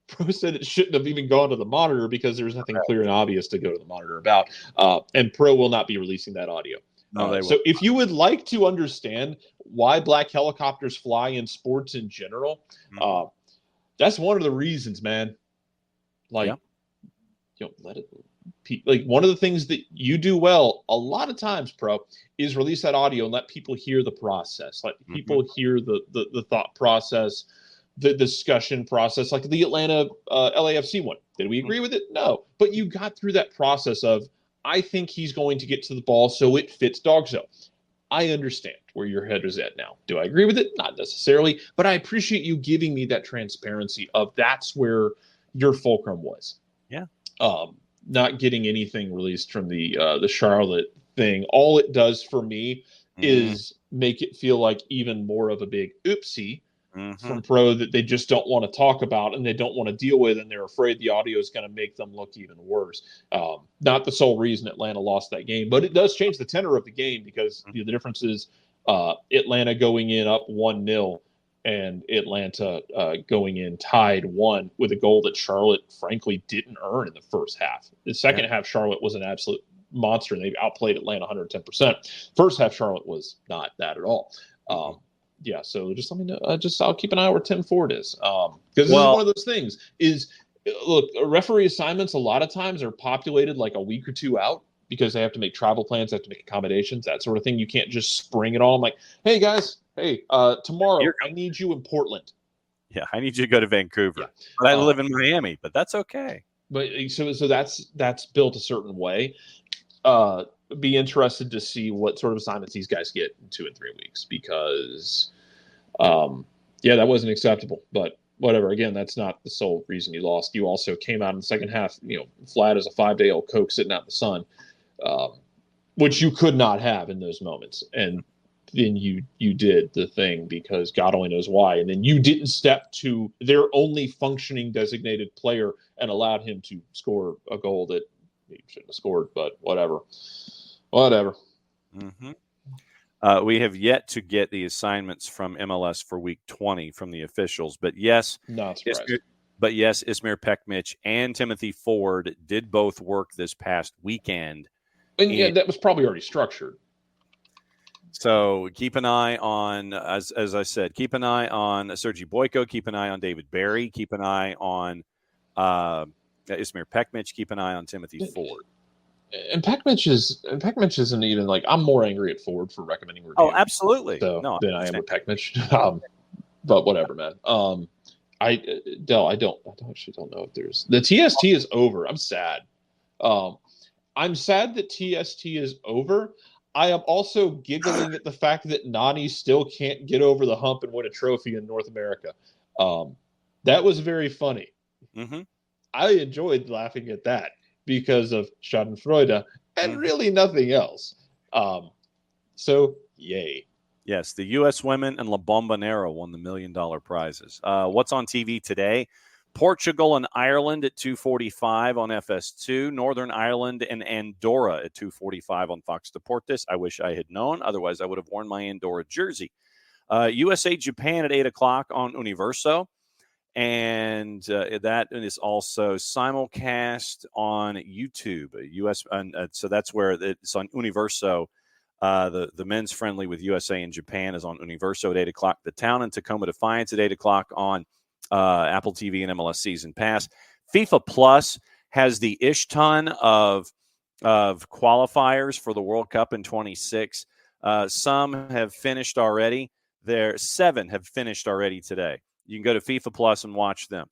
Speaker 4: Pro said it shouldn't have even gone to the monitor because there was nothing clear and obvious to go to the monitor about. And Pro will not be releasing that audio.
Speaker 1: No,
Speaker 4: So if you would like to understand why black helicopters fly in sports in general, that's one of the reasons, man. Like, you know, let it. Like one of the things that you do well a lot of times, Pro, is release that audio and let people hear the process, let people hear the thought process, the discussion process, like the Atlanta LAFC one. Did we agree with it? No, but you got through that process of, I think he's going to get to the ball so it fits Dogzo. I understand where your head is at now. Do I agree with it? Not necessarily, but I appreciate you giving me that transparency of that's where your fulcrum was.
Speaker 1: Yeah.
Speaker 4: Not getting anything released from the Charlotte thing. All it does for me is make it feel like even more of a big oopsie from Pro that they just don't want to talk about and they don't want to deal with, and they're afraid the audio is going to make them look even worse. Not the sole reason Atlanta lost that game, but it does change the tenor of the game because the difference is Atlanta going in up 1-0 and Atlanta going in tied 1 with a goal that Charlotte, frankly, didn't earn in the first half. The second half, Charlotte was an absolute monster, and they outplayed Atlanta 110%. First half, Charlotte was not that at all. Yeah, so just let me know. I'll keep an eye on where Tim Ford is. Because this is one of those things is, look, referee assignments a lot of times are populated like a week or two out because they have to make travel plans, they have to make accommodations, that sort of thing. You can't just spring it all. I'm like, hey, guys, tomorrow I need you in Portland.
Speaker 1: Yeah, I need you to go to Vancouver. Yeah. But I live in Miami, but that's okay.
Speaker 4: But so that's built a certain way. Be interested to see what sort of assignments these guys get in 2 and 3 weeks because, that wasn't acceptable. But whatever. Again, that's not the sole reason you lost. You also came out in the second half, flat as a 5-day-old Coke sitting out in the sun, which you could not have in those moments. And then you did the thing because God only knows why. And then you didn't step to their only functioning designated player and allowed him to score a goal that he shouldn't have scored, but whatever.
Speaker 1: We have yet to get the assignments from MLS for week 20 from the officials, but yes,
Speaker 4: not surprised.
Speaker 1: Ismail Pekmic and Timothy Ford did both work this past weekend.
Speaker 4: And that was probably already structured.
Speaker 1: So keep an eye on, as I said, keep an eye on Sergi Boyko, keep an eye on David Barry, keep an eye on Ismail Pekmic, keep an eye on Timothy Ford.
Speaker 4: And Peckmitch isn't even like, I'm more angry at Ford for recommending review.
Speaker 1: Oh, absolutely.
Speaker 4: Than I am with Peckmitch. But whatever, man. I actually don't know if there's the TST is over. I'm sad. I'm sad that TST is over. I am also giggling at the fact that Nani still can't get over the hump and win a trophy in North America. That was very funny.
Speaker 1: Mm-hmm.
Speaker 4: I enjoyed laughing at that because of Schadenfreude and really nothing else. So, yay.
Speaker 1: Yes, the U.S. women and La Bombonera won the $1 million prizes. What's on TV today? Portugal and Ireland at 2:45 on FS2. Northern Ireland and Andorra at 2:45 on Fox Deportes. I wish I had known. Otherwise, I would have worn my Andorra jersey. USA Japan at 8 o'clock on Universo. And that is also simulcast on YouTube. So that's where it's on Universo. The men's friendly with USA and Japan is on Universo at 8 o'clock. The Town and Tacoma Defiance at 8 o'clock on Apple TV and MLS Season Pass. FIFA Plus has the ish ton of qualifiers for the World Cup in 26. Some have finished already. 7 have finished already today. You can go to FIFA Plus and watch them.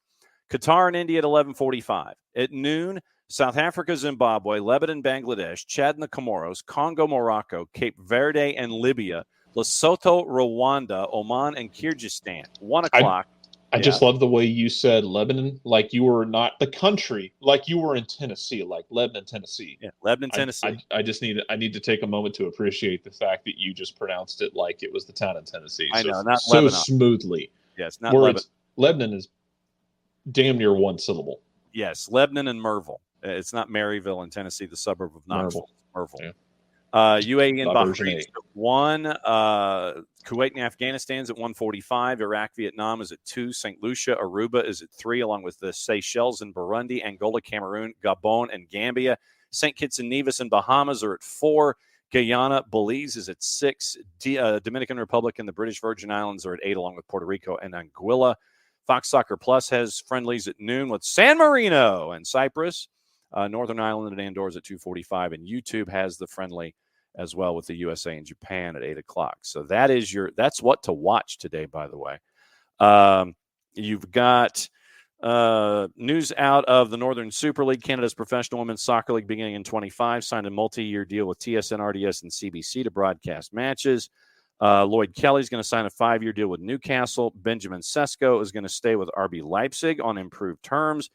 Speaker 1: Qatar and India at 11:45. At noon, South Africa, Zimbabwe, Lebanon, Bangladesh, Chad and the Comoros, Congo, Morocco, Cape Verde and Libya, Lesotho, Rwanda, Oman, and Kyrgyzstan. 1 o'clock.
Speaker 4: I just love the way you said Lebanon, like you were not the country, like you were in Tennessee, like Lebanon, Tennessee.
Speaker 1: Yeah, Lebanon, Tennessee.
Speaker 4: I need to take a moment to appreciate the fact that you just pronounced it like it was the town in Tennessee.
Speaker 1: I know, not
Speaker 4: so
Speaker 1: Lebanon.
Speaker 4: Smoothly.
Speaker 1: Yes, not Lebanon.
Speaker 4: Lebanon is damn near one syllable.
Speaker 1: Yes, Lebanon and Merville. It's not Maryville in Tennessee, the suburb of Knoxville. Merville.
Speaker 4: Yeah.
Speaker 1: UAE and Bahrain is at 1. Kuwait and Afghanistan's at 1:45. Iraq, Vietnam is at 2. St. Lucia, Aruba is at 3, along with the Seychelles and Burundi, Angola, Cameroon, Gabon, and Gambia. St. Kitts and Nevis and Bahamas are at 4. Guyana, Belize is at 6. Dominican Republic and the British Virgin Islands are at 8, along with Puerto Rico and Anguilla. Fox Soccer Plus has friendlies at noon with San Marino and Cyprus. Northern Ireland and Andorra is at 2:45, and YouTube has the friendly as well with the USA and Japan at 8 o'clock. So that's what to watch today, by the way. You've got news out of the Northern Super League, Canada's professional women's soccer league, beginning in 25, signed a multi-year deal with TSN, RDS, and CBC to broadcast matches. Lloyd Kelly's going to sign a 5-year deal with Newcastle. Benjamin Sesko is going to stay with RB Leipzig on improved terms.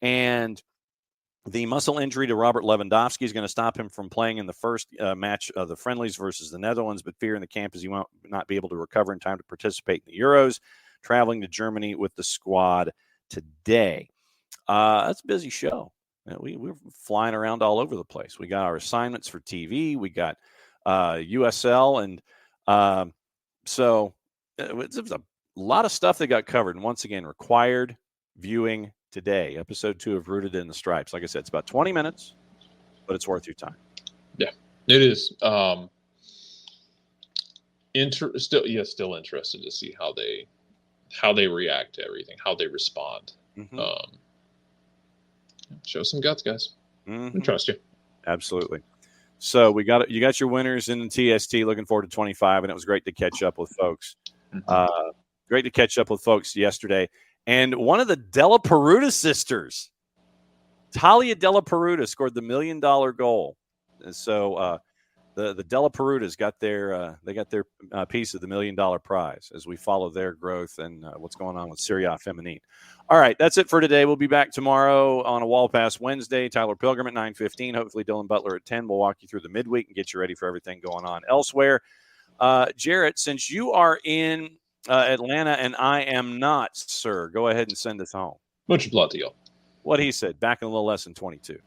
Speaker 1: And the muscle injury to Robert Lewandowski is going to stop him from playing in the first match of the friendlies versus the Netherlands, but fear in the camp is he won't not be able to recover in time to participate in the Euros, traveling to Germany with the squad today. That's a busy show. We're flying around all over the place. We got our assignments for TV. We got USL, and so it's a lot of stuff that got covered. And once again, required viewing today, episode 2 of Rooted in the Stripes. Like I said, it's about 20 minutes, but it's worth your time.
Speaker 4: Yeah, it is. Still interested to see how they react to everything, how they respond.
Speaker 1: Mm-hmm.
Speaker 4: Show some guts, guys.
Speaker 1: Mm-hmm.
Speaker 4: I trust you.
Speaker 1: Absolutely. So you got your winners in the TST. Looking forward to 25, and it was great to catch up with folks. Great to catch up with folks yesterday. And one of the Della Peruta sisters, Talia Della Peruta, scored the $1 million goal. And so the Della Perutas got their piece of the $1 million prize as we follow their growth and what's going on with Serie A Feminine. All right, that's it for today. We'll be back tomorrow on a Wall Pass Wednesday. Tyler Pilgrim at 9:15. Hopefully Dylan Butler at 10. We'll walk you through the midweek and get you ready for everything going on elsewhere. Jarrett, since you are in Atlanta and I am not, sir, go ahead and send us home.
Speaker 4: Much blood to you.
Speaker 1: What he said, back in a little less than 22.